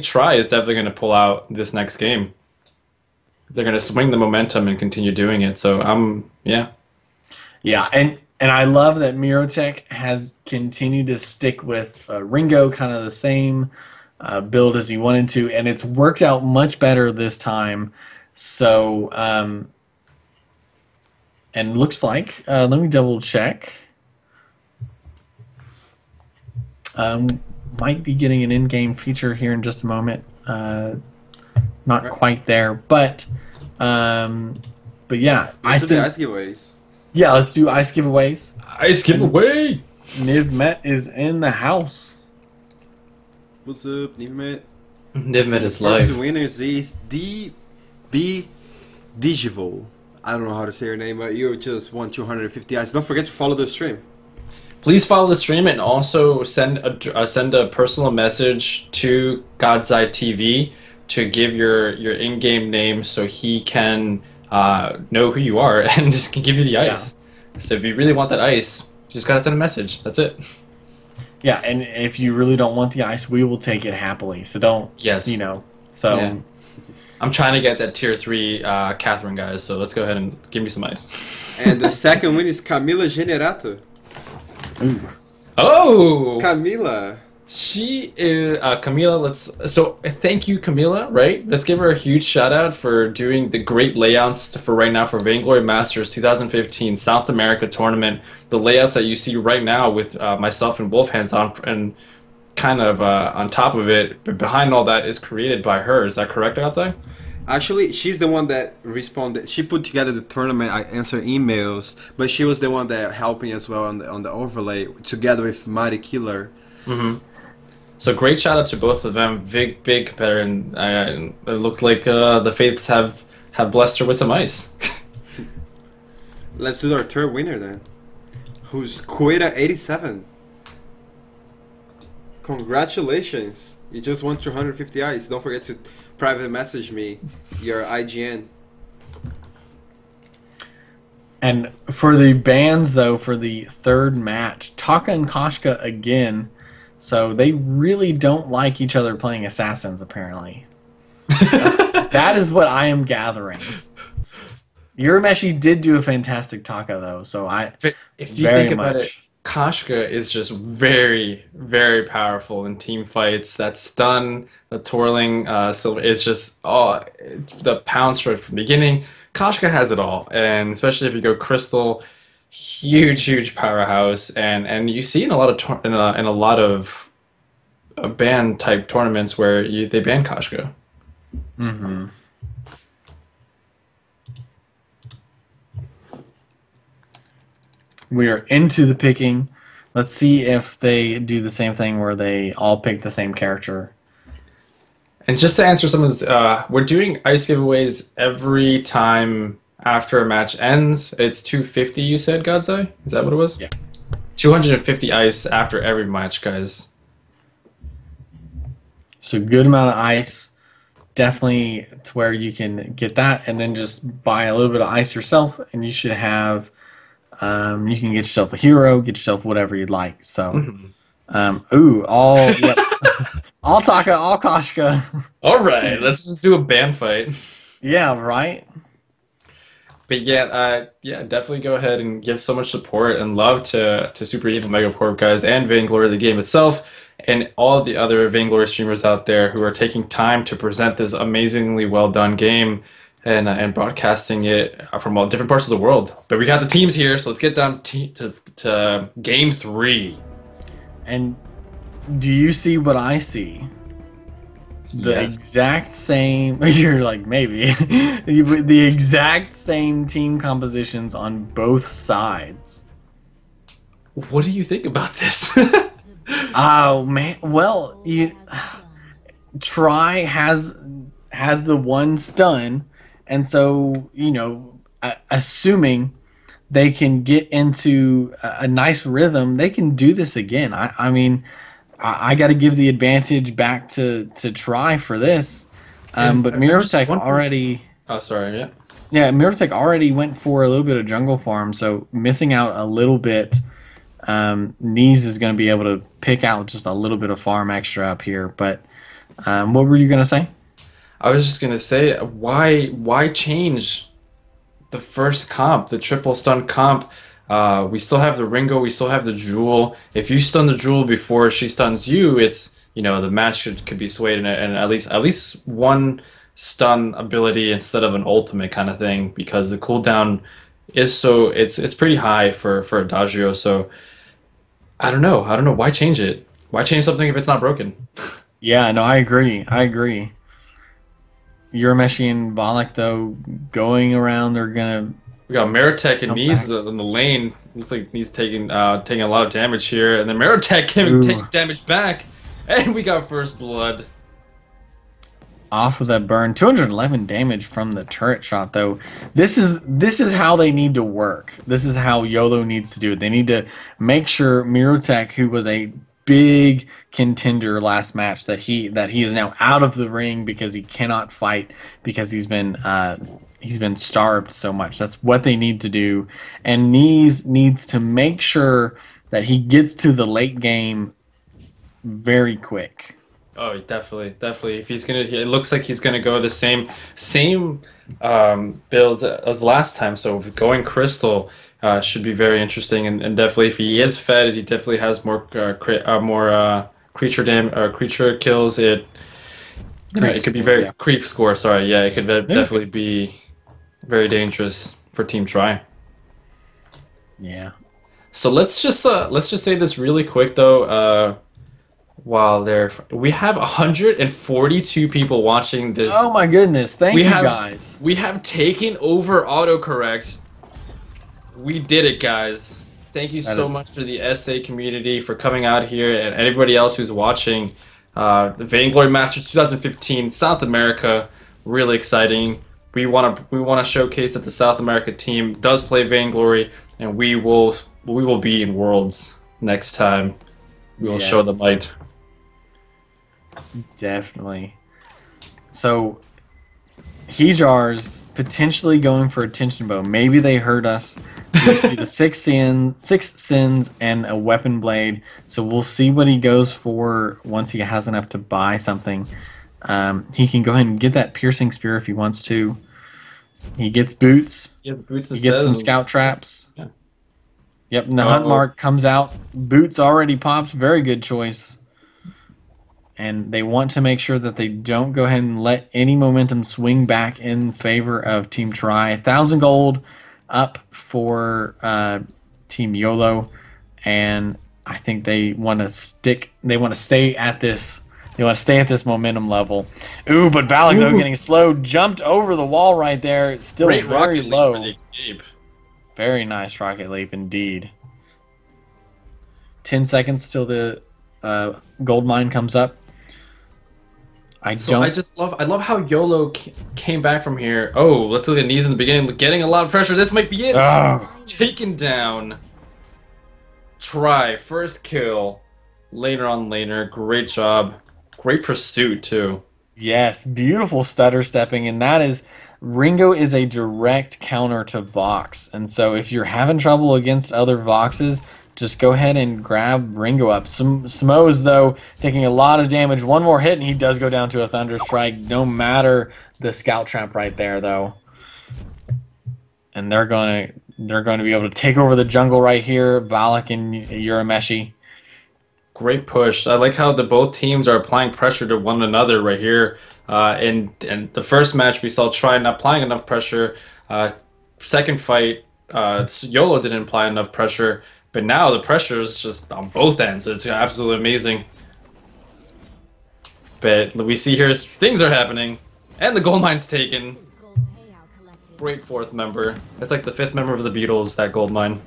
Tri is definitely going to pull out this next game. They're going to swing the momentum and continue doing it. So yeah. And I love that Mirotech has continued to stick with Ringo, kind of the same build as he wanted to, and it's worked out much better this time. So, and looks like, let me double check. Might be getting an in-game feature here in just a moment. Not quite there, but yeah, I think ice giveaways. Yeah, let's do ice giveaways. Ice giveaway. Nivmet is in the house. What's up, Nivmet? Nivmet is First live. winners is DB Digivo. I don't know how to say your name, but you just won 250 ice. Don't forget to follow the stream. Please follow the stream and also send a personal message to God's Eye TV to give your in-game name so he can know who you are and just give you the ice. Yeah. So if you really want that ice, you just gotta send a message. That's it. Yeah, and if you really don't want the ice, we will take it happily. So don't, Yes. So Yeah. I'm trying to get that tier 3 Catherine, guys, so let's go ahead and give me some ice. And the second win is Camila Generato. ooh. Oh! Camila. She is Camila. So thank you, Camila. Right, let's give her a huge shout out for doing the great layouts for right now for Vainglory Masters 2015 South America tournament. The layouts that you see right now with myself and Wolfhands on and kind of on top of it, but behind all that is created by her. Is that correct, outside? Actually, she's the one that responded. She put together the tournament. I answered emails, but she was the one that helped me as well on the overlay together with Mighty Killer. Mm-hmm. So great shout out to both of them. Big competitor, and it looked like the Fates have blessed her with some ice. Let's do our third winner then. Who's Queta87? Congratulations! You just won 250 ice. Don't forget to private message me your IGN. And for the bans, though, for the third match, Taka and Koshka again. So they really don't like each other playing assassins, apparently. That is what I am gathering. Urameshi did do a fantastic Taka, though, so But if you think about it, Koshka is just very, very powerful in team fights. That stun, the twirling, so it's just the pound stroke from the beginning. Koshka has it all, and especially if you go Crystal, huge powerhouse, and you see in a lot of in a lot of ban type tournaments where they ban Koshka. Mm-hmm. We are into the picking. Let's see if they do the same thing where they all pick the same character. And just to answer some of this, we're doing ice giveaways every time after a match ends. It's 250, you said, Godseye? Is that what it was? Yeah. 250 ice after every match, guys. So good amount of ice. Definitely to where you can get that and then just buy a little bit of ice yourself and you should have you can get yourself a hero, get yourself whatever you'd like. So yep. All Taka, all Koshka. Alright, let's just do a band fight. Yeah, right? But yeah, definitely go ahead and give so much support and love to Super Evil Megacorp guys and Vainglory, the game itself, and all the other Vainglory streamers out there who are taking time to present this amazingly well done game and broadcasting it from all different parts of the world. But we got the teams here, so let's get down to game 3. And do you see what I see? The Yes. exact same. You're like, maybe. The exact same team compositions on both sides. What do you think about this? Oh man, well, Try has the one stun, and so assuming they can get into a nice rhythm, they can do this again. I mean, I got to give the advantage back to Try for this, but Mirotech already. Oh, sorry, yeah. Yeah, Mirotech already went for a little bit of jungle farm, so missing out a little bit. Knees is going to be able to pick out just a little bit of farm extra up here, but what were you going to say? I was just going to say, why change the first comp, the triple stun comp? We still have the Ringo, we still have the Jewel. If you stun the Jewel before she stuns you, it's, the match could be swayed and at least one stun ability instead of an ultimate kind of thing, because the cooldown is it's pretty high for Adagio, so I don't know. Why change it? Why change something if it's not broken? Yeah, no, I agree. Urameshi and Valak, though, going around, they're going to... We got Mirotech and Knees in the lane. Looks like Knees taking a lot of damage here. And then Mirotech can take damage back. And we got first blood. Off of that burn. 211 damage from the turret shot, though. This is how they need to work. This is how YOLO needs to do it. They need to make sure Mirotech, who was a big contender last match, that he is now out of the ring because he cannot fight because he's been starved so much. That's what they need to do. And Knees needs to make sure that he gets to the late game very quick. Oh, definitely, definitely. If he's gonna, it looks like he's gonna go the same builds as last time. So going Crystal should be very interesting, and definitely if he is fed, he definitely has more creature kills. It Creep could be score, very yeah. creep score. Sorry, yeah, it could Yeah. definitely be very dangerous for Team Tri. Yeah. So let's just say this really quick though. While there, we have 142 people watching this. Oh my goodness! Thank We you have guys. we have taken over autocorrect. We did it, guys. Thank you That so is much to the SA community for coming out here and everybody else who's watching. The Vainglory Masters 2015 South America, really exciting. We wanna showcase that the South America team does play Vainglory, and we will be in Worlds next time. We will show the yes, might. definitely. So Hejar's potentially going for a tension bow. Maybe they heard us. We see the six sins, and a weapon blade. So we'll see what he goes for once he has enough to buy something. He can go ahead and get that piercing spear if he wants to. He gets boots. He has boots He instead. gets some scout traps. Yeah. Yep, and the hunt mark comes out. Boots already popped. Very good choice. And they want to make sure that they don't go ahead and let any momentum swing back in favor of Team Tri. 1,000 gold up for Team YOLO, and I think they want to stick. They want to stay at this. They want to stay at this momentum level. Ooh, but Valak though getting slowed, jumped over the wall right there. It's still Great very rocket leap low. for the escape. Very nice rocket leap indeed. 10 seconds till the gold mine comes up. I love how YOLO came back from here. Oh, let's look at knees in the beginning. Getting a lot of pressure. This might be it. Oh, Taken down. Try first kill. Later on, later. Great job. Great pursuit too. yes, beautiful stutter stepping, and that is Ringo is a direct counter to Vox, and so if you're having trouble against other Voxes, just go ahead and grab Ringo up. Smo's though taking a lot of damage. One more hit, and he does go down to a Thunder Strike. No matter the scout trap right there, though, and they're going to be able to take over the jungle right here. Valak and Urameshi. Great push. I like how both teams are applying pressure to one another right here. And the first match we saw Try not applying enough pressure. Second fight, YOLO didn't apply enough pressure. But now the pressure is just on both ends. It's absolutely amazing. But we see here things are happening. And the gold mine's taken. Great fourth member. It's like the fifth member of the Beatles, that gold mine.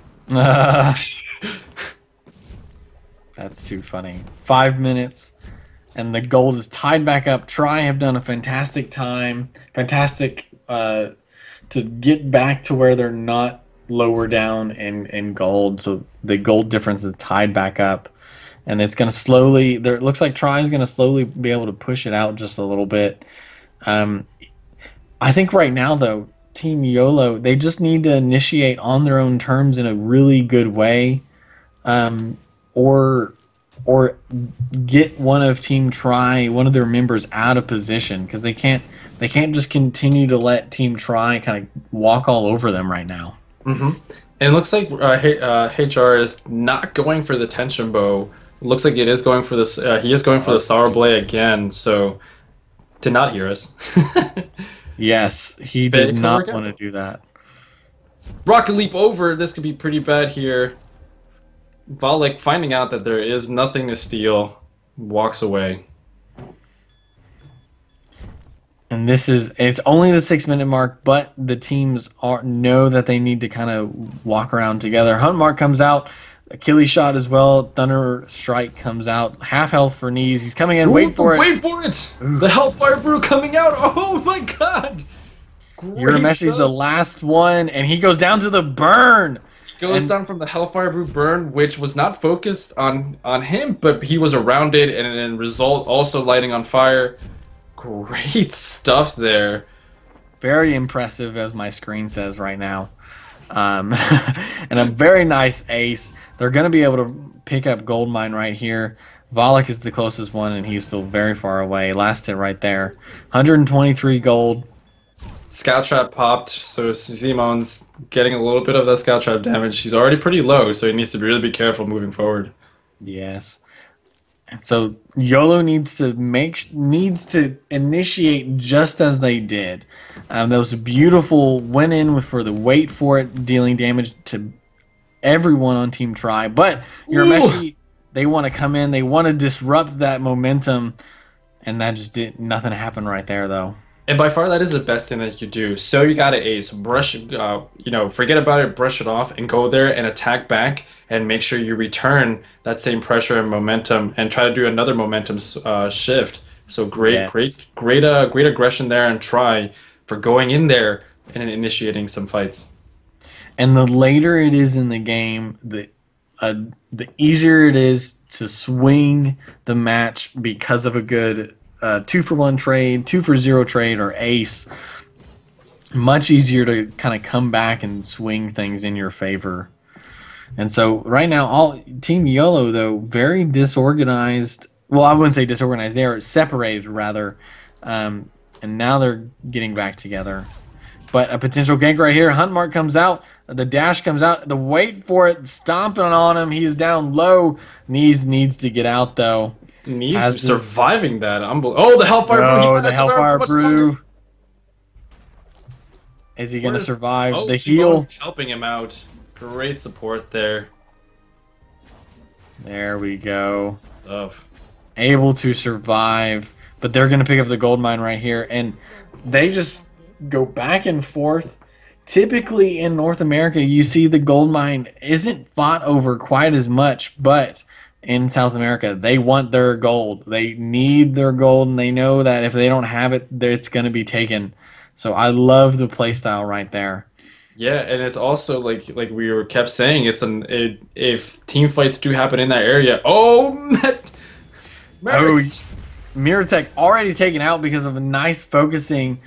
That's too funny. 5 minutes, and the gold is tied back up. Try have done a fantastic time. Fantastic to get back to where they're not lower down in gold. So the gold difference is tied back up. And it's going to slowly... It looks like Try is going to slowly be able to push it out just a little bit. I think right now, though, Team YOLO, they just need to initiate on their own terms in a really good way. Or get one of Team Try, one of their members, out of position, because they can't just continue to let Team Try kind of walk all over them right now. Mm-hmm. And it looks like HR is not going for the tension bow. It looks like it is going for this. He is going for the sour blade again. So did not hear us. Yes, he did not want to do that. Rocket leap over. This could be pretty bad here. Valak, finding out that there is nothing to steal, walks away. And it's only the 6-minute mark, but the teams know that they need to kind of walk around together. Hunt mark comes out, Achilles shot as well, Thunder Strike comes out, half health for knees. He's coming in, wait for it. Wait for it! The Hellfire Brew coming out, oh my god! Urameshi's the last one, and he goes down to the burn. Goes down from the Hellfire Brew burn, which was not focused on him, but he was around it, and in result, also lighting on fire. Great stuff there. Very impressive, as my screen says right now. And a very nice ace. They're going to be able to pick up gold mine right here. Volek is the closest one, and he's still very far away. Last hit right there. 123 gold. Scout Trap popped, so Simon's getting a little bit of that Scout Trap damage. He's already pretty low, so he needs to really be careful moving forward. Yes. And so YOLO needs to initiate just as they did. That was a beautiful went in for the wait for it, dealing damage to everyone on Team Tri. But Urameshi, they want to come in, they want to disrupt that momentum, and that just did nothing happened right there though. And by far, that is the best thing that you do. So you got an ace, forget about it, brush it off, and go there and attack back, and make sure you return that same pressure and momentum, and try to do another momentum shift. So great aggression there, and try for going in there and initiating some fights. And the later it is in the game, the easier it is to swing the match because of a good 2-for-1 trade, 2-for-0 trade, or ace. Much easier to kind of come back and swing things in your favor. And so right now, Team YOLO, though, very disorganized. Well, I wouldn't say disorganized. They are separated, rather. And now they're getting back together. But a potential gank right here. Hunt Mark comes out. The dash comes out. The wait for it, stomping on him. He's down low. Needs to get out, though. He's surviving that. Oh, the Hellfire Brew. Oh, the Hellfire Brew. Is he going to survive the heal? Helping him out. Great support there. There we go. Stuff. Able to survive. But they're going to pick up the gold mine right here. And they just go back and forth. Typically in North America, you see the gold mine isn't fought over quite as much. But in South America, they want their gold. They need their gold, and they know that if they don't have it, it's going to be taken. So I love the playstyle right there. Yeah, and it's also like we were kept saying, if team fights do happen in that area. Miratech already taken out because of a nice focusing,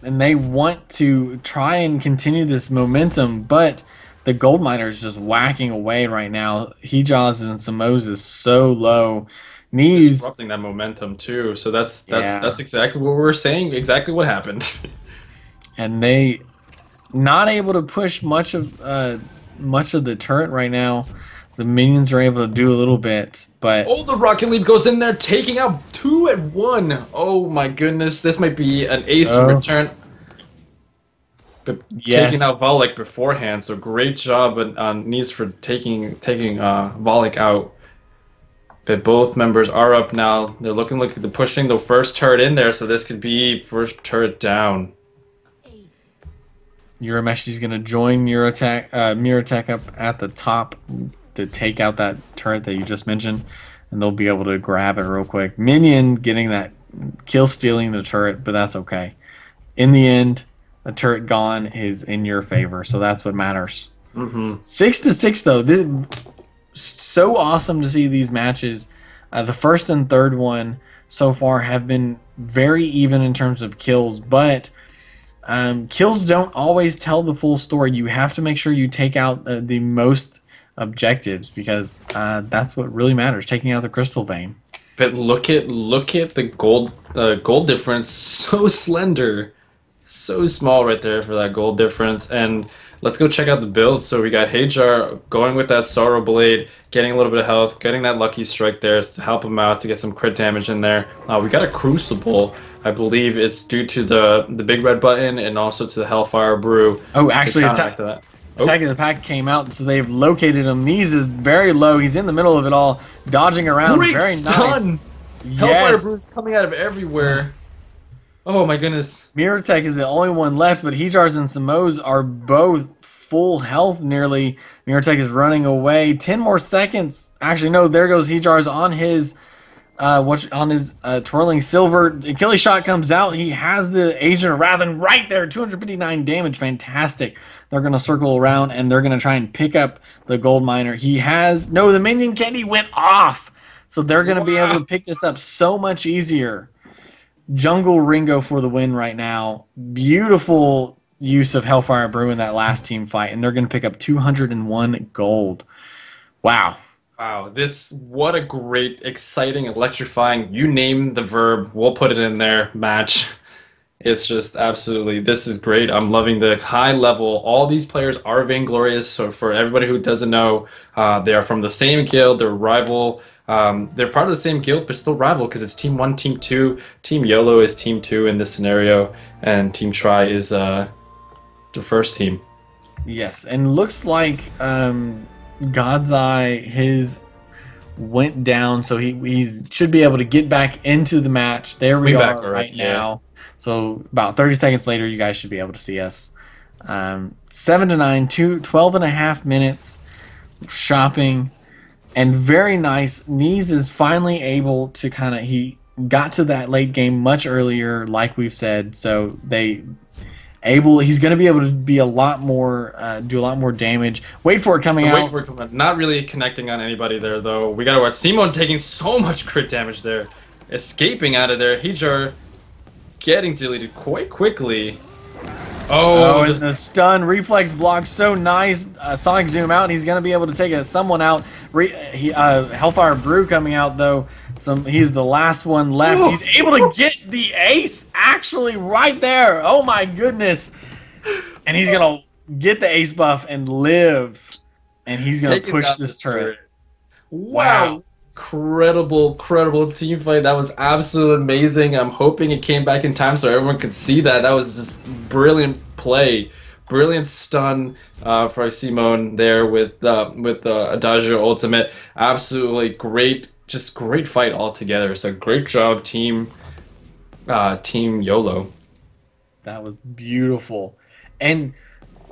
and they want to try and continue this momentum, but the gold miner is just whacking away right now. Hijaz and Samoz is so low. Disrupting that momentum too. So that's exactly what we were saying. Exactly what happened. And they not able to push much of the turret right now. The minions are able to do a little bit, but the Rocket Leap goes in there, taking out 2 at 1. Oh my goodness, this might be an ace return. But taking out Volek beforehand, so great job on Nice for taking Volek out. But both members are up now. They're looking like they're pushing the first turret in there, so this could be first turret down. Urameshi going to join Miratech up at the top to take out that turret that you just mentioned, and they'll be able to grab it real quick. Minion getting that kill, stealing the turret, but that's okay. In the end, a turret gone is in your favor, so that's what matters. 6-6 though. This, so awesome to see these matches. The first and third one so far have been very even in terms of kills, but kills don't always tell the full story. You have to make sure you take out the most objectives, because that's what really matters, taking out the crystal vein. But look at the gold difference, so slender. So small right there for that gold difference. And let's go check out the build. So we got Hajar going with that Sorrow Blade, getting a little bit of health, getting that Lucky Strike there to help him out to get some crit damage in there. We got a Crucible. I believe it's due to the big red button and also to the Hellfire Brew. Oh, actually, Attack of the Pack came out, so they've located him. Knees is very low. He's in the middle of it all, dodging around. Great very stun! Nice. Yes. Hellfire Brew is coming out of everywhere. Oh my goodness. Miratech is the only one left, but Hijars and Samoz are both full health nearly. Miratech is running away. 10 more seconds. Actually, no, there goes Hijars on his twirling silver. Achilles shot comes out. He has the Agent of Wrath right there. 259 damage. Fantastic. They're going to circle around, and they're going to try and pick up the gold miner. The minion candy went off. So they're going to be able to pick this up so much easier. Jungle Ringo for the win right now. Beautiful use of Hellfire Brew in that last team fight, and they're going to pick up 201 gold. Wow. Wow, what a great, exciting, electrifying, you name the verb, we'll put it in there, match. It's just absolutely, this is great. I'm loving the high level. All these players are Vainglorious. So for everybody who doesn't know, they are from the same guild. They're rival. They're part of the same guild, but still rival because it's Team 1, Team 2. Team YOLO is Team 2 in this scenario, and Team Try is the first team. Yes, and looks like God's Eye, his went down, so he should be able to get back into the match. There we are right now. So about 30 seconds later, you guys should be able to see us. 7-9, 12.5 minutes shopping, and very nice. Knees is finally able to he got to that late game much earlier, like we've said. So he's going to be able to be a lot more, do a lot more damage. Wait for it coming out. Wait for it coming out. Not really connecting on anybody there, though. We got to watch Simon taking so much crit damage there. Escaping out of there. Hijar getting deleted quite quickly. Oh, and the stun reflex block, so nice. Sonic zoom out. He's going to be able to take someone out. Hellfire Brew coming out, though. He's the last one left. Ooh. He's able to get the ace actually right there. Oh my goodness. And he's going to get the ace buff and live. And he's going to push this turret. Wow. Incredible team fight. That was absolutely amazing. I'm hoping it came back in time so everyone could see that. That was just brilliant play. Brilliant stun for Simone there with Adagio ultimate. Absolutely great. Just great fight altogether. So great job, team YOLO. That was beautiful. And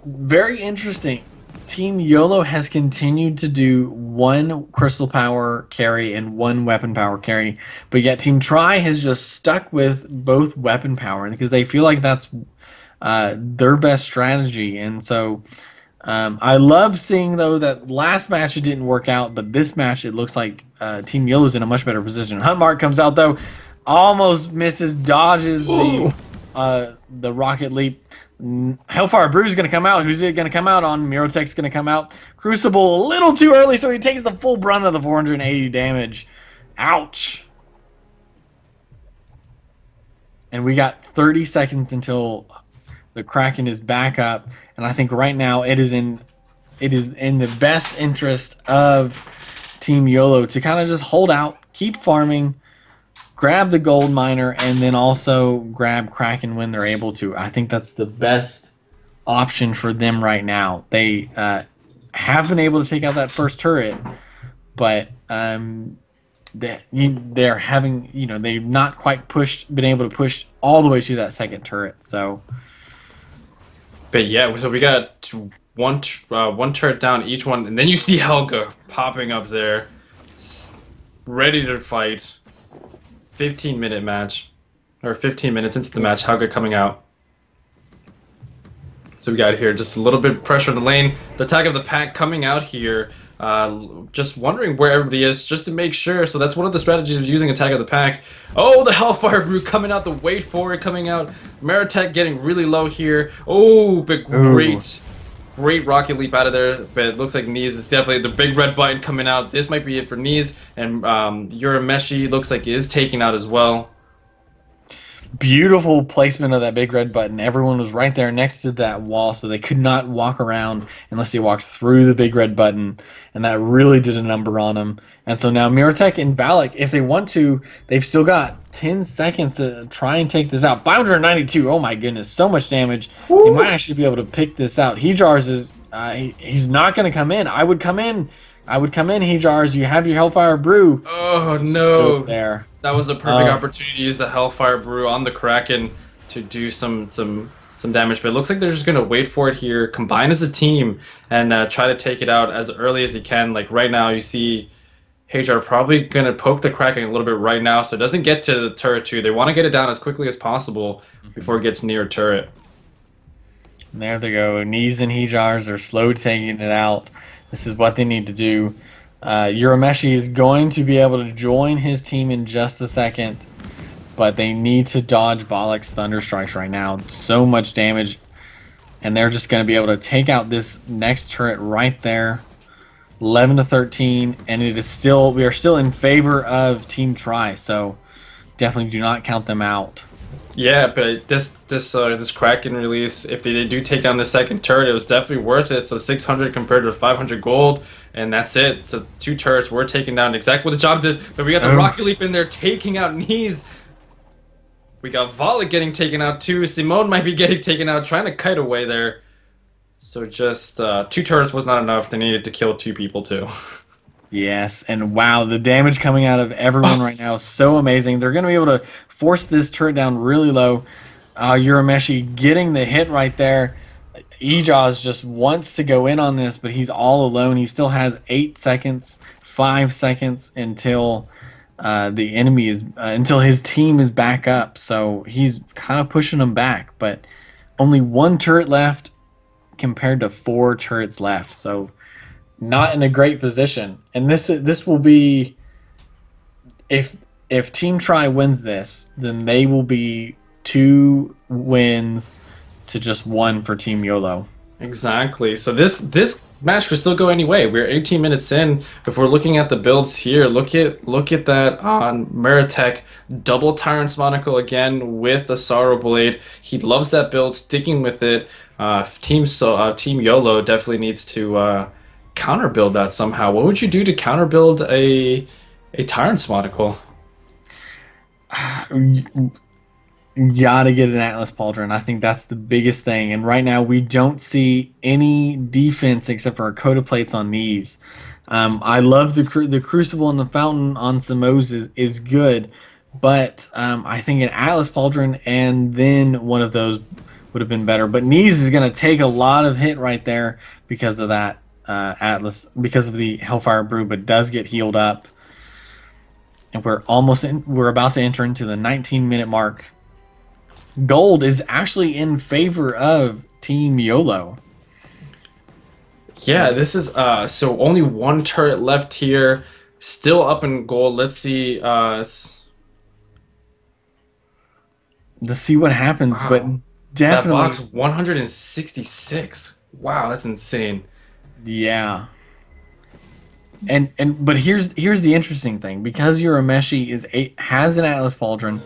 very interesting. Team YOLO has continued to do one crystal power carry and one weapon power carry, but yet Team Try has just stuck with both weapon power because they feel like that's their best strategy. And so I love seeing, though, that last match it didn't work out, but this match it looks like Team YOLO is in a much better position. Hunt Mark comes out, though, almost misses, dodges the rocket leap. Hellfire Brew is going to come out. Who's it going to come out on? Mirotech's going to come out. Crucible a little too early, so he takes the full brunt of the 480 damage. Ouch. And we got 30 seconds until the Kraken is back up, and I think right now it is in the best interest of Team YOLO to kind of just hold out, keep farming, grab the gold miner, and then also grab Kraken when they're able to. I think that's the best option for them right now. They have been able to take out that first turret, but they're having, they've not quite been able to push all the way to that second turret. So, but yeah, so we got one turret down each one, and then you see Helga popping up there, ready to fight. 15-minute match, or 15 minutes into the match, Helga coming out. So we got here just a little bit of pressure in the lane. The attack of the pack coming out here, just wondering where everybody is, just to make sure. So that's one of the strategies of using attack of the pack. Oh, the Hellfire Brew coming out, the wait for it coming out. Meritech getting really low here. Oh, but great rocket leap out of there, but it looks like Knees is definitely the big red button coming out. This might be it for Knees, and Urameshi looks like he is taking out as well. Beautiful placement of that big red button. Everyone was right there next to that wall, so they could not walk around unless they walked through the big red button, and that really did a number on them. And so now Mirotech and Valak, if they want to, they've still got 10 seconds to try and take this out. 592, oh my goodness, so much damage. Woo! They might actually be able to pick this out. Hijars is, he's not going to come in. I would come in, Hijars. You have your Hellfire Brew. Oh, no. Still there. That was a perfect opportunity to use the Hellfire Brew on the Kraken to do some damage, but it looks like they're just going to wait for it here, combine as a team, and try to take it out as early as he can. Like right now, you see Hajar probably going to poke the Kraken a little bit right now, so it doesn't get to the turret too. They want to get it down as quickly as possible before it gets near turret. And there they go. Knees and Hijars are slow taking it out. This is what they need to do. Urameshi is going to be able to join his team in just a second, but they need to dodge Valak's Thunder Strikes right now. So much damage, and they're just going to be able to take out this next turret right there. 11-13, and we are still in favor of Team Tri. So definitely do not count them out. Yeah, but this Kraken release, if they do take down the second turret, it was definitely worth it. So 600 compared to 500 gold, and that's it. So 2 turrets were taken down, exactly what the job did. But we got the Rocket Leap in there taking out knees. We got Volek getting taken out too. Simone might be getting taken out, trying to kite away there. So just 2 turrets was not enough. They needed to kill 2 people too. Yes, and wow, the damage coming out of everyone right now is so amazing. They're going to be able to force this turret down really low. Urameshi getting the hit right there. Ejaz just wants to go in on this, but he's all alone. He still has 8 seconds, 5 seconds until the enemy is until his team is back up. So he's kind of pushing them back, but only 1 turret left compared to 4 turrets left. So not in a great position. And this will be, if Team Tri wins this, then they will be 2 wins to just 1 for Team YOLO. Exactly. So this match could still go any way. We're 18 minutes in. If we're looking at the builds here, look at that on Meritek, double Tyrant's Monocle again with the Sorrow Blade. He loves that build, sticking with it. Team YOLO definitely needs to counter build that somehow. What would you do to counter build a Tyrant's Monocle? Gotta get an Atlas Pauldron. I think that's the biggest thing. And right now we don't see any defense except for our Coda Plates on these. I love the Crucible and the Fountain on Samo's is good, but I think an Atlas Pauldron and then one of those would have been better. But Knees is going to take a lot of hit right there because of that Atlas, because of the Hellfire Brew, but does get healed up. And we're about to enter into the 19-minute mark. Gold is actually in favor of Team YOLO. Yeah, this is so only 1 turret left here, still up in gold. Let's see Let's see what happens, wow. But definitely that box 166. Wow, that's insane. Yeah. But here's the interesting thing, because Urameshi has an Atlas Pauldron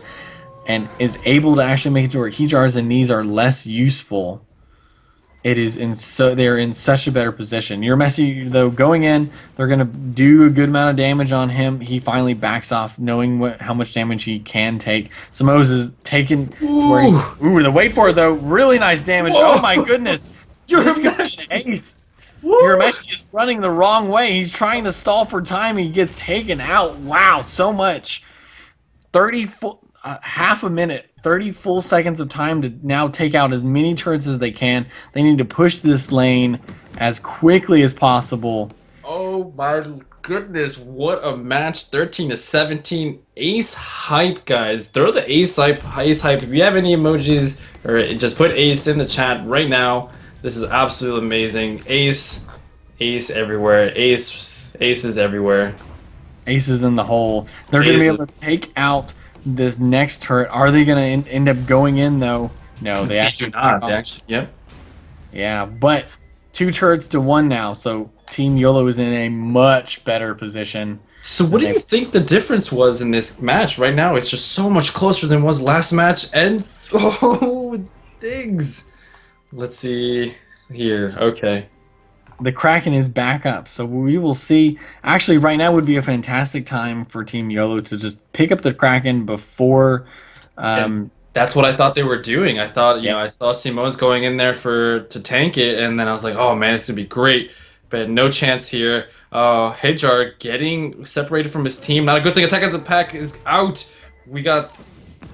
and is able to actually make it to where Keyjars and Knees are less useful. They're in such a better position. Urameshi, though, going in, they're gonna do a good amount of damage on him. He finally backs off, knowing how much damage he can take. Samo's is taken. The wait for it though, really nice damage. Whoa. Oh my goodness, Urameshi ace. Urameshi is running the wrong way. He's trying to stall for time. He gets taken out. Wow, so much. 30 full, half a minute, 30 full seconds of time to now take out as many turrets as they can. They need to push this lane as quickly as possible. Oh my goodness, what a match. 13-17. Ace hype, guys. Throw the ace hype. If you have any emojis, or just put ace in the chat right now. This is absolutely amazing. Ace everywhere. Aces everywhere. Aces in the hole. They're going to be able to take out this next turret. Are they going to end up going in, though? No, they actually do not. They actually, yep. Yeah, but 2 turrets to 1 now, so Team YOLO is in a much better position. So what do you think the difference was in this match? Right now, it's just so much closer than it was last match. And, oh, things. Let's see here. Okay. The Kraken is back up, so we will see. Actually, right now would be a fantastic time for Team YOLO to just pick up the Kraken before. That's what I thought they were doing. I thought, I saw Simone's going in there to tank it, and then I was like, oh man, it's gonna be great. But no chance here. Hajar getting separated from his team. Not a good thing. Attack of the Pack is out. We got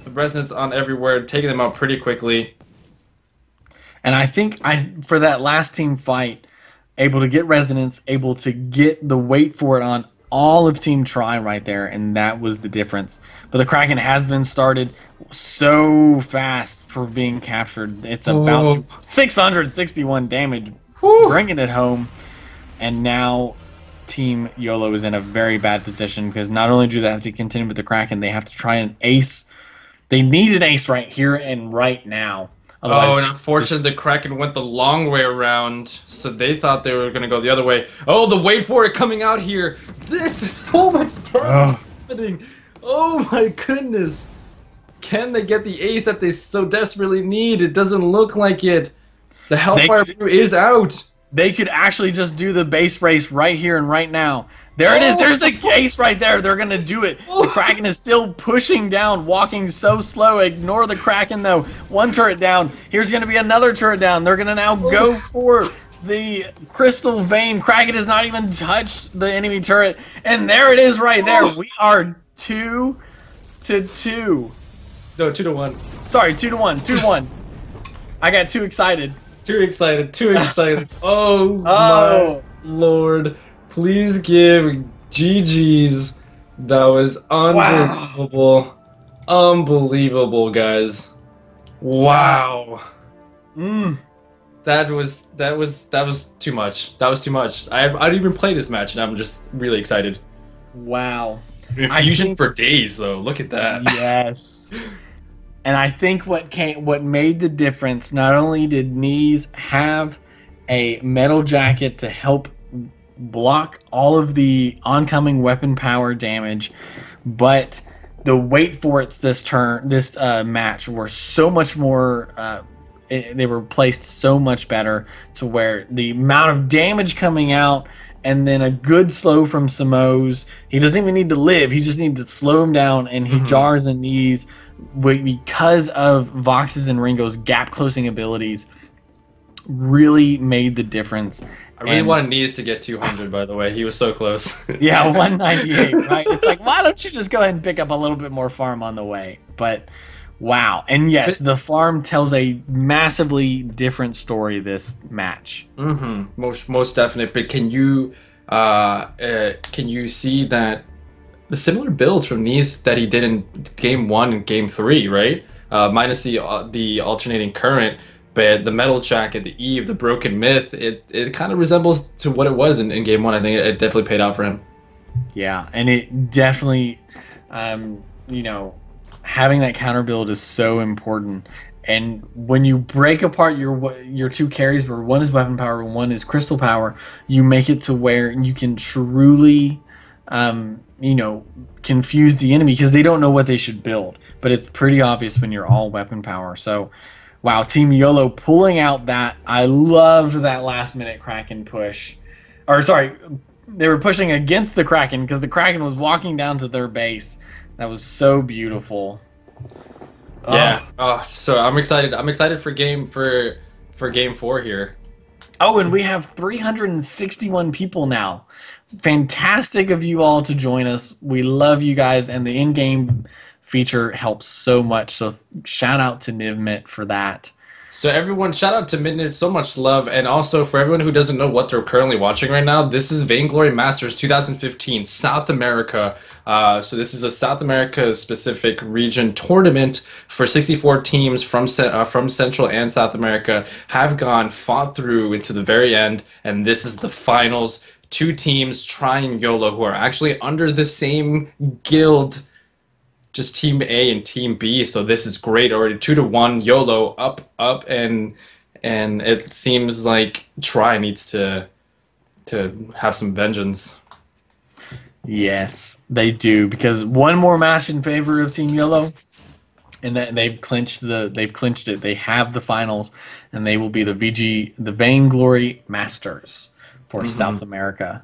the Resonance on everywhere, taking them out pretty quickly. And I think for that last team fight, able to get Resonance, able to get the wait for it on all of Team Tri right there, and that was the difference. But the Kraken has been started so fast for being captured. It's about 661 damage, bringing it home. And now Team YOLO is in a very bad position, because not only do they have to continue with the Kraken, they have to try an ace. They need an ace right here and right now. Otherwise, Oh, and unfortunately, the Kraken went the long way around, so they thought they were gonna go the other way. Oh, the wait for it coming out here. This is so much damage happening. Oh my goodness. Can they get the ace that they so desperately need? It doesn't look like it. The Hellfire Brew is out. They could actually just do the base race right here and right now. There it is. There's the ace right there. They're going to do it. The Kraken is still pushing down, walking so slow. Ignore the Kraken, though. One turret down. Here's going to be another turret down. They're going to now go for the Crystal Vein. Kraken has not even touched the enemy turret. And there it is right there. We are 2-2. No, 2-1. Sorry, 2-1. 2-1. I got too excited. Too excited. Too excited. Oh my lord. Please give GG's. That was unbelievable. Wow. Unbelievable, guys. Wow. That was too much. That was too much. I didn't even play this match, and I'm just really excited. Wow. Infusion for days, though. Look at that. Yes. And I think what made the difference, not only did Knees have a metal jacket to help block all of the oncoming weapon power damage, but the wait for it's this match were so much more. They were placed so much better to where the amount of damage coming out, and then a good slow from Samoes. He doesn't even need to live; he just needs to slow him down, and he jars and Knees because of Vox's and Ringo's gap closing abilities. Really made the difference. I really wanted Knees to get 200, by the way. He was so close. Yeah, 198, right? It's like, why don't you just go ahead and pick up a little bit more farm on the way? But, wow. And yes, the farm tells a massively different story this match. Most definite. But can you see that the similar builds from Knees that he did in Game 1 and Game 3, right? Minus the alternating current. But the metal jacket, the Eve, the broken myth, it kind of resembles to what it was in Game 1. I think it definitely paid out for him. Yeah, and it definitely, you know, having that counter build is so important. And when you break apart your two carries, where one is weapon power and one is crystal power, you make it to where you can truly, you know, confuse the enemy because they don't know what they should build. But it's pretty obvious when you're all weapon power. So, wow, Team YOLO pulling out that. I loved that last-minute Kraken push. Or, sorry, they were pushing against the Kraken because the Kraken was walking down to their base. That was so beautiful. Yeah. So I'm excited. I'm excited for Game 4 here. Oh, and we have 361 people now. Fantastic of you all to join us. We love you guys, and the in-game feature helps so much, so shout out to Nivmit for that. So everyone, shout out to Midnight, so much love, and also for everyone who doesn't know what they're currently watching right now, this is Vainglory Masters 2015, South America. So this is a South America specific region tournament for 64 teams from Central and South America have fought through into the very end, and this is the finals. 2 teams trying YOLO who are actually under the same guild, just Team A and Team B, so this is great already. 2-1 YOLO up, and it seems like Try needs to have some vengeance. Yes, they do, because one more match in favor of Team YOLO, and they've clinched it. They have the finals, and they will be the Vainglory Masters for South America.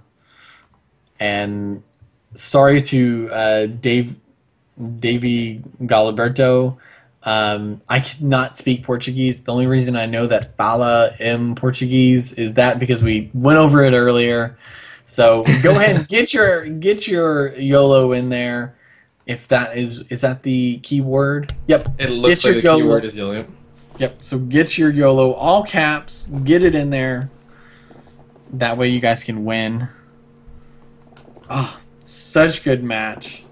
And sorry to Davy Galiberto. I cannot speak Portuguese. The only reason I know that Fala Portuguese is that because we went over it earlier. So go ahead and get your YOLO in there. If that is that the keyword? Yep. It looks like the keyword is YOLO. Yep. So get your YOLO, all caps. Get it in there. That way you guys can win. Oh, such good match.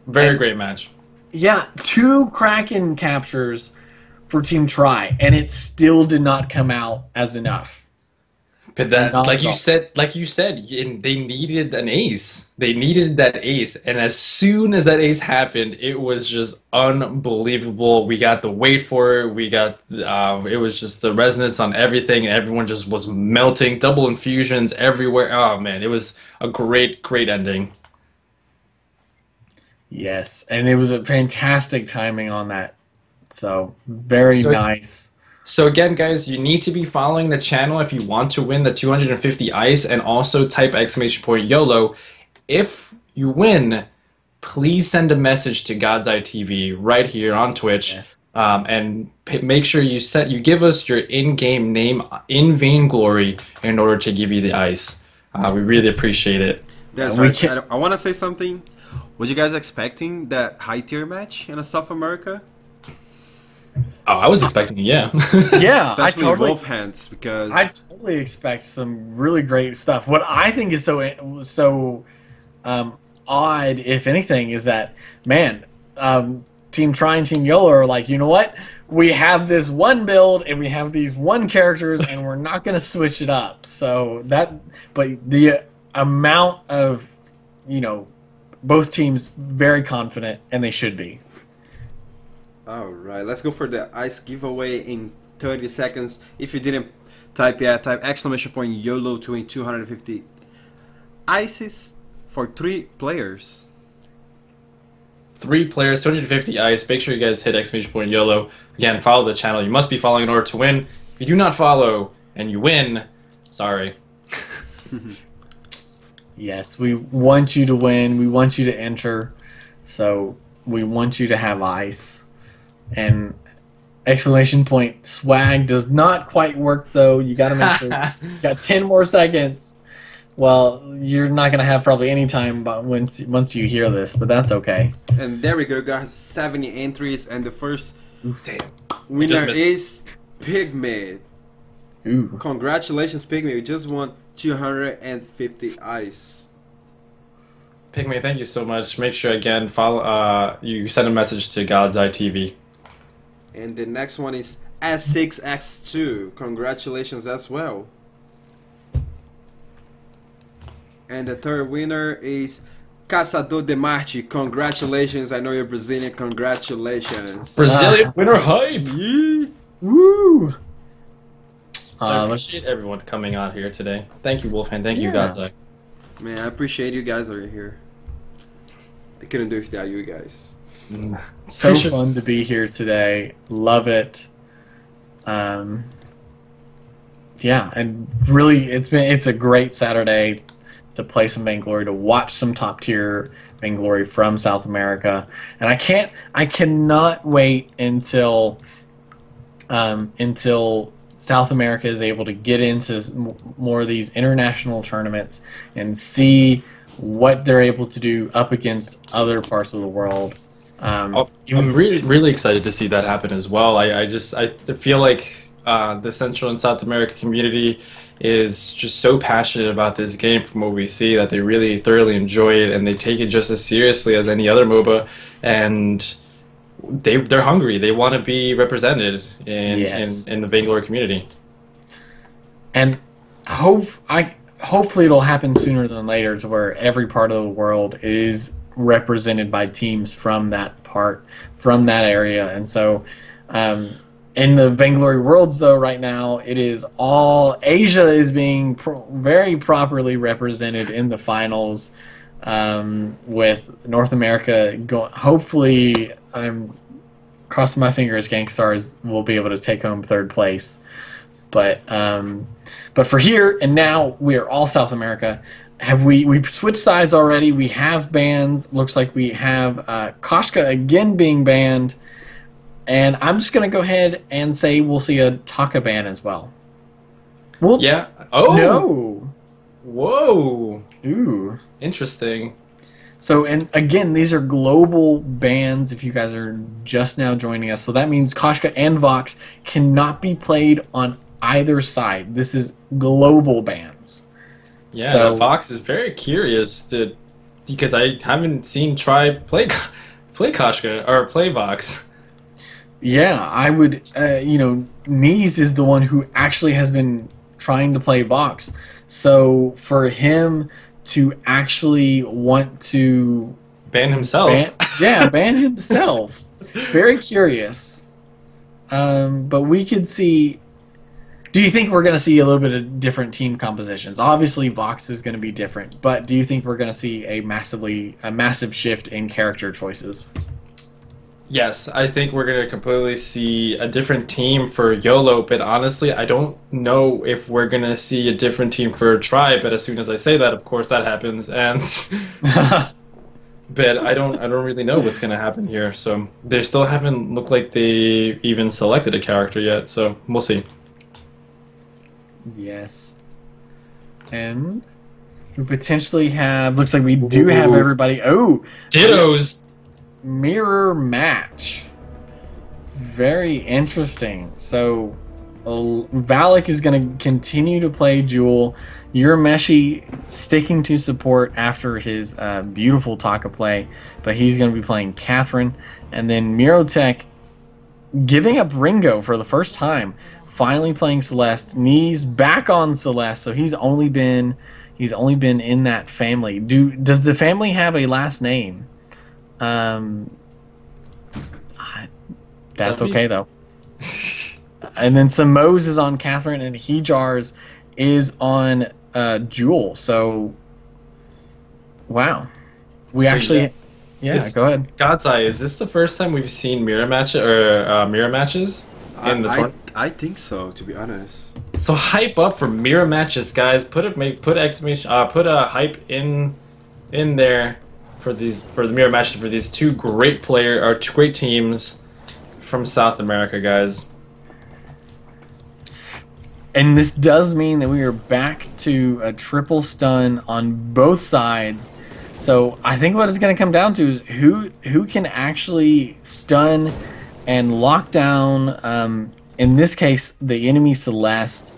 Very great match. Yeah, 2 Kraken captures for Team Try, and it still did not come out as enough. But that, Not like at you all. said, they needed an ace. They needed that ace, and as soon as that ace happened, it was just unbelievable. We got the wait for it. We got, it was just the resonance on everything, and everyone just was melting. Double infusions everywhere. Oh man, it was a great, great ending. Yes, and it was a fantastic timing on that. So very So nice. So again, guys, you need to be following the channel if you want to win the 250 ice, and also type exclamation point YOLO. If you win, please send a message to God's Eye TV right here on Twitch, Yes. and make sure you give us your in-game name in Vainglory in order to give you the ice. We really appreciate it. That's we right. can- I want to say something. Was you guys expecting that high tier match in South America? Oh, I was expecting, yeah. Yeah, Especially Wolf Hands, because I totally expect some really great stuff. What I think is so odd, if anything, is that man, Team Try and Team YOLO are like, you know what? We have this one build and we have these one characters, and we're not going to switch it up. So but the amount of, both teams very confident, and they should be. Alright, let's go for the ice giveaway in 30 seconds. If you didn't type yet, type exclamation point YOLO to win 250 ices for 3 players. 3 players, 250 ice. Make sure you guys hit exclamation point YOLO. Again, follow the channel. You must be following in order to win. If you do not follow and you win, sorry. Yes, we want you to win. We want you to enter. So we want you to have ice. And exclamation point swag does not quite work, though. You got to make sure you got 10 more seconds. Well, you're not going to have probably any time once you hear this, but that's okay. And there we go, guys. 70 entries, and the first Damn. winner missed. is Pygmy. Ooh. Congratulations, Pygmy. You just won 250 ice. Pygmy, thank you so much. Make sure again follow. You send a message to God's Eye TV. And the next one is S6X2. Congratulations as well. And the third winner is Caçador de Marte. Congratulations. I know you're Brazilian. Congratulations. Brazilian winner hype. Yeah. Woo! So I appreciate everyone coming out here today. Thank you, Wolfhand. Thank you, Yeah. God's Eye. Man, I appreciate you guys are here. I couldn't do it without you guys. So fun to be here today. Love it. Yeah, and really, it's a great Saturday to play some Vainglory, to watch some top tier Vainglory from South America, and I cannot wait until South America is able to get into more of these international tournaments and see what they're able to do up against other parts of the world. I'm really, really excited to see that happen as well. I feel like the Central and South America community is just so passionate about this game from what we see that they really thoroughly enjoy it, and they take it just as seriously as any other MOBA, and they're hungry. They want to be represented in the Vainglory community. And hopefully it'll happen sooner than later, to where every part of the world is represented by teams from that area. And so in the Vainglory Worlds, though, right now, it is all Asia is being very properly represented in the finals, with North America going. Hopefully, I'm crossing my fingers, Gangstars will be able to take home third place. But for here and now, we are all South America. We've switched sides already? We have bans. Looks like we have Koshka again being banned. And I'm just going to go ahead and say we'll see a Taka ban as well. Well, Yeah. Oh. no. Whoa. Ooh. Interesting. So, and again, these are global bans if you guys are just now joining us. So that means Koshka and Vox cannot be played on either side. This is global bans. Yeah. So- Vox is very curious because I haven't seen Try play Koshka or play Vox. Yeah, I would, Knees is the one who actually has been trying to play Vox. So for him to actually want to Ban himself. ban himself. Very curious. But we could see. Do you think we're going to see a little bit of different team compositions? Obviously, Vox is going to be different, but do you think we're going to see a massive shift in character choices? Yes, I think we're going to completely see a different team for YOLO, but honestly, I don't know if we're going to see a different team for Tribe, but as soon as I say that, of course, that happens, and but I don't really know what's going to happen here, so they still haven't looked like they even selected a character yet, so we'll see. Yes. And we potentially have, looks like we do have everybody. Oh! Dittos! Mirror match. Very interesting. So Valak is going to continue to play Jewel. Urameshi sticking to support after his beautiful Taka play, but he's going to be playing Catherine. And then Mirotech giving up Ringo for the first time, finally playing Celeste. Knees back on Celeste, so he's only been in that family. Does the family have a last name? That's okay though. And then Samoes is on Catherine, and Hejars is on Jewel. So, wow, we So, actually, yeah. Go ahead. God's Eye, is this the first time we've seen mirror matches in the tournament? I think so, to be honest. So hype up for mirror matches, guys. Put exclamation, put a hype in there for the mirror matches for these two great teams from South America, guys. And this does mean that we are back to a triple stun on both sides. So I think what it's going to come down to is who can actually stun and lock down, in this case, the enemy Celeste,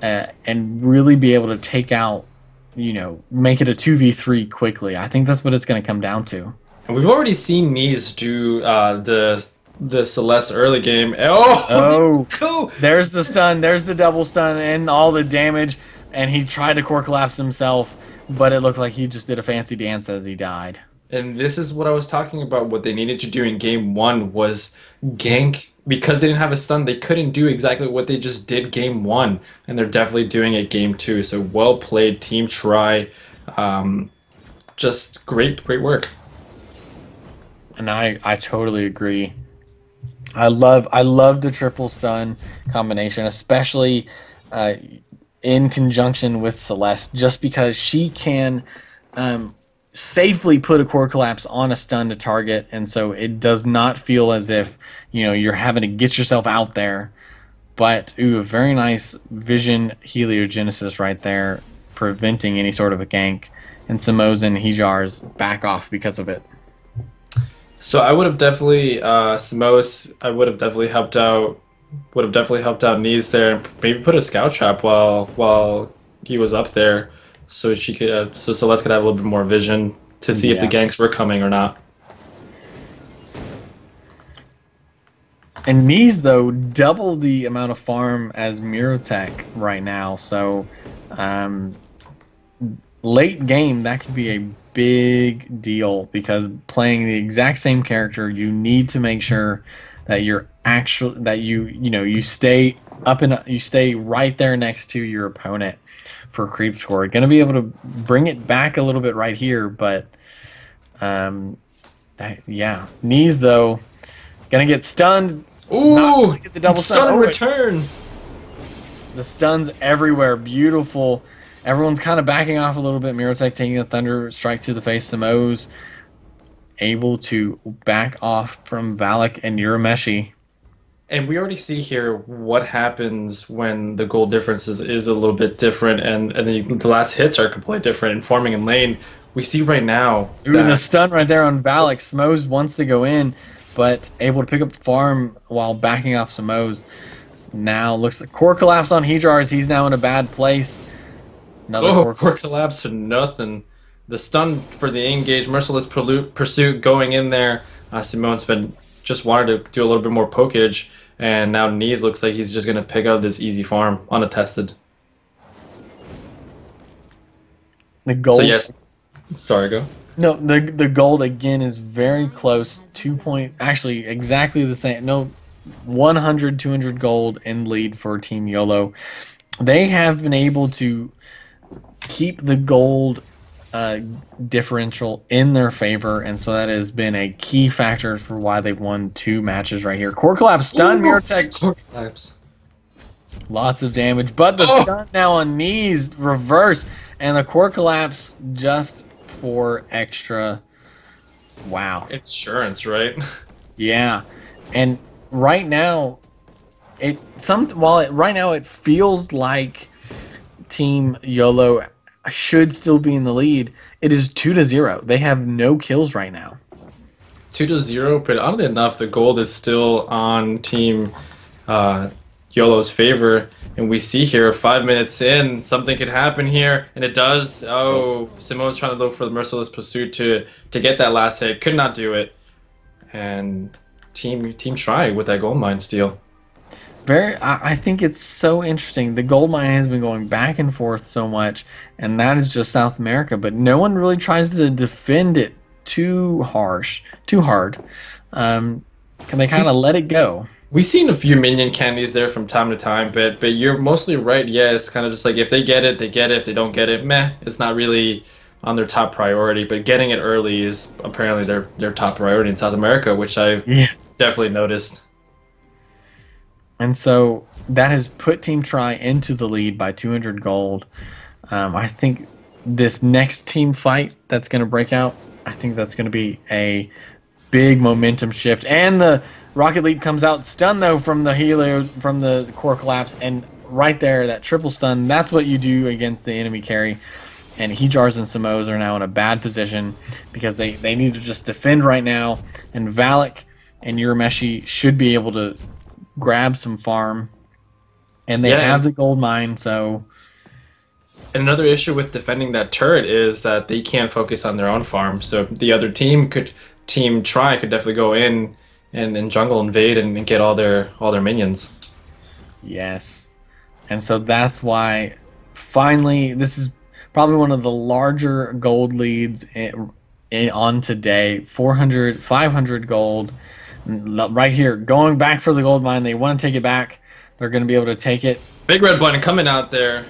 and really be able to take out, make it a 2v3 quickly. I think that's what it's going to come down to. And we've already seen Knees do the Celeste early game. Oh, cool! There's the stun, there's the double stun, and all the damage. And he tried to core collapse himself, but it looked like he just did a fancy dance as he died. And this is what I was talking about. What they needed to do in game 1 was gank. Because they didn't have a stun, they couldn't do exactly what they just did game 1. And they're definitely doing it game 2. So well played, Team Try. Just great work. And I totally agree. I love the triple stun combination, especially in conjunction with Celeste, just because she can safely put a core collapse on a stun to target, and so it does not feel as if you're having to get yourself out there. But a very nice vision heliogenesis right there, preventing any sort of a gank, and Samoes and Hejars back off because of it. So I would have definitely Samoes. I would have definitely helped out. Would have definitely helped out Knees there, and maybe put a scout trap while he was up there, so she could so Celeste could have a little bit more vision to see if the ganks were coming or not. And Knees, though, double the amount of farm as Mirotech right now. So late game, that could be a big deal, because playing the exact same character, you need to make sure that you stay up and you stay right there next to your opponent for creep score. Going to be able to bring it back a little bit right here, but Knees, though, gonna get stunned. Ooh, get the double stun and return. The stuns everywhere, beautiful. Everyone's kind of backing off a little bit. Mirotech taking a thunder strike to the face. Samoes able to back off from Valak and Urameshi. And we already see here what happens when the goal difference is a little bit different, and the last hits are completely different. In farming and lane, we see right now. The stun right there on Valak. Samoes wants to go in, but able to pick up farm while backing off Samoes. Now looks like core collapse on Hejars. He's now in a bad place. Another core collapse to nothing. The stun for the engage, merciless pursuit going in there. Simone's been just wanted to do a little bit more pokage, and now Knees looks like he's just going to pick up this easy farm, unattested. The gold. So yes, sorry, go. No, the gold again is very close. Actually exactly the same. No, 100, 200 gold in lead for Team YOLO. They have been able to keep the gold differential in their favor, and so that has been a key factor for why they've won 2 matches right here. Core collapse stun, Mirrortech. Core collapse. Lots of damage, but the stun now on knees reverse, and the core collapse just for extra. Wow. Insurance, right? Yeah, and right now, right now it feels like Team YOLO should still be in the lead. It is 2-0. They have no kills right now. 2-0, but oddly enough, the gold is still on Team YOLO's favor. And we see here, 5 minutes in, something could happen here, and it does. Oh, Simone's trying to look for the merciless pursuit to get that last hit. Could not do it. And Team Try with that gold mine steal. I think it's so interesting. The gold mine has been going back and forth so much, and that is just South America. But no one really tries to defend it too hard. Can they kind of let it go? We've seen a few minion candies there from time to time, but you're mostly right. Yeah, it's kind of just like if they get it, they get it. If they don't get it, meh. It's not really on their top priority. But getting it early is apparently their top priority in South America, which I've definitely noticed. And so that has put Team Try into the lead by 200 gold. I think this next team fight that's going to break out, I think that's going to be a big momentum shift. And the Rocket Leap comes out stun though from the core collapse, and right there that triple stun. That's what you do against the enemy carry. And Hejars and Samos are now in a bad position because they need to just defend right now. And Valak and Urameshi should be able to grab some farm, and they have the gold mine. So, and another issue with defending that turret is that they can't focus on their own farm. So the other Team Try could definitely go in and jungle invade and get all their minions. Yes, and so that's why finally this is probably one of the larger gold leads on today. 400, 500 gold. Right here, going back for the gold mine. They want to take it back. They're going to be able to take it. Big red button coming out there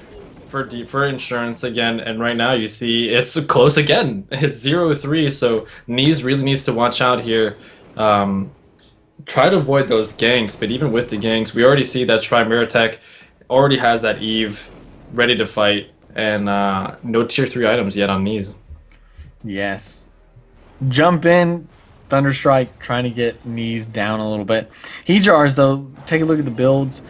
for insurance again. And right now you see it's close again. It's 0-3. So Knees really needs to watch out here. Try to avoid those ganks. But even with the ganks, we already see that Mirrortech already has that Eve ready to fight. And no tier 3 items yet on Knees. Yes. Jump in. Thunderstrike trying to get Knees down a little bit. Hejars, though, take a look at the builds.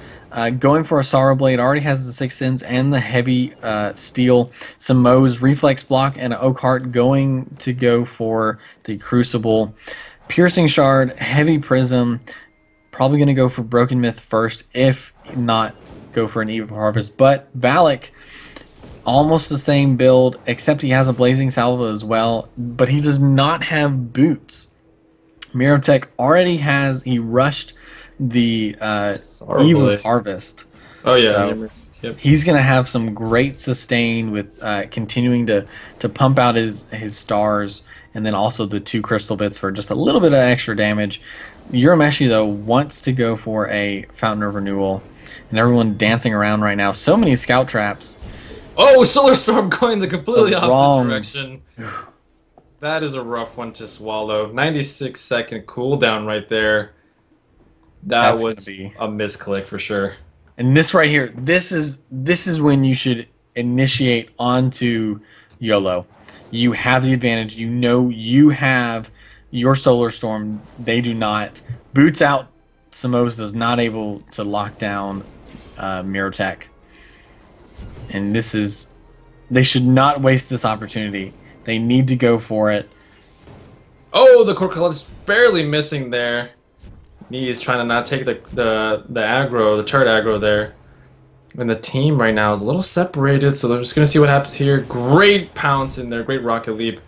Going for a Sorrow Blade, already has the 6 Sins and the heavy steel. Some Moe's Reflex Block, and Oakheart going to go for the Crucible. Piercing Shard, Heavy Prism, probably going to go for Broken Myth first, if not go for an Eve of Harvest. But Valak, almost the same build, except he has a Blazing Salvo as well, but he does not have boots. Mirrortech already he rushed the Eve of Harvest. Oh yeah. So he's going to have some great sustain with continuing to pump out his stars, and then also the 2 crystal bits for just a little bit of extra damage. Urameshi, though, wants to go for a Fountain of Renewal, and everyone dancing around right now. So many scout traps. Oh, Solar Storm going the completely opposite direction. That is a rough one to swallow. 96-second cooldown right there. That was a misclick for sure. And this right here, this is when you should initiate onto YOLO. You have the advantage. You know you have your Solar Storm. They do not. Boots out. Samos is not able to lock down Mirrortech. And they should not waste this opportunity. They need to go for it. Oh, the core collapse barely missing there. Knees trying to not take the aggro, the turret aggro there. And the team right now is a little separated, so they're just going to see what happens here. Great pounce in there, great rocket leap.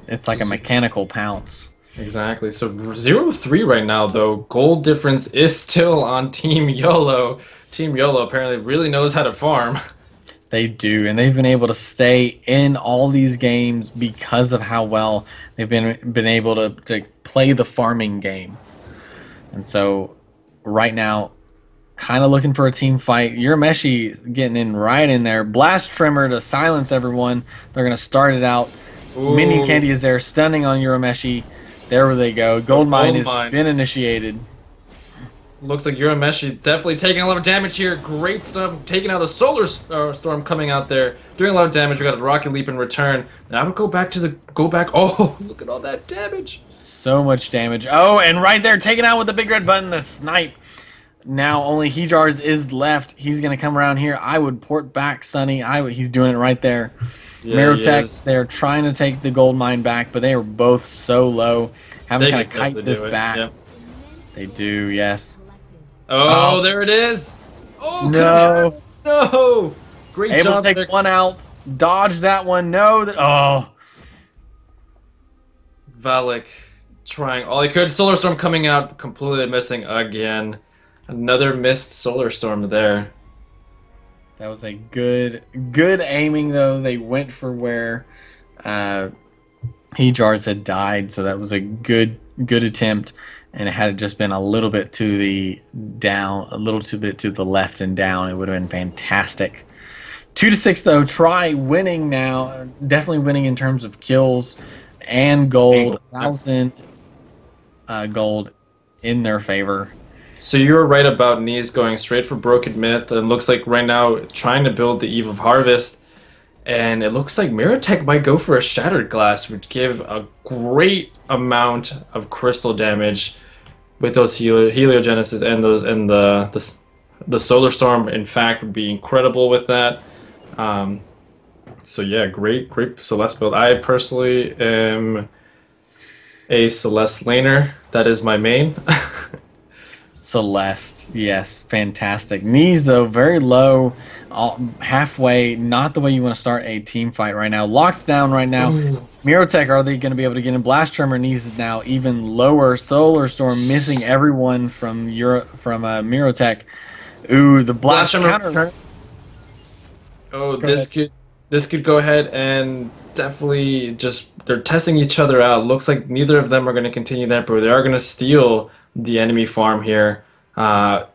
It's like a mechanical pounce. Exactly. So 0-3 right now, though. Gold difference is still on Team YOLO. Team YOLO apparently really knows how to farm. They do, and they've been able to stay in all these games because of how well they've been able to play the farming game. And so, right now, kind of looking for a team fight. Urameshi getting in right in there. Blast Trimmer to silence everyone. They're going to start it out. Ooh. Minion Candy is there, stunning on Urameshi. There they go. Gold Mine has been initiated. Looks like Urameshi definitely taking a lot of damage here. Great stuff. Taking out a Solar Storm coming out there. Doing a lot of damage. We got a Rocket Leap in return. Now I would go back. Oh, look at all that damage. So much damage. Oh, and right there, taken out with the big red button, the snipe. Now only Hejars is left. He's going to come around here. I would port back Sunny. He's doing it right there. Yeah, Mirotech, they're trying to take the gold mine back, but they are both so low. Having to kind of kite this back. Yep. They do, yes. Oh, there it is. Oh, no. No. Great Able job. to take one out. Dodge that one. No. Oh. Valak trying all he could. Solar Storm coming out, completely missing again. Another missed Solar Storm there. That was a good aiming, though. They went for where Hejars had died, so that was a good attempt. And it had just been a little bit to the down, a little too bit to the left and down, it would have been fantastic. 2-6 though. Try winning now. Definitely winning in terms of kills and gold. 1,000 gold in their favor. So you were right about Knees going straight for Broken Myth, and it looks like right now trying to build the Eve of Harvest. And it looks like Mirotech might go for a Shattered Glass, which give a great amount of crystal damage with those Heliogenesis and the Solar Storm. In fact, would be incredible with that. So yeah, great Celeste build. I personally am a Celeste laner. That is my main. Celeste, yes, fantastic. Knees though, very low, halfway. Not the way you want to start a team fight right now. Locks down right now. Mirotech, are they going to be able to get in? Blast Tremor. Knees is now even lower. Solar Storm missing everyone from Mirotech. Ooh, the Blast Tremor. Oh, this could go ahead and definitely just they're testing each other out. Looks like neither of them are going to continue that, but they are going to steal the enemy farm here.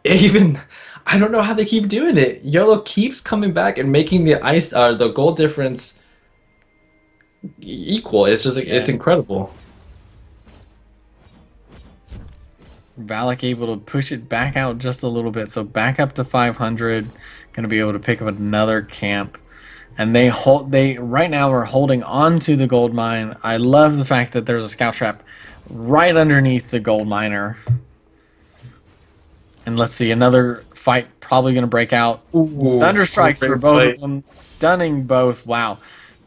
Even I don't know how they keep doing it. YOLO keeps coming back and making the gold difference equal. It's just it's incredible. Valak able to push it back out just a little bit, so back up to 500. Going to be able to pick up another camp, and they right now are holding on to the gold mine. I love the fact that there's a scout trap right underneath the gold miner. And let's see, another fight probably going to break out. Ooh, Thunder strikes for both of them, stunning both. Wow,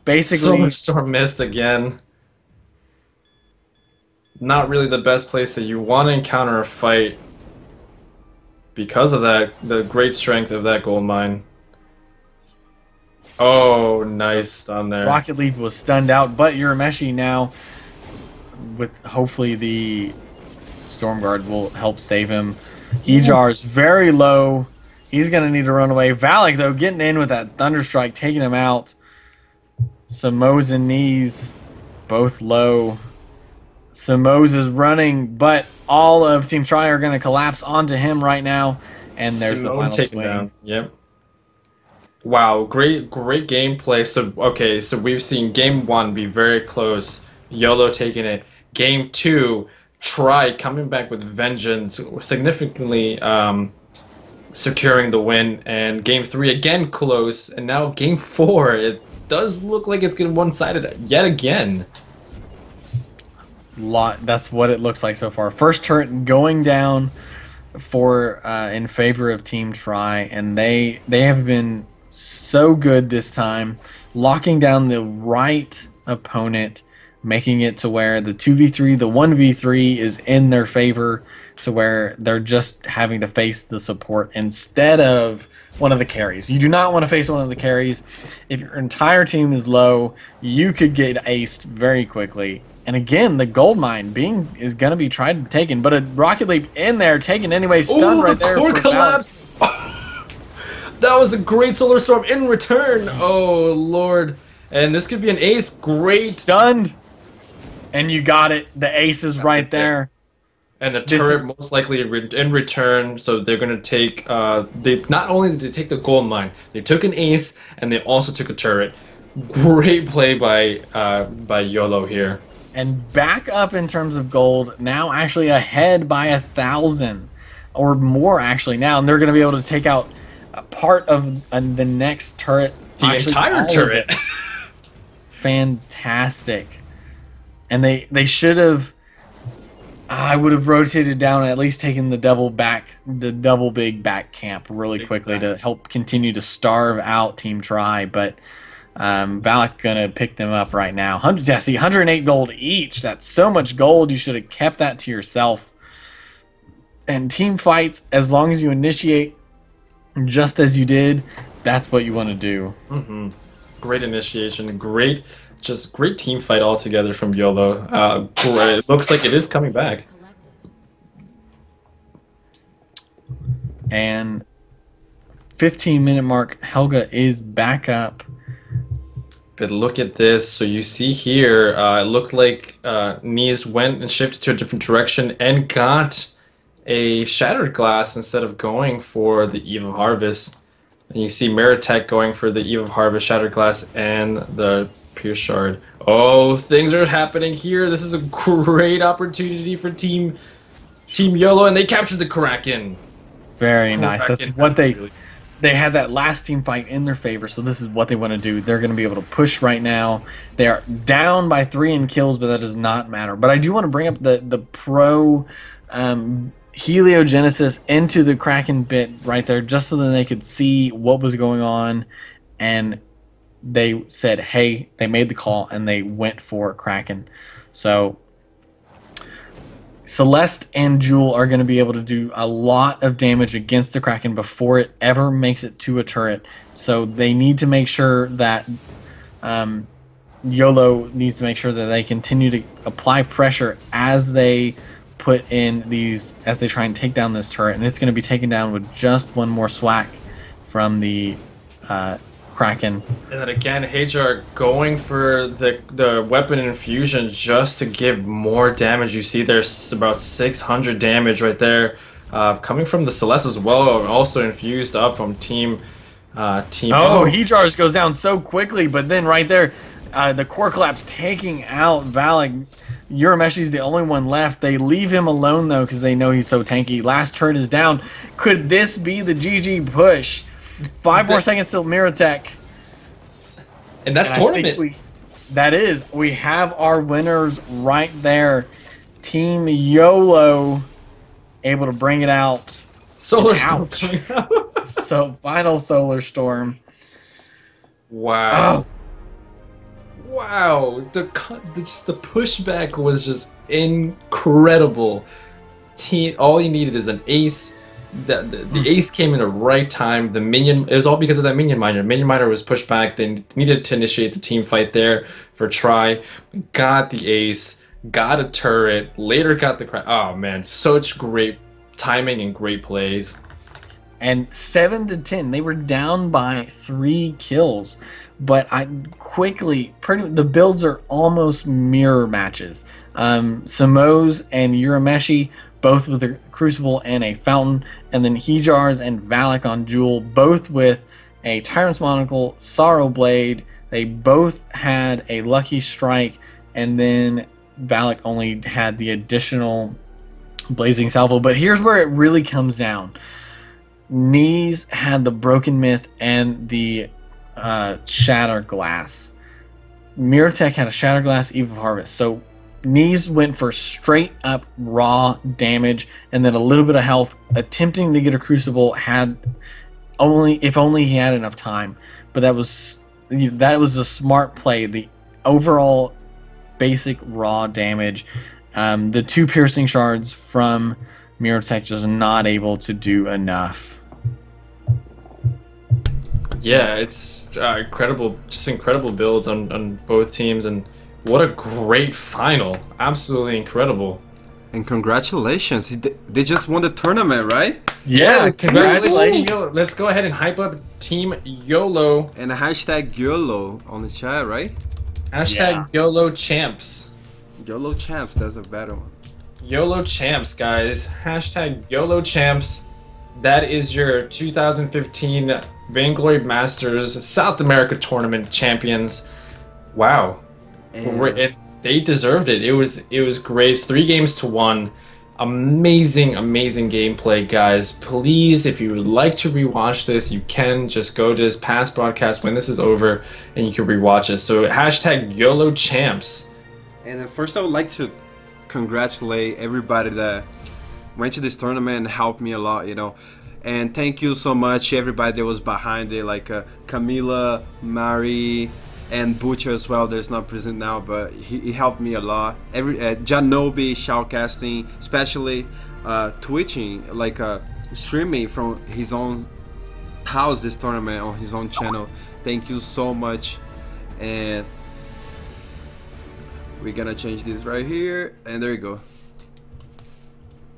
basically Solar Storm missed again. Not really the best place that you want to encounter a fight because of that, the great strength of that gold mine. Oh, nice on there. Rocket Leap was stunned out, but Urameshi now, with hopefully the Storm Guard will help save him. Hejar's very low. He's going to need to run away. Valak, though, getting in with that Thunderstrike, taking him out. Samos and Knees, both low. Samos is running, but all of Team Tri are going to collapse onto him right now. And there's the final swing. Down. Yep. Wow, great gameplay. So we've seen game 1 be very close. YOLO taking it. Game 2, Tri coming back with vengeance, significantly securing the win. And game 3 again close. And now game 4, it does look like it's getting one-sided yet again. That's what it looks like so far. First turret going down for in favor of Team Tri, and they have been so good this time, locking down the right opponent, making it to where the 2v3, the 1v3 is in their favor, to where they're just having to face the support instead of one of the carries. You do not want to face one of the carries. If your entire team is low, you could get aced very quickly. And again, the gold mine is going to be tried to taken, but a Rocket Leap in there, taken anyway, stunned right there. Core collapse! That was a great Solar Storm in return. Oh, Lord. And this could be an ace. Great. Stunned. And you got it. The ace is right there. And the turret most likely in return, so they're gonna take. They not only did they take the gold mine, they took an ace and they also took a turret. Great play by YOLO here. And back up in terms of gold, now actually ahead by 1,000 or more actually now, and they're gonna be able to take out a part of the next turret. The entire turret. Fantastic. And they should have. I would have rotated down and at least taken the double big back camp really quickly to help continue to starve out Team Tri, but Valak gonna pick them up right now. 108 gold each. That's so much gold. You should have kept that to yourself. And team fights, as long as you initiate just as you did, that's what you want to do. Mm-hmm. Great initiation. Great team fight altogether from YOLO. It looks like it is coming back. And 15-minute mark, Helga is back up. But look at this. So you see here, it looked like Knees went and shifted to a different direction and got a Shattered Glass instead of going for the Eve of Harvest. And you see Meritech going for the Eve of Harvest, Shattered Glass, and the Pierce Shard. Oh, things are happening here. This is a great opportunity for Team YOLO, and they captured the Kraken. Very nice. That's what they had that last team fight in their favor, so this is what they want to do. They're going to be able to push right now. They are down by 3 in kills, but that does not matter. But I do want to bring up the pro heliogenesis into the Kraken bit right there, just so that they could see what was going on, and they said, hey, they made the call and they went for Kraken. So Celeste and Jewel are going to be able to do a lot of damage against the Kraken before it ever makes it to a turret. So they need to make sure that YOLO needs to make sure that they continue to apply pressure as they put in these, as they try and take down this turret. And it's going to be taken down with just one more swack from the Kraken. And then again, Hajar going for the weapon infusion just to give more damage. You see there's about 600 damage right there, coming from the Celeste as well, also infused up from team. Oh, Hajar's goes down so quickly, but then right there, the core collapse taking out Valak. Urameshi's the only one left. They leave him alone though because they know he's so tanky. Last turret is down. Could this be the GG push? 5 more seconds till Miratech. And that's tournament. We have our winners right there. Team YOLO able to bring it out. Solar Storm. So final Solar Storm. Wow. Oh. Wow. Just the pushback was just incredible. All you needed is an ace. The ace came in the right time. The minion, it was all because of that minion miner. Minion miner was pushed back. They needed to initiate the team fight there for Tri. Got the ace, got a turret, later got the crack. Oh man, such great timing and great plays. And 7-10, they were down by 3 kills. But the builds are almost mirror matches. Samoz and Urameshi, both with a Crucible and a Fountain, and then Hajar's and Valak on Jewel, both with a Tyrant's Monocle, Sorrow Blade. They both had a Lucky Strike, and then Valak only had the additional Blazing Salvo. But here's where it really comes down. Knees had the Broken Myth and the Shatter Glass. Miratech had a Shatter Glass, Eve of Harvest. So Knees went for straight up raw damage and then a little bit of health, attempting to get a Crucible. If only he had enough time. But that was a smart play. The overall basic raw damage, the 2 piercing shards from Miratech just not able to do enough. Yeah, it's incredible builds on both teams, and what a great final. Absolutely incredible. And congratulations. They just won the tournament, right? Yeah, congratulations. congratulations. YOLO. Let's go ahead and hype up Team YOLO. And a hashtag YOLO on the chat, right? Hashtag YOLO champs. YOLO champs, that's a better one. YOLO champs, guys. Hashtag YOLO champs. That is your 2015 Vainglory Masters South America Tournament champions. Wow. And They deserved it. It was great. 3-1. Amazing gameplay, guys. Please, if you would like to rewatch this, you can just go to this past broadcast when this is over and you can rewatch it. So hashtag YOLO champs. And first I would like to congratulate everybody that went to this tournament and helped me a lot, you know. And thank you so much everybody that was behind it, like Camila, Mari, and Butcher as well. There's not present now, but he helped me a lot. Janobi, shoutcasting, especially twitching, like streaming from his own house this tournament on his own channel. Thank you so much. And we're gonna change this right here, and there you go.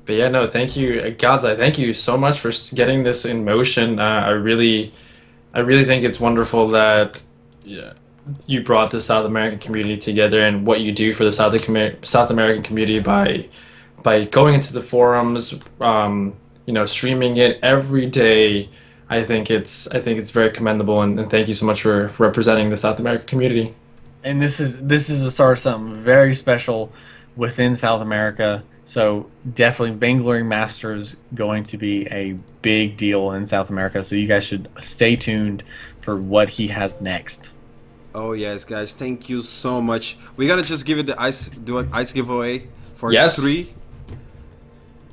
But yeah, no, thank you, God's Eye. Thank you so much for getting this in motion. I really think it's wonderful that you brought the South American community together and what you do for the South American community by going into the forums, streaming it every day. I think it's very commendable, and thank you so much for representing the South American community. And this is the start of something very special within South America. So definitely Vainglory Masters going to be a big deal in South America. So you guys should stay tuned for what he has next. Oh yes, guys, thank you so much. We gotta just give it the ice giveaway for 3.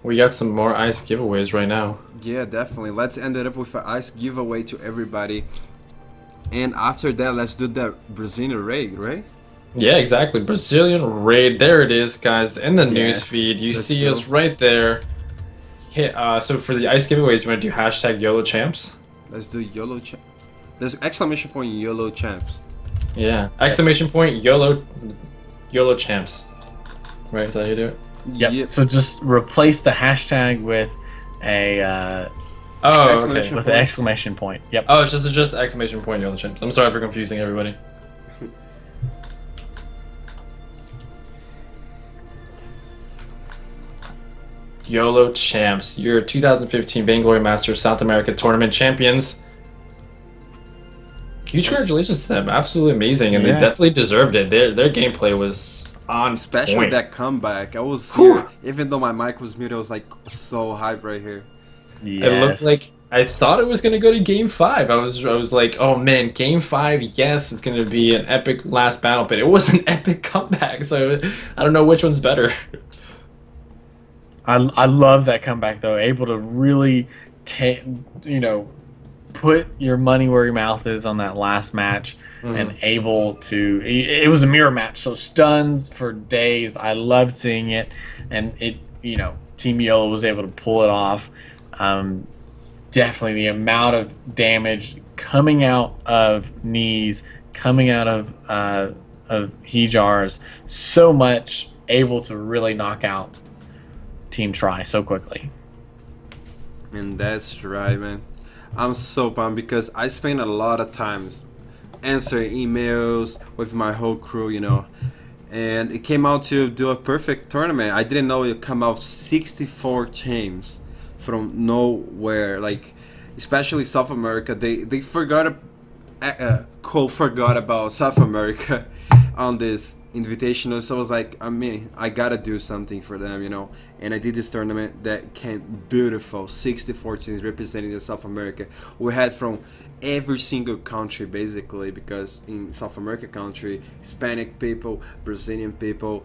We got some more ice giveaways right now. Yeah, definitely. Let's end it up with an ice giveaway to everybody. And after that, let's do the Brazilian raid, right? Yeah, exactly. Brazilian raid. There it is, guys. In the news feed, you see us right there. Hit. So for the ice giveaways, you want to do hashtag YOLO champs? Let's do YOLO champs. There's exclamation point YOLO champs. Yeah. Exclamation point YOLO champs. Right? Is that how you do it? Yep. So just replace the hashtag with a with an exclamation point. Yep. Oh, it's just exclamation point YOLO champs. I'm sorry for confusing everybody. YOLO champs, your 2015 Vainglory Masters South America Tournament champions. Huge congratulations to them. Absolutely amazing, and they definitely deserved it. Their gameplay was on Especially point. that comeback. I was here, even though my mic was muted, I was like so hyped right here. Yes. It looked like I thought it was gonna go to Game 5. I was like, oh man, Game 5, yes, it's gonna be an epic last battle, but it was an epic comeback. So I don't know which one's better. I love that comeback though. Able to really put your money where your mouth is on that last match, and able to. It was a mirror match, so stuns for days. I loved seeing it, and Team YOLO was able to pull it off. Definitely the amount of damage coming out of knees, coming out of Hejars, so much, able to really knock out Team Try so quickly. And that's right, man. I'm so pumped because I spent a lot of times answering emails with my whole crew, and it came out to do a perfect tournament. I didn't know it would come out 64 teams from nowhere, like especially South America. They forgot about South America on this invitational, so I was like, I gotta do something for them, and I did this tournament that came beautiful. 64 teams representing the South America. We had from every single country basically, because in South America country, Hispanic people, Brazilian people,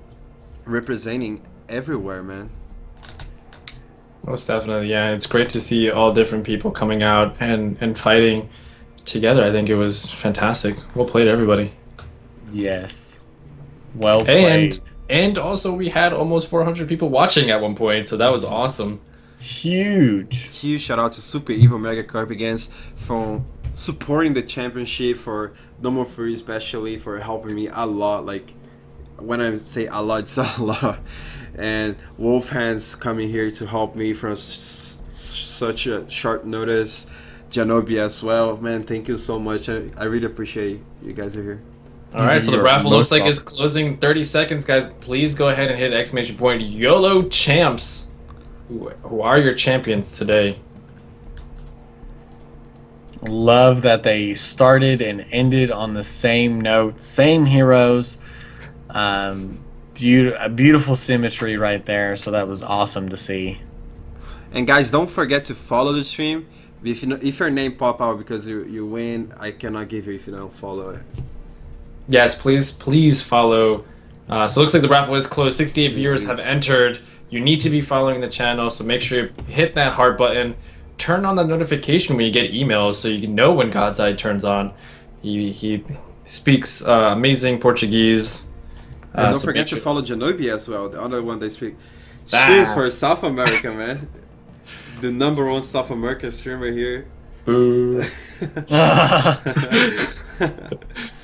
representing everywhere, man. Most definitely, yeah. It's great to see all different people coming out and fighting together. I think it was fantastic. Well played, everybody. Yes. Well played. And also we had almost 400 people watching at one point, so that was awesome. Huge Shout out to Super Evil Mega Carp against for supporting the championship, for Domo Fury especially for helping me a lot. Like when I say a lot, it's a lot. and Wolf Hands coming here to help me from such a short notice. Janobi as well, man. Thank you so much. I really appreciate you guys are here. All right, so the raffle looks like it's closing 30 seconds, guys. Please go ahead and hit exclamation point YOLO champs. Who are your champions today? Love that they started and ended on the same note, same heroes. Beautiful symmetry right there, so that was awesome to see. And guys, don't forget to follow the stream. If your name pop out because you win, I cannot give you if you don't follow it. Yes, please follow. So it looks like the raffle is closed. 68 viewers have entered. You need to be following the channel, so make sure you hit that heart button. Turn on the notification when you get emails so you can know when God's Eye turns on. He speaks amazing Portuguese. And don't forget to follow Janobi as well, the other one they speak. Cheers for South America, man. The #1 South American streamer here. Boo.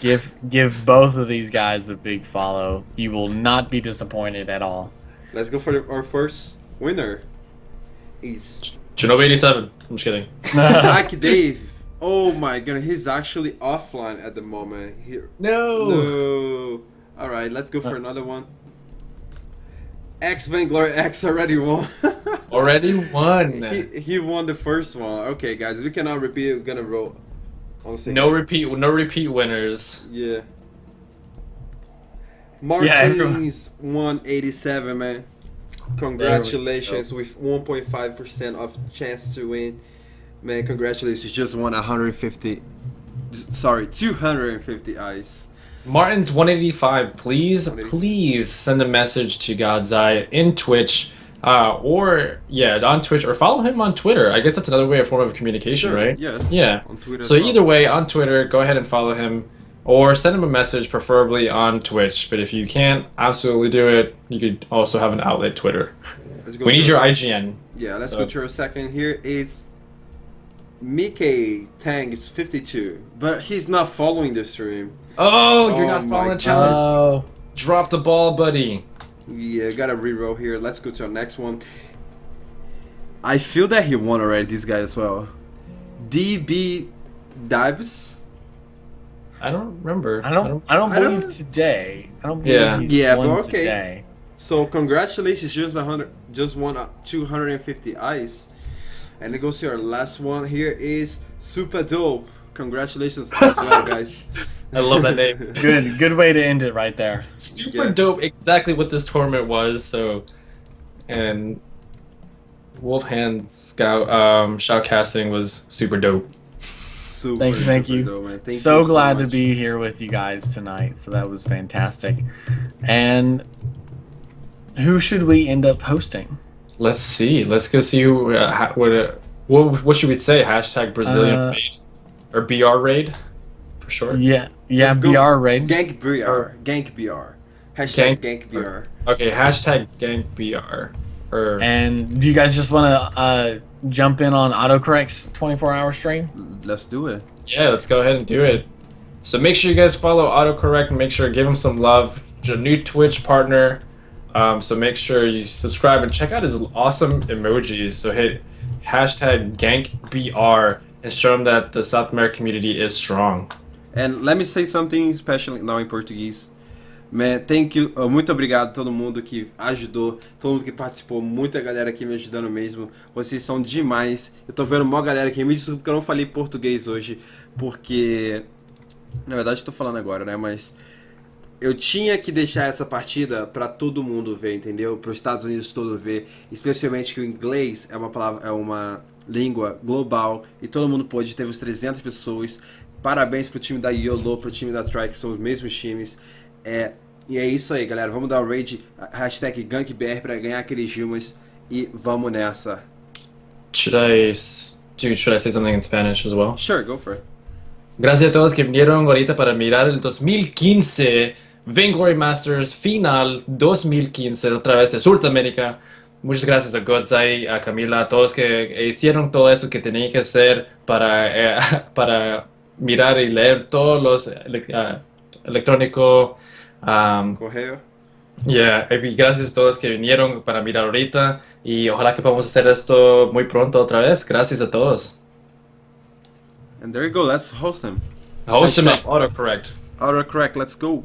Give both of these guys a big follow. You will not be disappointed at all. Let's go for our first winner. Is Janobi 87. I'm just kidding. Ike Dave. Oh my god, he's actually offline at the moment. Here. No. All right, let's go for another one. X Vainglory X already won. Already won. He won the first one. Okay, guys, we cannot repeat. We're gonna roll. No repeat winners. Yeah. Martins 187, man. Congratulations with 1.5% of chance to win. Man, congratulations. You just won 150. Sorry, 250 eyes. Martin's 185. Please send a message to God's Eye in Twitch. On Twitch, or follow him on Twitter. I guess that's another way, a form of communication, Sure, right? yes. Yeah. On Twitter So as well. either way, on Twitter, go ahead and follow him, or send him a message, preferably on Twitch. But if you can't absolutely do it, you could also have an outlet Twitter. We need your IGN. Yeah, let's go to our second. Here is Mickey Tang is 52, but he's not following the stream. Oh, you're not my following the God. challenge. Drop the ball, buddy. Yeah, gotta reroll here. Let's go to our next one. I feel that he won already, this guy as well. DB Dibs. I don't remember. I don't believe today. I don't believe he's won but okay. today. So congratulations, just won 250 eyes. And it goes to our last one. Here is Super Dope. Congratulations as well, guys. I love that name. Good way to end it right there. Super dope. Exactly what this tournament was. So, and Wolfhand shoutcasting was super dope. Thank you. Dope, man. Thank so you glad to much. be here with you guys tonight. So that was fantastic. And who should we end up hosting? Let's see. Let's go see who. What should we say? Hashtag Brazilian raid or BR raid for sure. Yeah, Let's go. BR raid. Gank BR. Gank BR. Hashtag Gank BR. Okay, hashtag Gank BR. And do you guys just want to jump in on autocorrect's 24-hour stream? Let's do it. Yeah, let's go ahead and do it. So make sure you guys follow autocorrect and make sure to give him some love. He's a new Twitch partner. So make sure you subscribe and check out his awesome emojis. So hit hashtag GankBR and show him that the South American community is strong. And let me say something, especially now in Portuguese. Man, thank you. Muito obrigado a todo mundo que ajudou, todo mundo que participou, muita galera aqui me ajudando mesmo. Vocês são demais. Eu tô vendo uma galera aqui. Me desculpa que eu não falei português hoje, porque na verdade eu tô falando agora, né? Mas eu tinha que deixar essa partida para todo mundo ver, entendeu? Para os Estados Unidos todo ver, especialmente que o inglês é uma palavra, é uma língua global e todo mundo pôde, teve os 300 pessoas. Parabéns pro time da YOLO, pro time da Try, que são os mesmos times. E é isso aí, galera. Vamos dar o raid, hashtag GankBR para ganhar aqueles Gilmas e vamos nessa. Should I say something in Spanish as well? Sure, go for it. Gracias a todos que vinieron ahorita para mirar el 2015 Vainglory Masters Final 2015 otra vez de Sudamérica. Muchas gracias a Godzai, a Camila, a todos que hicieron todo eso que tenían que hacer para mirar y leer todos los electrónicos, Correio. Yeah, y gracias a todos que vinieron para mirar ahorita y ojalá que podamos hacer esto muy pronto otra vez. Gracias a todos. And there you go. Let's host him. Host him up, autocorrect. Autocorrect. Let's go.